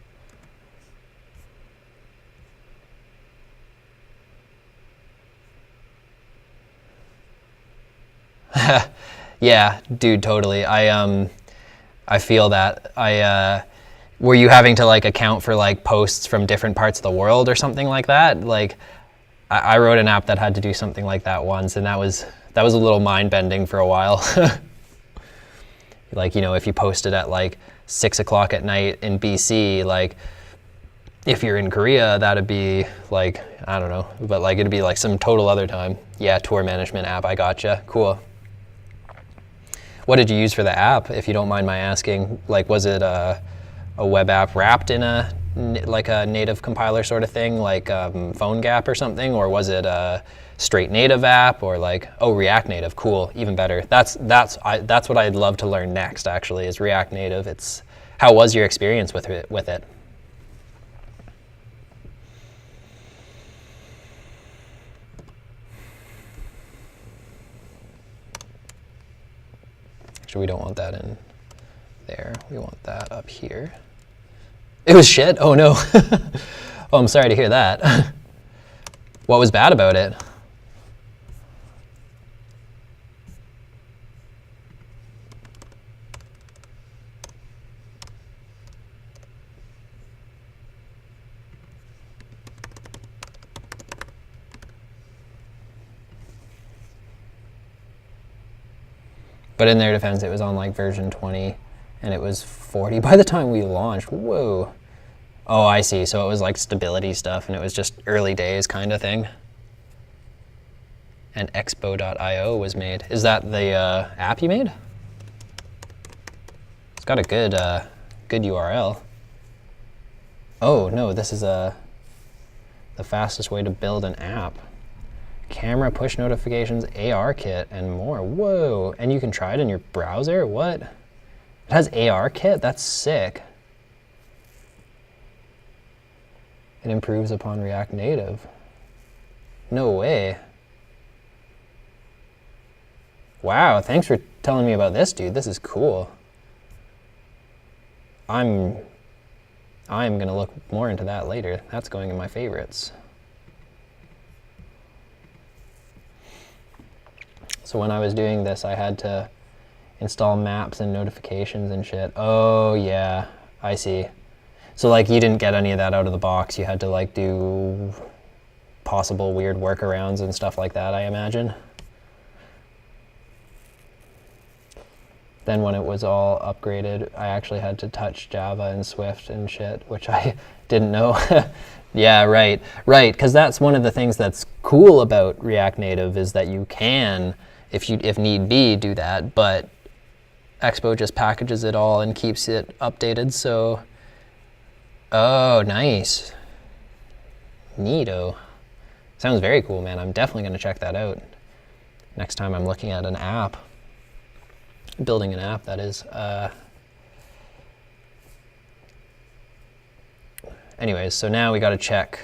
Speaker 1: Yeah, dude, totally. I feel that. Were you having to like account for like posts from different parts of the world or something like that? Like, I wrote an app that had to do something like that once, and that was a little mind-bending for a while. Like, you know, if you posted at like 6 o'clock at night in BC, like if you're in Korea, that'd be like, I don't know, but like it'd be like some total other time. Yeah, tour management app, I gotcha, cool. What did you use for the app, if you don't mind my asking? Like, was it a web app wrapped in a native compiler sort of thing, like PhoneGap or something, or was it a straight native app, or like, oh, React Native, cool, even better. That's what I'd love to learn next, actually, is React Native. How was your experience with it? Actually, we don't want that in there. We want that up here. It was shit? Oh no. Oh, I'm sorry to hear that. What was bad about it? But in their defense, it was on like version 20, and it was 40 by the time we launched. Whoa. Oh, I see. So it was like stability stuff, and it was just early days kind of thing. And Expo.io was made. Is that the app you made? It's got a good URL. Oh no, this is the fastest way to build an app. Camera, push notifications, ARKit, and more. Whoa! And you can try it in your browser. What? It has ARKit. That's sick. It improves upon React Native. No way. Wow, thanks for telling me about this, dude. This is cool. I'm gonna look more into that later. That's going in my favorites. So when I was doing this, I had to install maps and notifications and shit. Oh yeah, I see. So like you didn't get any of that out of the box. You had to like do possible weird workarounds and stuff like that, I imagine. Then when it was all upgraded, I actually had to touch Java and Swift and shit, which I didn't know. Yeah, right, because that's one of the things that's cool about React Native is that you can, if need be, do that, but Expo just packages it all and keeps it updated, so, oh, nice. Neato. Sounds very cool, man. I'm definitely gonna check that out next time I'm looking at an app. Building an app, that is. Anyways, so now we got to check,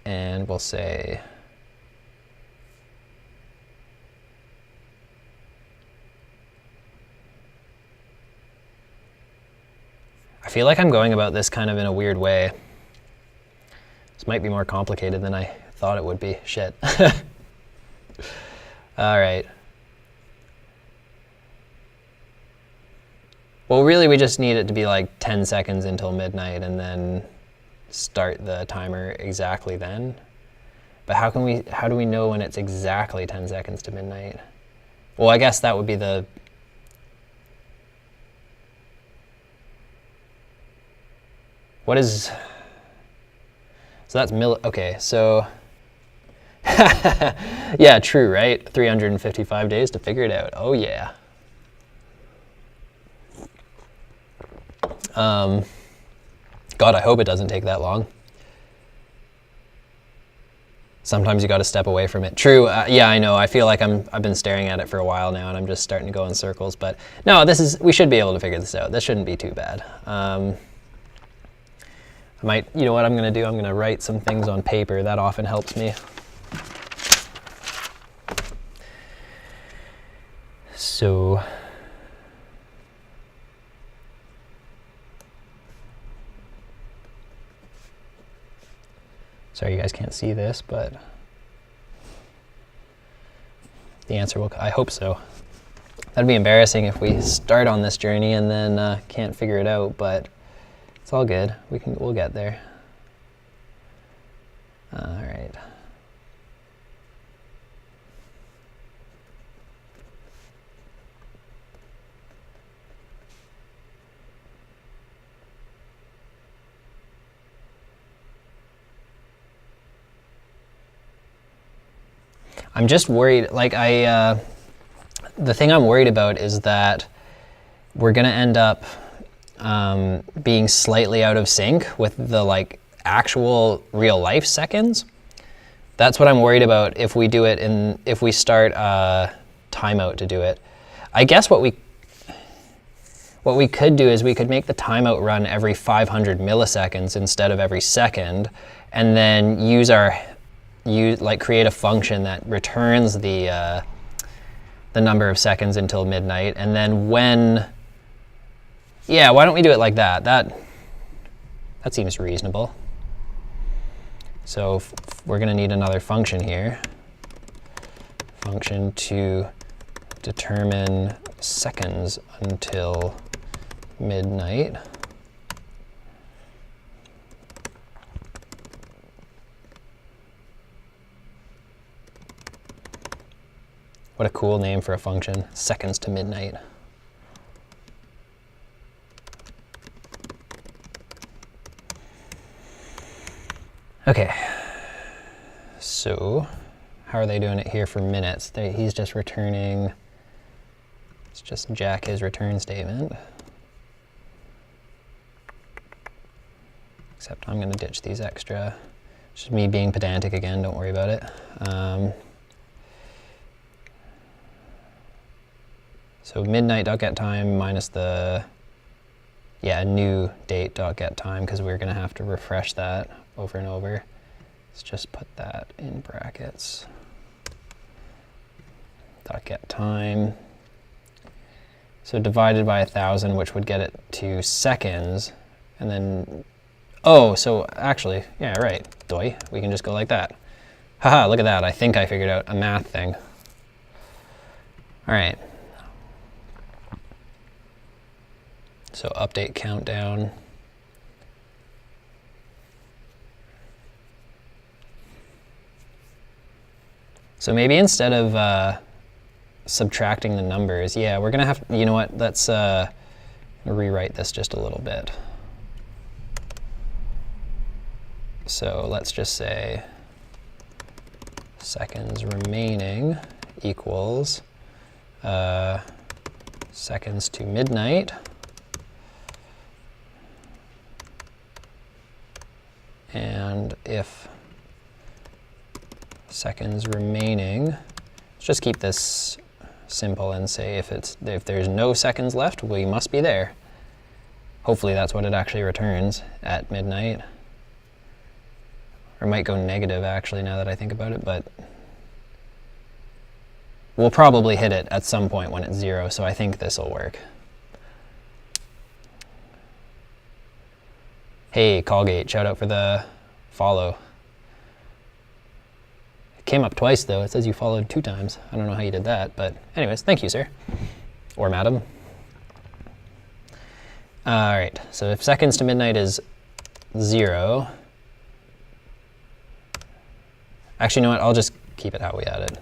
Speaker 1: and we'll say I feel like I'm going about this kind of in a weird way. This might be more complicated than I thought it would be. Shit. All right. Well, really, we just need it to be like 10 seconds until midnight and then start the timer exactly then. But how do we know when it's exactly 10 seconds to midnight? Well, I guess that would be so that's okay, so, yeah, true, right? 355 days to figure it out. Oh, yeah. God, I hope it doesn't take that long. Sometimes you got to step away from it. True, yeah, I know. I feel like I've been staring at it for a while now, and I'm just starting to go in circles. But no, we should be able to figure this out. This shouldn't be too bad. You know what I'm going to do? I'm going to write some things on paper. That often helps me. So, sorry you guys can't see this, but the answer will, I hope so. That'd be embarrassing if we start on this journey and then can't figure it out, but it's all good. We'll get there. All right. I'm just worried, like the thing I'm worried about is that we're gonna end up being slightly out of sync with the like actual real life seconds. That's what I'm worried about if we do it if we start a timeout to do it. I guess what we could do is we could make the timeout run every 500 milliseconds instead of every second, and then create a function that returns the number of seconds until midnight, and then why don't we do it like that? That seems reasonable. So we're going to need another function here. Function to determine seconds until midnight. What a cool name for a function, seconds to midnight. Okay, so how are they doing it here for minutes? He's just returning, let's just jack his return statement. Except I'm gonna ditch these extra. It's just me being pedantic again, don't worry about it. So midnight.getTime minus the, new date.getTime, because we're gonna have to refresh that over and over. Let's just put that in brackets. .getTime. So divided by 1,000, which would get it to seconds, and then, oh, so actually, yeah, right, doi, we can just go like that. Haha, look at that, I think I figured out a math thing. All right. So update countdown. So maybe instead of subtracting the numbers, yeah, we're gonna have, you know what, let's rewrite this just a little bit. So let's just say seconds remaining equals seconds to midnight. And if seconds remaining, let's just keep this simple and say if there's no seconds left, we must be there. Hopefully that's what it actually returns at midnight. Or it might go negative actually now that I think about it, but we'll probably hit it at some point when it's 0, so I think this will work. Hey, Colgate, shout out for the follow. It came up twice though. It says you followed 2 times. I don't know how you did that, but anyways, thank you, sir. Or madam. All right, so if seconds to midnight is 0, actually, you know what? I'll just keep it how we had it.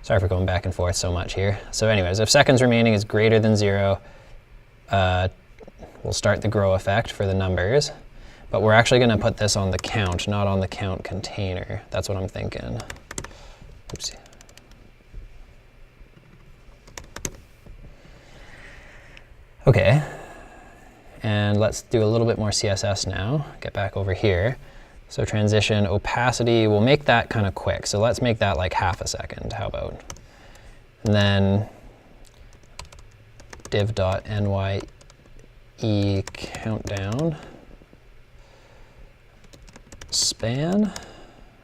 Speaker 1: Sorry for going back and forth so much here. So anyways, if seconds remaining is greater than 0, we'll start the grow effect for the numbers. But we're actually going to put this on the count, not on the count container. That's what I'm thinking. Oopsie. Okay. And let's do a little bit more CSS now. Get back over here. So transition opacity, we'll make that kind of quick. So let's make that like half a second. How about? And then div.nye countdown span,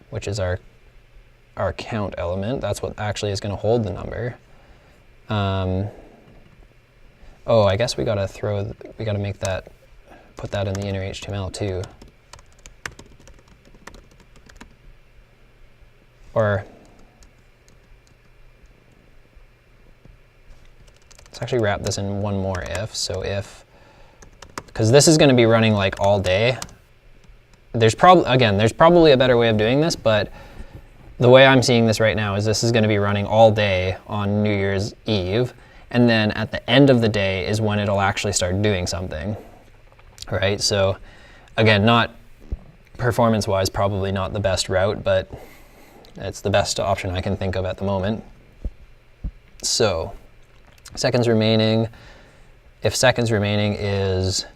Speaker 1: which is our count element. That's what actually is going to hold the number. Oh, I guess we gotta make that, put that in the inner HTML too. Or let's actually wrap this in one more if. So if, because this is going to be running like all day. There's probably a better way of doing this, but the way I'm seeing this right now is this is going to be running all day on New Year's Eve, and then at the end of the day is when it'll actually start doing something, right? So again, not performance-wise, probably not the best route, but it's the best option I can think of at the moment. So seconds remaining, if seconds remaining is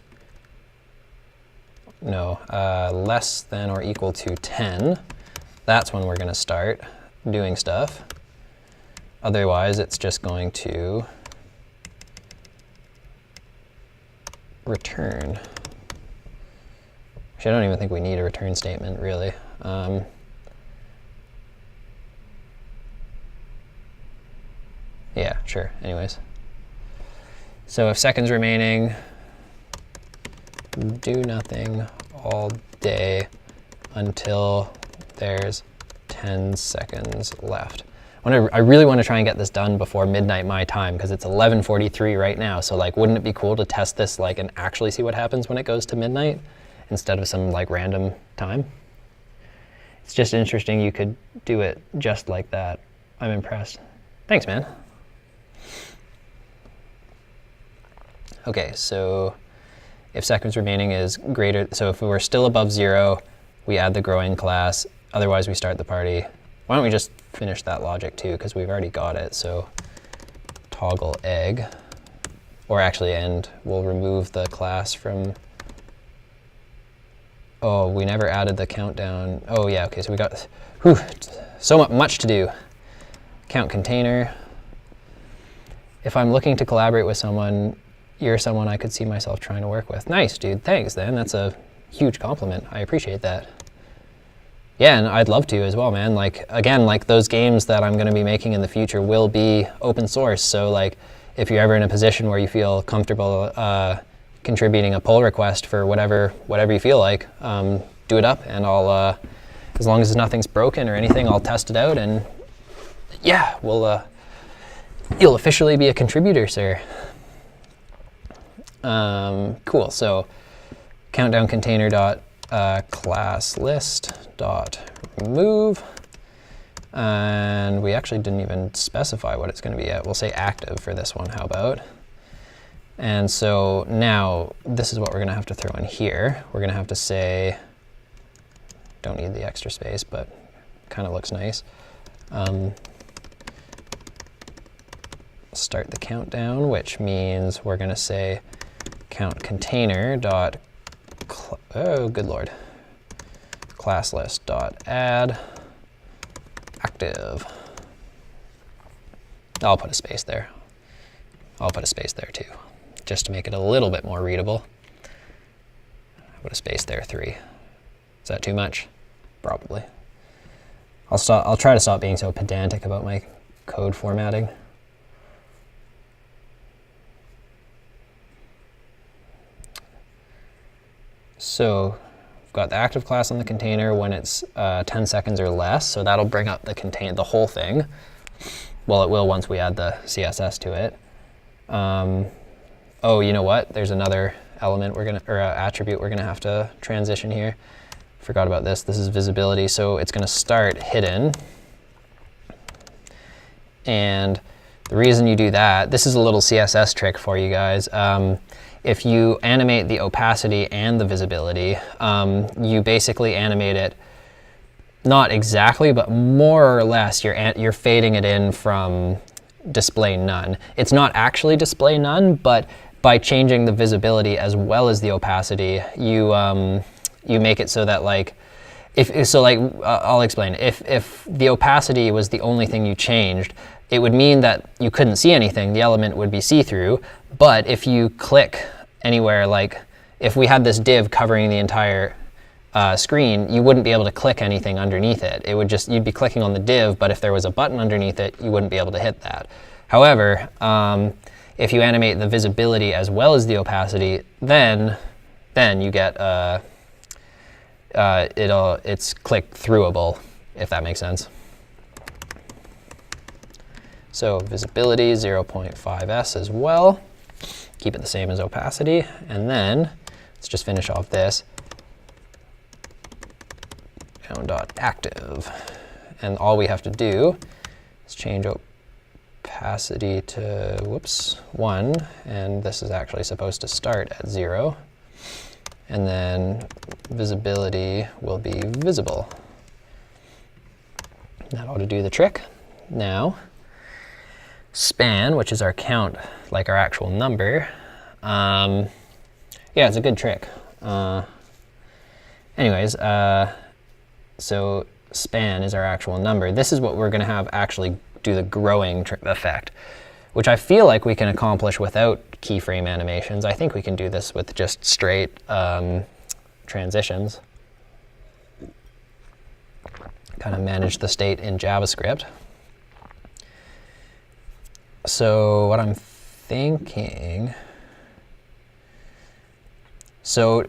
Speaker 1: less than or equal to 10, that's when we're going to start doing stuff. Otherwise, it's just going to return. Actually, I don't even think we need a return statement, really. Yeah, sure, anyways. So if seconds remaining, do nothing all day until there's 10 seconds left. I really want to try and get this done before midnight my time, because it's 11:43 right now. So like, wouldn't it be cool to test this like and actually see what happens when it goes to midnight instead of some like random time? It's just interesting you could do it just like that. I'm impressed. Thanks, man. Okay, so if seconds remaining is greater, so if we're still above 0, we add the growing class, otherwise we start the party. Why don't we just finish that logic too, because we've already got it. So toggle egg, or actually end, we'll remove the class from, oh, we never added the countdown. Oh yeah, okay, so we got, whew, so much to do. Count container. If I'm looking to collaborate with someone, you're someone I could see myself trying to work with. Nice, dude, thanks then. That's a huge compliment. I appreciate that. Yeah, and I'd love to as well, man. Like, again, like those games that I'm gonna be making in the future will be open source. So like, if you're ever in a position where you feel comfortable contributing a pull request for whatever you feel like, do it up, and I'll, as long as nothing's broken or anything, I'll test it out, and yeah, we'll, you'll officially be a contributor, sir. Cool, so countdown container dot class list dot remove, and we actually didn't even specify what it's going to be yet. We'll say active for this one, how about? And so now this is what we're going to have to throw in here. We're going to have to say, don't need the extra space, but kind of looks nice. Start the countdown, which means we're going to say count container dot, oh good lord, class list dot add active. I'll put a space there. I'll put a space there too, just to make it a little bit more readable. I'll put a space there, 3. Is that too much? Probably. I'll try to stop being so pedantic about my code formatting. So we've got the active class on the container when it's 10 seconds or less, so that'll bring up the whole thing. Well, it will once we add the CSS to it. Oh, you know what? There's another element attribute we're gonna have to transition here. Forgot about this. This is visibility, so it's gonna start hidden. And the reason you do that, this is a little CSS trick for you guys. If you animate the opacity and the visibility, you basically animate it, not exactly, but more or less, you're fading it in from display none. It's not actually display none, but by changing the visibility as well as the opacity, you make it so that like, I'll explain. If the opacity was the only thing you changed, it would mean that you couldn't see anything. The element would be see-through. But if you click anywhere, like if we had this div covering the entire screen, you wouldn't be able to click anything underneath it. It would just, you'd be clicking on the div, but if there was a button underneath it, you wouldn't be able to hit that. However, if you animate the visibility as well as the opacity, then you get it's click-throughable, if that makes sense. So visibility 0.5s as well. Keep it the same as opacity, and then let's just finish off this. Count.active, and all we have to do is change opacity to 1, and this is actually supposed to start at 0, and then visibility will be visible. That ought to do the trick. Now, span, which is our count, like our actual number, yeah, it's a good trick. Anyways, so span is our actual number. This is what we're going to have actually do the growing effect, which I feel like we can accomplish without keyframe animations. I think we can do this with just straight transitions. Kind of manage the state in JavaScript. So what I'm thinking, so,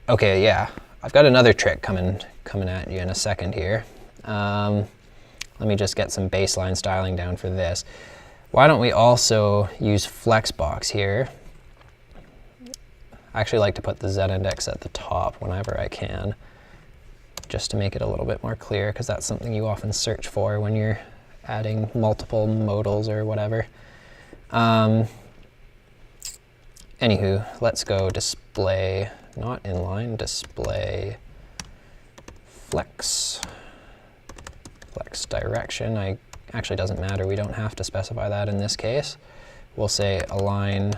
Speaker 1: okay, yeah, I've got another trick coming at you in a second here. Let me just get some baseline styling down for this. Why don't we also use Flexbox here? I actually like to put the z-index at the top whenever I can, just to make it a little bit more clear, because that's something you often search for when you're adding multiple modals or whatever. Anywho, let's go display, not inline, display flex. Flex direction, actually doesn't matter, we don't have to specify that in this case. We'll say align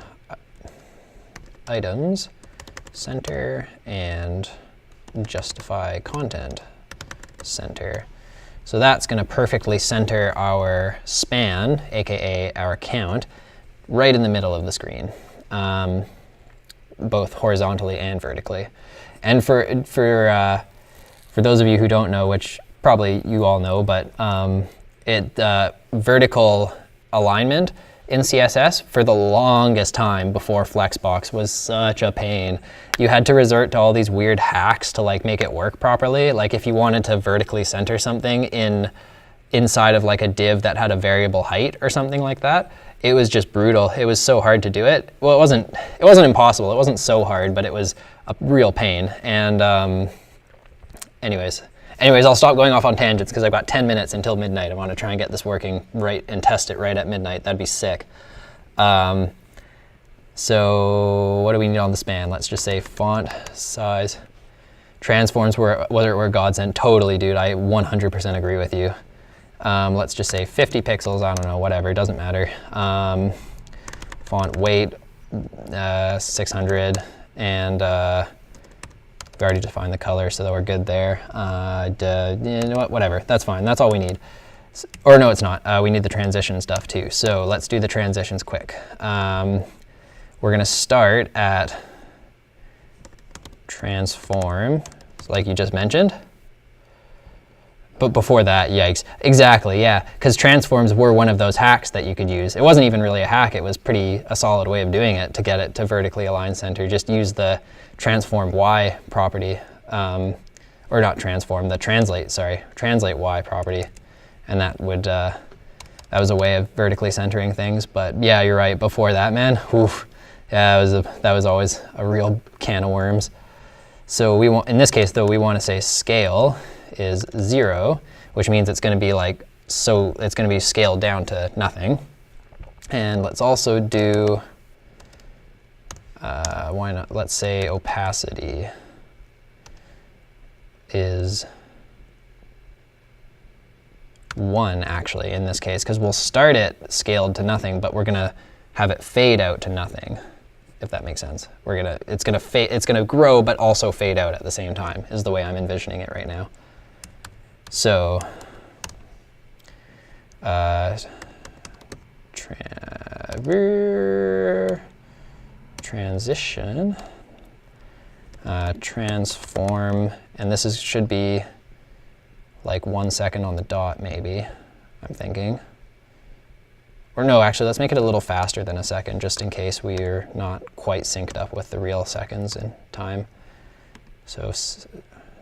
Speaker 1: items, center, and justify content, center. So that's going to perfectly center our span, aka our count, right in the middle of the screen, both horizontally and vertically. And for those of you who don't know, which probably you all know, but vertical alignment in CSS for the longest time before Flexbox was such a pain. You had to resort to all these weird hacks to like make it work properly. Like if you wanted to vertically center something inside of like a div that had a variable height or something like that, it was just brutal. It was so hard to do it. Well, it wasn't impossible. It wasn't so hard, but it was a real pain. And anyways, I'll stop going off on tangents because I've got 10 minutes until midnight. I want to try and get this working right and test it right at midnight. That'd be sick. So what do we need on the span? Let's just say font size. Transforms whether it were godsend. Totally, dude. I 100% agree with you. Let's just say 50 pixels. I don't know, whatever. It doesn't matter. Font weight 600 and we already defined the color, so that we're good there. You know what? Whatever. That's fine. That's all we need. Or no, it's not. We need the transition stuff too. So let's do the transitions quick. We're going to start at transform, like you just mentioned. But before that, yikes. Exactly, yeah. Because transforms were one of those hacks that you could use. It wasn't even really a hack. It was a solid way of doing it to get it to vertically align center. Just use the transform Y property, or not transform, the translate Y property. And that would, that was a way of vertically centering things. But yeah, you're right. Before that, man, oof, yeah, that was always a real can of worms. So we want, in this case though, we want to say scale is 0, which means it's going to be like, so it's going to be scaled down to nothing. And let's also do, why not, let's say opacity is 1 actually in this case, because we'll start it scaled to nothing, but we're going to have it fade out to nothing, if that makes sense. It's going to grow, but also fade out at the same time is the way I'm envisioning it right now. So, transition, transform, and this should be like 1 second on the dot maybe, I'm thinking. Or no, actually, let's make it a little faster than a second, just in case we're not quite synced up with the real seconds in time. So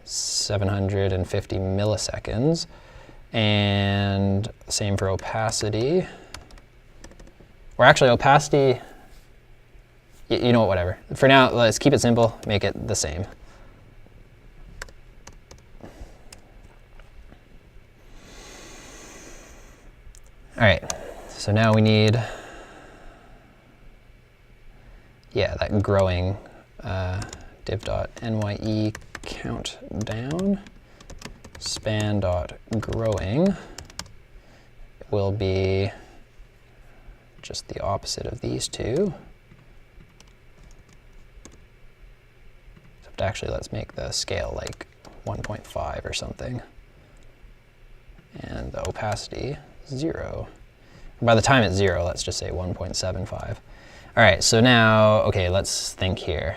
Speaker 1: 750 milliseconds, and same for opacity. Or actually, opacity, you know what, whatever. For now, let's keep it simple, make it the same. All right, so now we need, yeah, that growing div.nye count down, span.growing will be just the opposite of these two. Except actually, let's make the scale like 1.5 or something. And the opacity, 0. By the time it's 0, let's just say 1.75. All right, so now, okay, let's think here.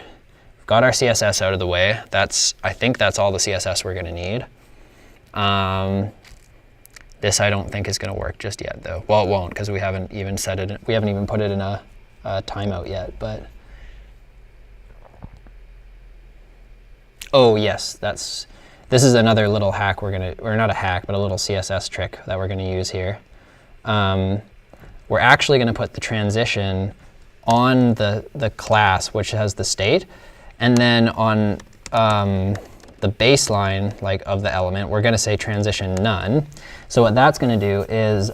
Speaker 1: Got our CSS out of the way. I think that's all the CSS we're gonna need. This I don't think is gonna work just yet though. Well, it won't because we haven't even we haven't even put it in a timeout yet, but. Oh yes, this is another little hack or not a hack, but a little CSS trick that we're gonna use here. We're actually gonna put the transition on the class which has the state, and then on the baseline like of the element, we're going to say transition none. So what that's going to do is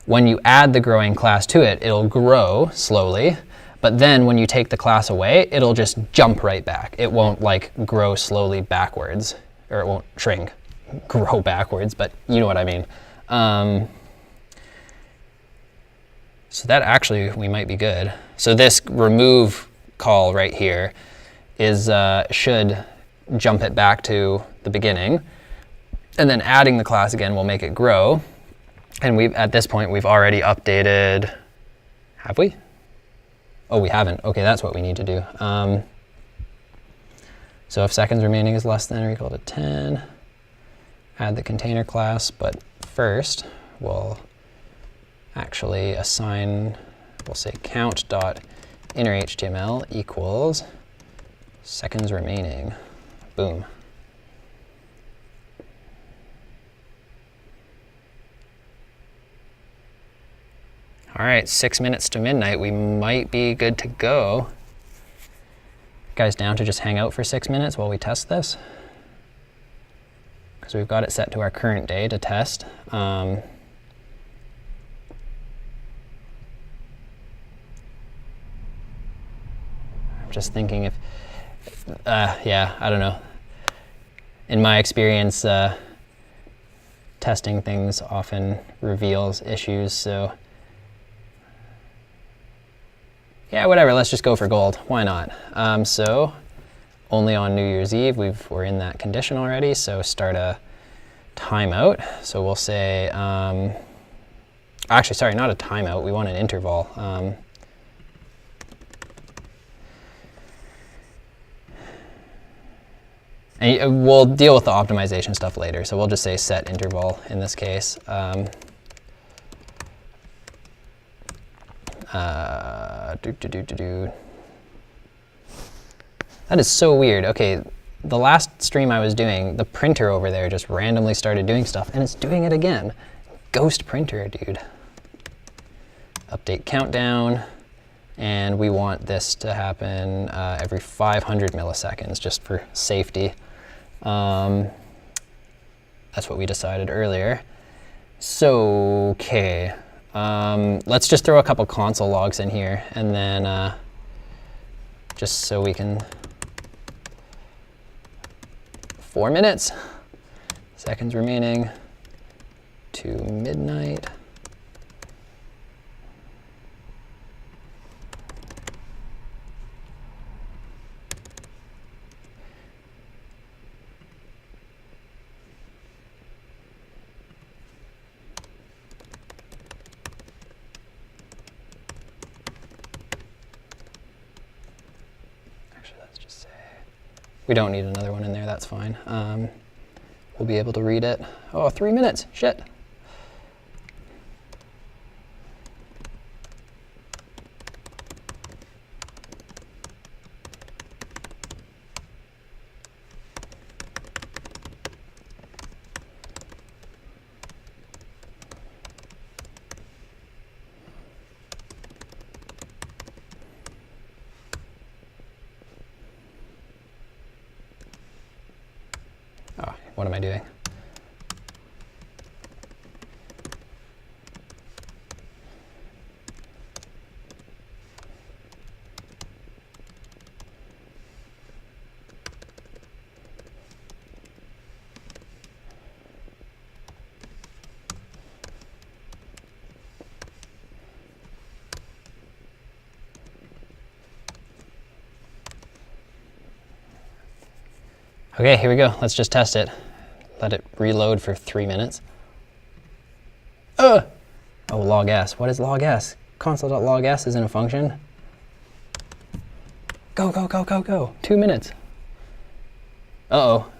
Speaker 1: when you add the growing class to it, it'll grow slowly. But then when you take the class away, it'll just jump right back. It won't like grow slowly backwards, or it won't shrink, grow backwards, but you know what I mean. So that actually, we might be good. So this remove call right here is should jump it back to the beginning. And then adding the class again will make it grow. And at this point, we've already updated, have we? Oh, we haven't. Okay, that's what we need to do. So if seconds remaining is less than or equal to 10, add the container class. But first, we'll actually assign, we'll say count.innerHTML equals seconds remaining. Boom. All right, 6 minutes to midnight. We might be good to go. Guys down to just hang out for 6 minutes while we test this? Because we've got it set to our current day to test. I'm just thinking if, yeah, I don't know. In my experience, testing things often reveals issues, so yeah, whatever, let's just go for gold. Why not? So only on New Year's Eve, we're in that condition already, so start a timeout. So we'll say, actually, sorry, not a timeout, we want an interval. And we'll deal with the optimization stuff later, so we'll just say set interval in this case. That is so weird. Okay, the last stream I was doing, the printer over there just randomly started doing stuff, and it's doing it again. Ghost printer, dude. Update countdown, and we want this to happen every 500 milliseconds, just for safety. That's what we decided earlier. So, okay. Let's just throw a couple console logs in here, and then just so we can, 4 minutes, seconds remaining to midnight. We don't need another one in there, that's fine. We'll be able to read it. Oh, 3 minutes, shit. What am I doing? Okay, here we go. Let's just test it. Let it reload for 3 minutes. Oh, log s. What is log s? Console.log s isn't a function. Go, go, go, go, go. 2 minutes. Uh-oh.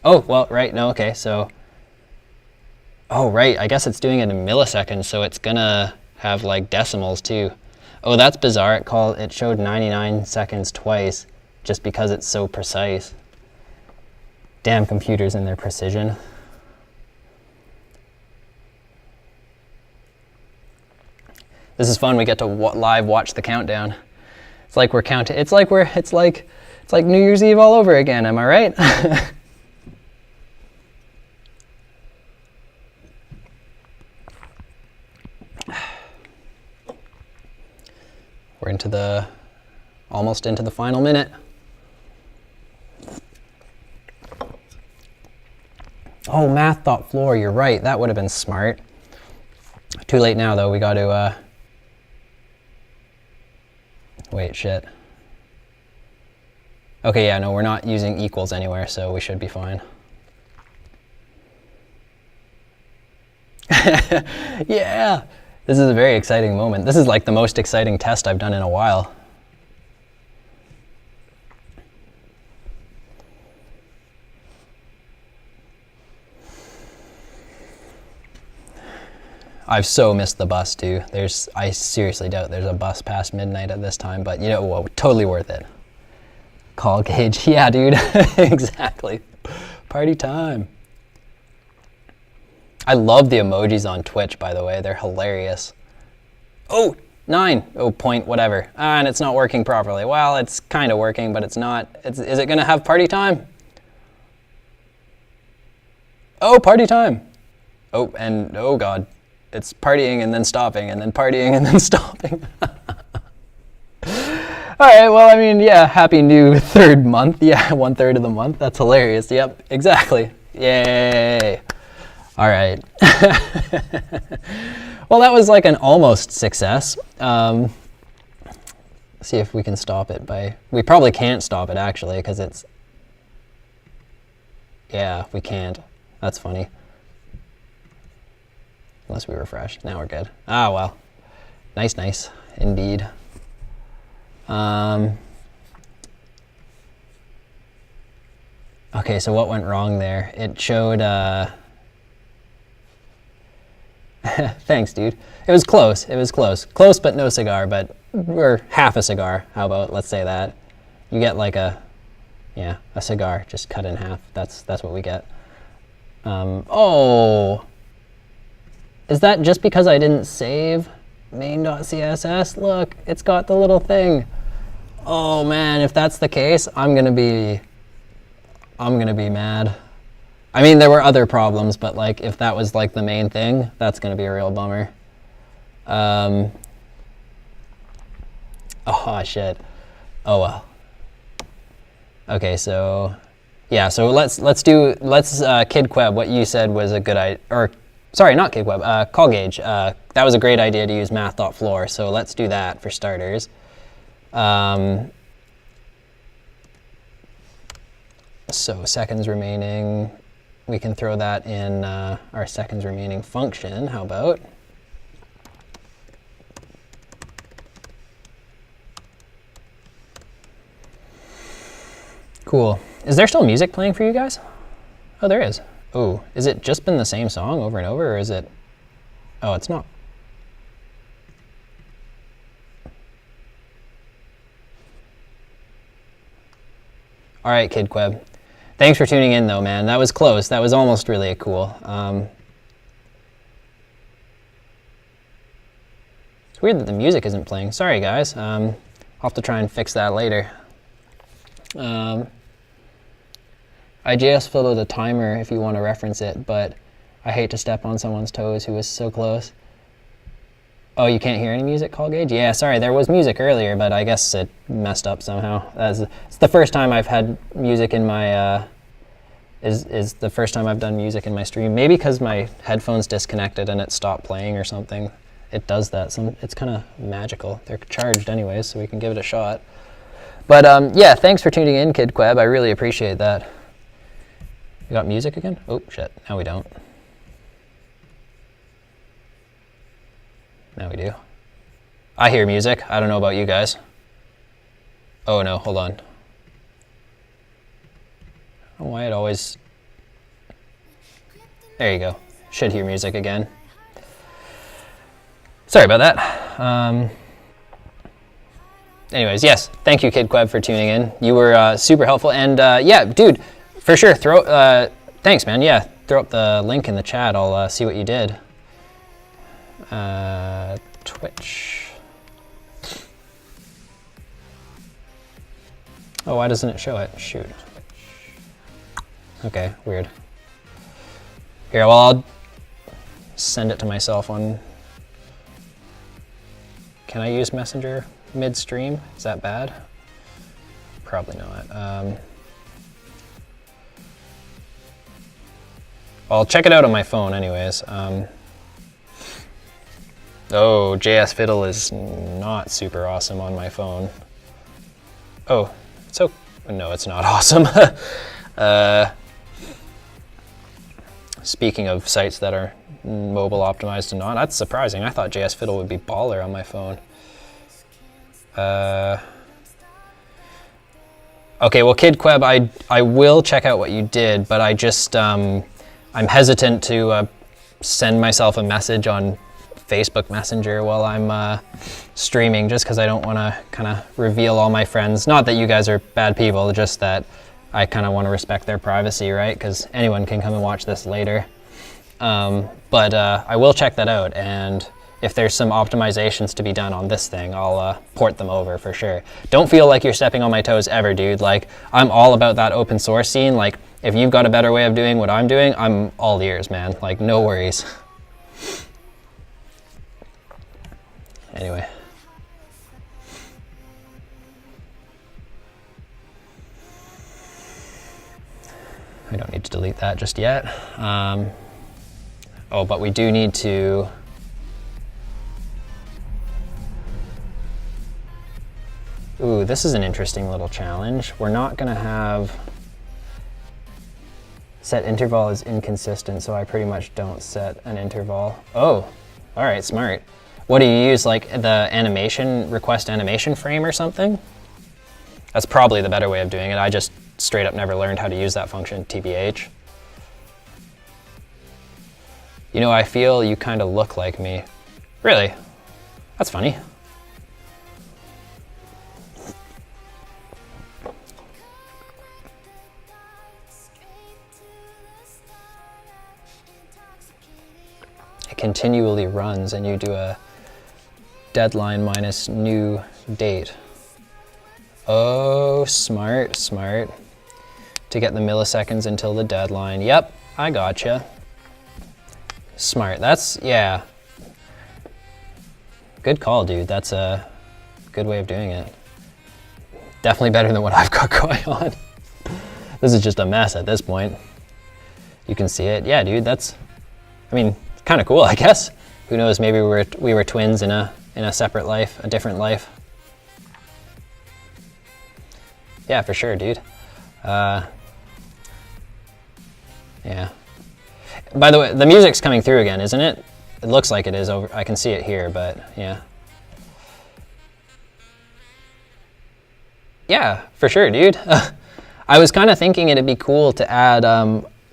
Speaker 1: Oh, well, right, no, okay, so. Oh, right, I guess it's doing it in milliseconds, so it's gonna have like decimals too. Oh, that's bizarre. It showed 99 seconds twice just because it's so precise. Damn computers and their precision. This is fun. We get to live watch the countdown. It's like we're counting. It's like New Year's Eve all over again. Am I right? We're almost into the final minute. Oh, math.floor, you're right. That would have been smart. Too late now, though. We got to, wait, shit. Okay, yeah, no, we're not using equals anywhere, so we should be fine. Yeah! This is a very exciting moment. This is like the most exciting test I've done in a while. I've so missed the bus too. I seriously doubt there's a bus past midnight at this time, but you know what, totally worth it. Call Gage, yeah dude, exactly. Party time. I love the emojis on Twitch, by the way, they're hilarious. Oh, 9, oh, point whatever. And it's not working properly. Well, it's kind of working, but it's not. Is it gonna have party time? Oh, party time. Oh, and oh God. It's partying and then stopping and then partying and then stopping. All right, well, I mean, yeah, happy new third month. Yeah, 1/3 of the month. That's hilarious. Yep, exactly. Yay. All right. Well, that was like an almost success. See if we can stop it we probably can't stop it actually because it's, yeah, we can't. That's funny. Unless we refresh. Now we're good. Ah, well. Nice, indeed. Okay, so what went wrong there? It showed, thanks, dude. It was close, Close, but no cigar, but we're half a cigar. How about, let's say that. You get like a cigar, just cut in half. That's what we get. Oh. Is that just because I didn't save main.css? Look, it's got the little thing. Oh man, if that's the case, I'm gonna be mad. I mean, there were other problems, but like if that was like the main thing, that's gonna be a real bummer. Oh shit. Oh well. Okay, so yeah, so let's KidQueb, what you said was a good idea, or sorry, not KidQueb, Call Gage. That was a great idea to use math.floor, so let's do that for starters. So seconds remaining, we can throw that in our seconds remaining function. How about? Cool. Is there still music playing for you guys? Oh, there is. Oh, is it just been the same song over and over, or is it? Oh, it's not. All right, KidQueb. Thanks for tuning in, though, man. That was close. That was almost really cool. It's weird that the music isn't playing. Sorry, guys. I'll have to try and fix that later. I just followed a timer if you want to reference it, but I hate to step on someone's toes who was so close. Oh, you can't hear any music, Call Gage? Yeah, sorry, there was music earlier, but I guess it messed up somehow. It's the first time I've had music in my, is the first time I've done music in my stream. Maybe because my headphones disconnected and it stopped playing or something. It does that. It's kind of magical. They're charged anyways, so we can give it a shot. But yeah, thanks for tuning in, KidQueb. I really appreciate that. We got music again? Oh, shit. Now we don't. Now we do. I hear music. I don't know about you guys. Oh, no. Hold on. I don't know why it always... There you go. Should hear music again. Sorry about that. Anyways, yes. Thank you, KidQueb, for tuning in. You were super helpful. And yeah, dude, for sure. Thanks, man. Yeah, throw up the link in the chat. I'll see what you did. Twitch. Oh, why doesn't it show it? Shoot. Okay, weird. Here, well, I'll send it to myself on... Can I use Messenger midstream. Is that bad? Probably not. I'll check it out on my phone anyways. Oh, JS Fiddle is not super awesome on my phone. Oh, so no, it's not awesome. Speaking of sites that are mobile optimized and not, that's surprising. I thought JS Fiddle would be baller on my phone. Okay, well, KidQueb, I will check out what you did, but I just, I'm hesitant to send myself a message on Facebook Messenger while I'm streaming, just because I don't want to kind of reveal all my friends. Not that you guys are bad people, just that I kind of want to respect their privacy, right? Because anyone can come and watch this later. But I will check that out, and if there's some optimizations to be done on this thing, I'll port them over for sure. Don't feel like you're stepping on my toes ever, dude. Like, I'm all about that open source scene. Like, if you've got a better way of doing what I'm doing, I'm all ears, man. Like, no worries. Anyway. I don't need to delete that just yet. Oh, but we do need to... Ooh, this is an interesting little challenge. We're not gonna have... Set interval is inconsistent, so I pretty much don't set an interval. Oh, all right, smart. What do you use, like the animation, request animation frame or something? That's probably the better way of doing it. I just straight up never learned how to use that function, TBH. You know, I feel you kind of look like me. Really? That's funny. It continually runs and you do a deadline minus new date. Oh, smart, smart. To get the milliseconds until the deadline. Yep, I gotcha. Smart, that's, yeah. Good call, dude. That's a good way of doing it. Definitely better than what I've got going on. This is just a mess at this point. You can see it. Yeah, dude, that's, I mean, kind of cool, I guess. Who knows, maybe we were twins in a separate life, a different life. Yeah, for sure, dude. Yeah. By the way, the music's coming through again, isn't it? It looks like it is over. I can see it here, but yeah. Yeah, for sure, dude. I was kind of thinking it'd be cool to add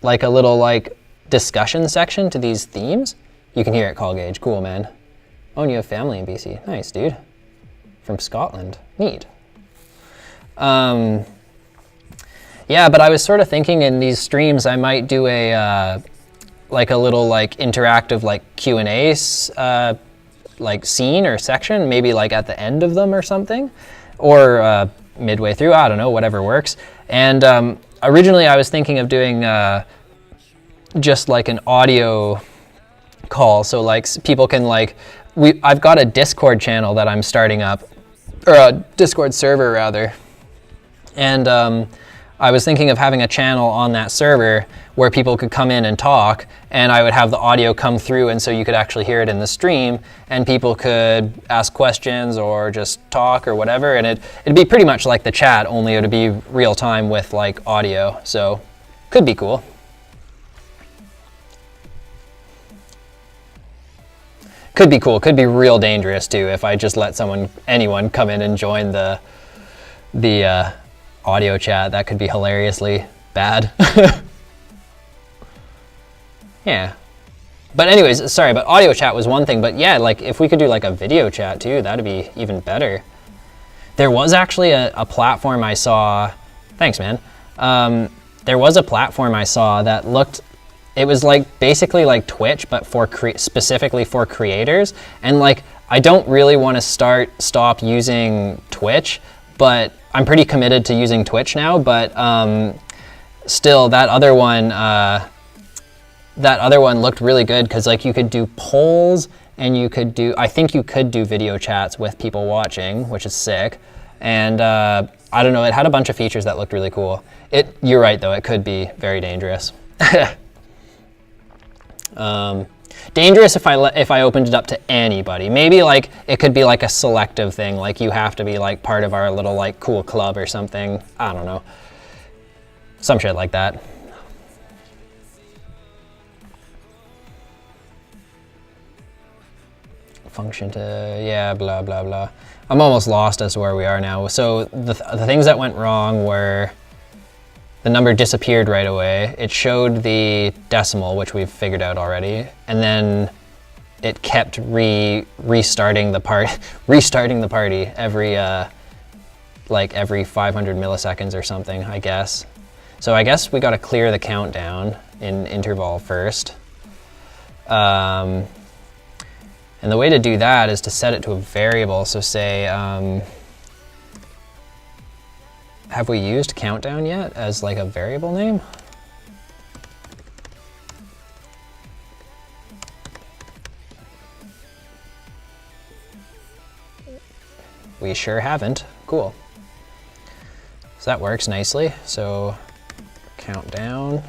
Speaker 1: like a little like discussion section to these themes. You can hear it, call gauge. Cool, man. Oh, and you have family in BC. Nice, dude. From Scotland. Neat. Yeah, but I was sort of thinking in these streams I might do a like a little like interactive like Q&A like scene or section, maybe like at the end of them or something, or midway through, I don't know, whatever works. And originally I was thinking of doing just like an audio call, so like people can like, I've got a Discord channel that I'm starting up, or a Discord server rather, and I was thinking of having a channel on that server where people could come in and talk, and I would have the audio come through, and so you could actually hear it in the stream, and people could ask questions or just talk or whatever, and it'd be pretty much like the chat, only it would be real time with like audio, so could be cool. Could be cool, could be real dangerous too if I just let anyone come in and join the audio chat. That could be hilariously bad. Yeah. But anyways, sorry, but audio chat was one thing, but yeah, like if we could do like a video chat too, that'd be even better. There was actually a platform I saw, thanks man. There was a platform I saw that looked, it was like basically like Twitch, but for specifically for creators. And like, I don't really want to stop using Twitch, but I'm pretty committed to using Twitch now, but still that other one looked really good because like you could do polls and you could do, I think you could do video chats with people watching, which is sick. And I don't know, it had a bunch of features that looked really cool. You're right though, it could be very dangerous. Dangerous if I opened it up to anybody. Maybe like it could be like a selective thing, like you have to be like part of our little like cool club or something. I don't know. Some shit like that. Function to, yeah, blah, blah, blah. I'm almost lost as to where we are now. So the things that went wrong were the number disappeared right away. It showed the decimal, which we've figured out already. And then it kept restarting the party every, like every 500 milliseconds or something, I guess. So I guess we gotta clear the countdown in interval first. And the way to do that is to set it to a variable. So say, have we used countdown yet as like a variable name? We sure haven't. Cool. So that works nicely. So countdown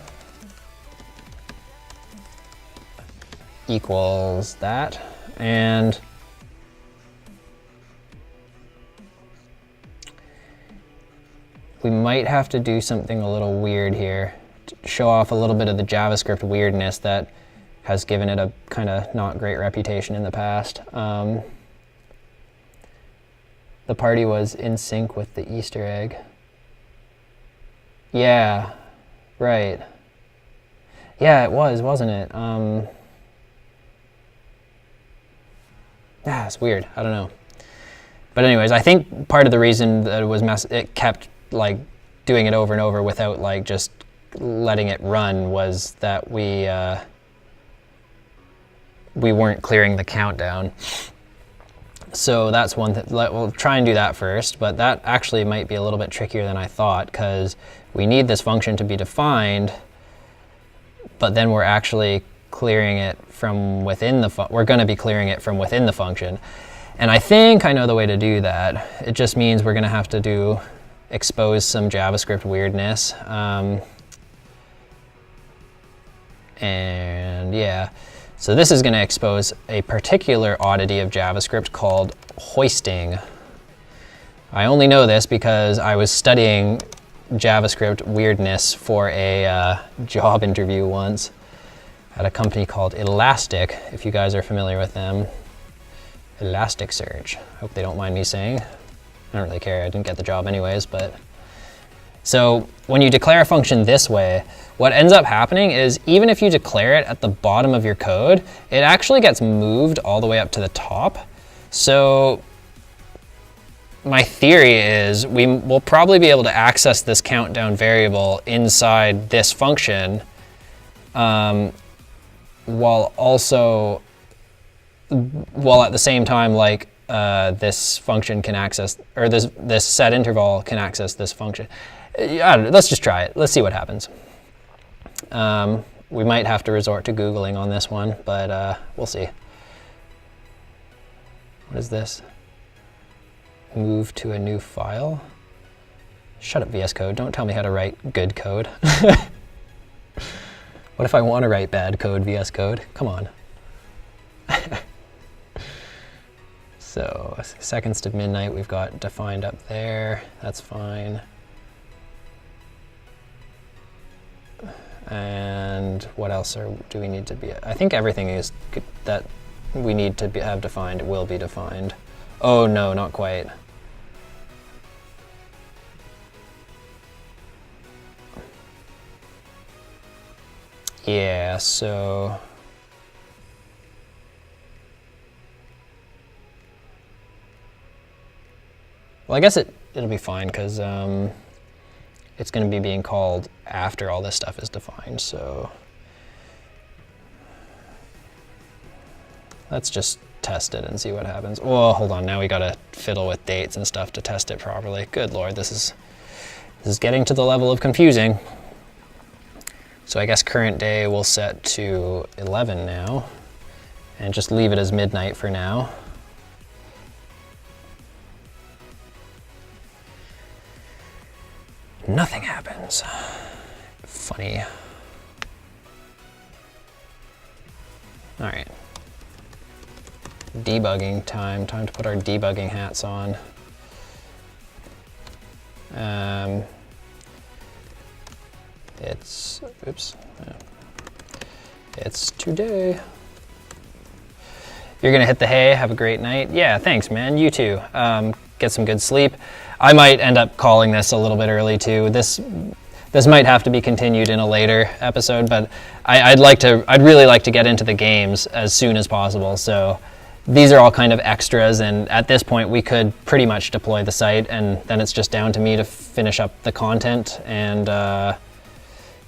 Speaker 1: equals that. And we might have to do something a little weird here to show off a little bit of the JavaScript weirdness that has given it a kind of not great reputation in the past. The party was in sync with the Easter egg. Yeah, right. Yeah, it was, wasn't it? Yeah, it's weird. I don't know. But anyways, I think part of the reason that it kept like doing it over and over without like just letting it run was that we weren't clearing the countdown. So that's one that we'll try and do that first, but that actually might be a little bit trickier than I thought because we need this function to be defined, but then we're actually clearing it from within the we're going to be clearing it from within the function. And I think I know the way to do that. It just means we're going to have to expose some JavaScript weirdness. And yeah, so this is going to expose a particular oddity of JavaScript called hoisting. I only know this because I was studying JavaScript weirdness for a job interview once at a company called Elastic, if you guys are familiar with them. Elasticsearch. Hope they don't mind me saying. I don't really care, I didn't get the job anyways, but. So when you declare a function this way, what ends up happening is even if you declare it at the bottom of your code, it actually gets moved all the way up to the top. So my theory is we'll probably be able to access this countdown variable inside this function, while at the same time, like this function can access, or this set interval can access this function. I don't know, let's just try it. Let's see what happens. We might have to resort to Googling on this one, but we'll see. What is this? Move to a new file? Shut up, VS Code. Don't tell me how to write good code. What if I want to write bad code, VS Code? Come on. So seconds to midnight, we've got defined up there. That's fine. And what else do we need to be? I think everything is that we need to have defined will be defined. Oh no, not quite. Yeah, so well, I guess it'll be fine because it's going to be being called after all this stuff is defined. So let's just test it and see what happens. Oh, hold on. Now we got to fiddle with dates and stuff to test it properly. Good Lord, this is getting to the level of confusing. So I guess current day we'll set to 11 now. and just leave it as midnight for now. Nothing happens. Funny. All right. Debugging time. Time to put our debugging hats on. It's today. You're gonna hit the hay, have a great night. Yeah, thanks, man, you too. Get some good sleep. I might end up calling this a little bit early too. This might have to be continued in a later episode, but I'd really like to get into the games as soon as possible. So these are all kind of extras, and at this point we could pretty much deploy the site, and then it's just down to me to finish up the content. And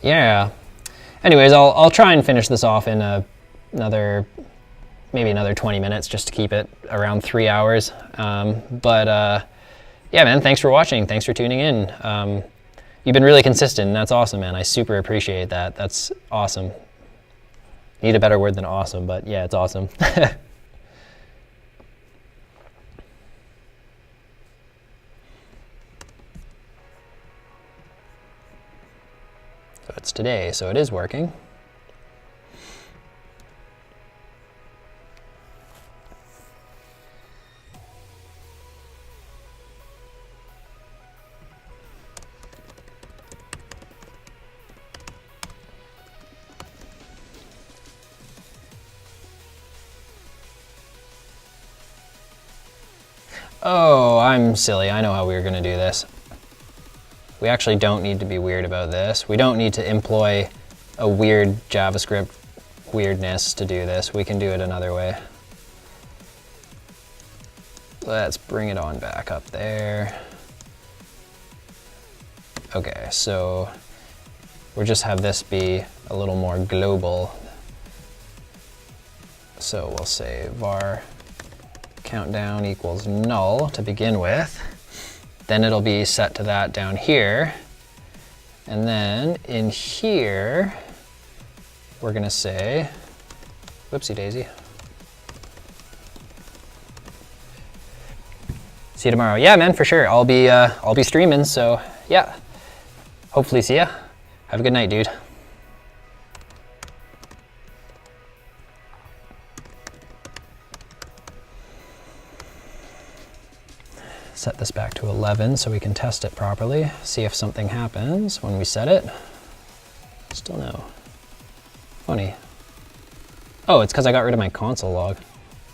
Speaker 1: yeah. Anyways, I'll try and finish this off in maybe another 20 minutes, just to keep it around 3 hours. Yeah, man, thanks for watching. Thanks for tuning in. You've been really consistent, and that's awesome, man. I super appreciate that. That's awesome. Need a better word than awesome, but yeah, it's awesome. So it's today, so it is working. Oh, I'm silly. I know how we were going to do this. We actually don't need to be weird about this. We don't need to employ a weird JavaScript weirdness to do this. We can do it another way. Let's bring it on back up there. Okay, so we'll just have this be a little more global. So we'll say var countdown equals null to begin with. Then it'll be set to that down here. And then in here, we're gonna say, whoopsie daisy. See you tomorrow. Yeah, man, for sure. I'll be streaming, so yeah. Hopefully see ya. Have a good night, dude. Set this back to 11 so we can test it properly, see if something happens when we set it. Still no. Funny. Oh, it's because I got rid of my console log.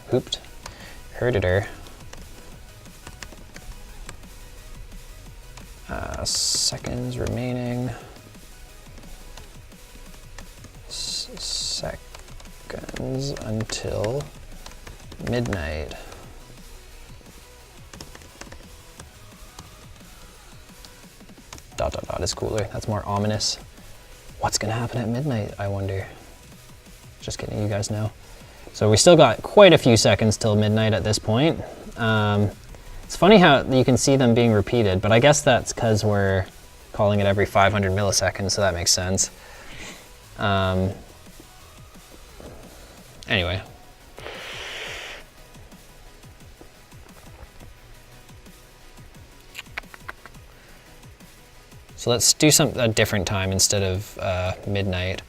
Speaker 1: Hooped. Herded her. Seconds remaining. Seconds until midnight. Dot dot dot is cooler. That's more ominous. What's gonna happen at midnight, I wonder? Just kidding, you guys know. So we still got quite a few seconds till midnight at this point. It's funny how you can see them being repeated, but I guess that's because we're calling it every 500 milliseconds, so that makes sense. Anyway. So let's do a different time instead of midnight.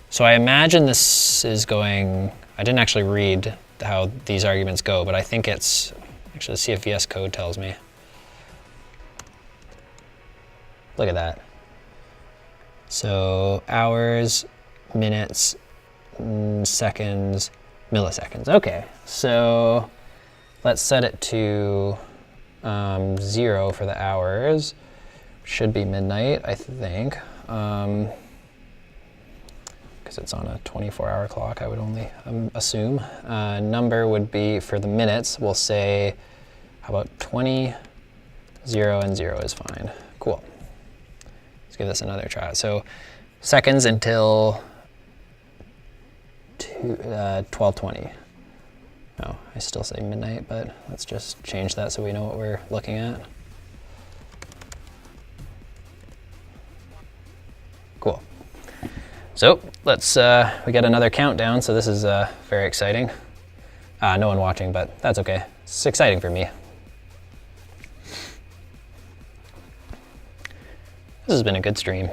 Speaker 1: So I imagine this is going, I didn't actually read how these arguments go, but I think it's, actually the CFVS code tells me. Look at that. So hours, minutes, seconds, milliseconds. Okay, so let's set it to 0 for the hours. Should be midnight, I think. Because it's on a 24-hour clock, I would only assume. Number would be, for the minutes, we'll say, how about 20, 0, and 0 is fine. Cool. Let's give this another try. So seconds until 12:20. No, I still say midnight, but let's just change that so we know what we're looking at. Cool. So let's, we got another countdown, so this is very exciting. No one watching, but that's okay. It's exciting for me. This has been a good stream.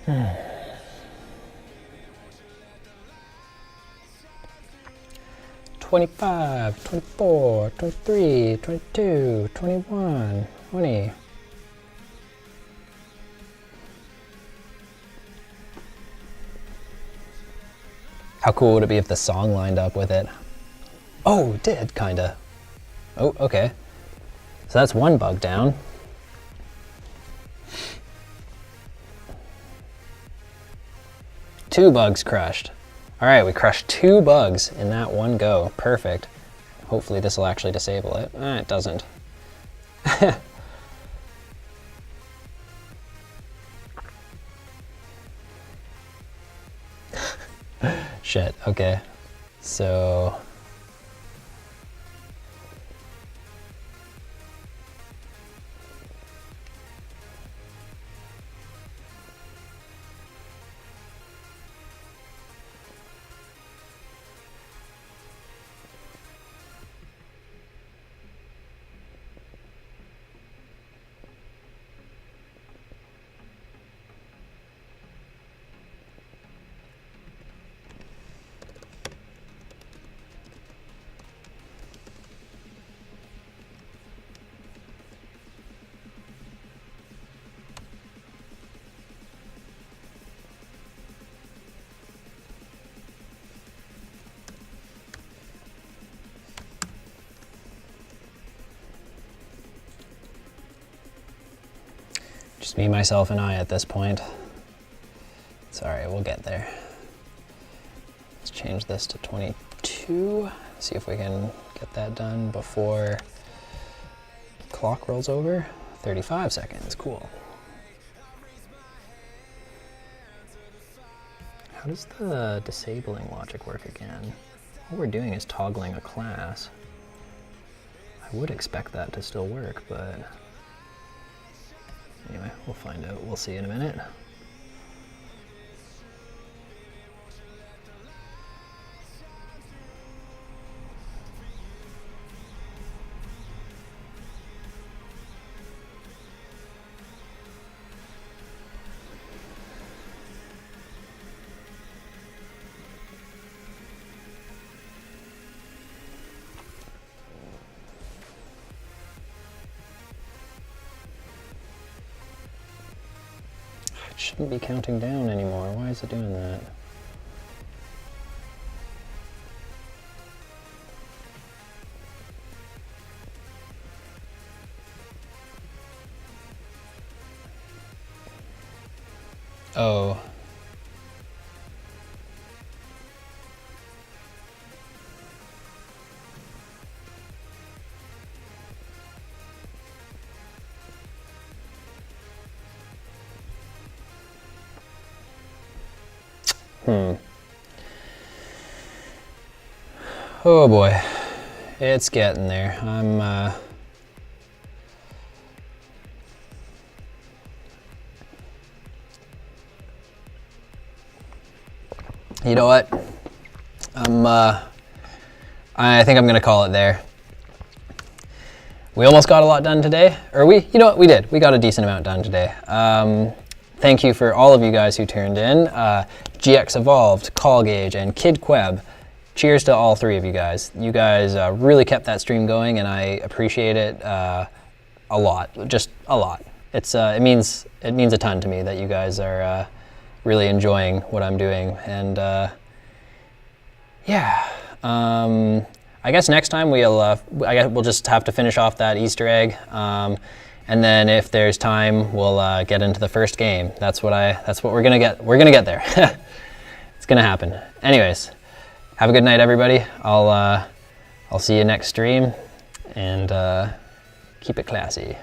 Speaker 1: Hmm. 25, 24, 23, 22, 21, 20. How cool would it be if the song lined up with it? Oh, it did, kinda. Oh, okay. So that's one bug down. Two bugs crushed. All right, we crushed 2 bugs in that one go. Perfect. Hopefully this will actually disable it. It doesn't. Shit, okay. So... Just me, myself, and I at this point. Sorry, we'll get there. Let's change this to 22. See if we can get that done before the clock rolls over. 35 seconds, cool. How does the disabling logic work again? All we're doing is toggling a class. I would expect that to still work, but anyway, we'll find out. We'll see in a minute. It shouldn't be counting down anymore. Why is it doing that? Oh. Oh boy, it's getting there. You know what? I think I'm gonna call it there. We almost got a lot done today, or you know what, we did. We got a decent amount done today. Thank you for all of you guys who turned in. GX Evolved, Call Gauge, and Kid Queb. Cheers to all 3 of you guys. You guys really kept that stream going, and I appreciate it a lot, just a lot. It means a ton to me that you guys are really enjoying what I'm doing, and yeah. I guess next time we'll just have to finish off that Easter egg. And then if there's time, we'll get into the first game. That's what we're gonna get. We're gonna get there. It's gonna happen. Anyways, have a good night, everybody. I'll see you next stream, and keep it classy.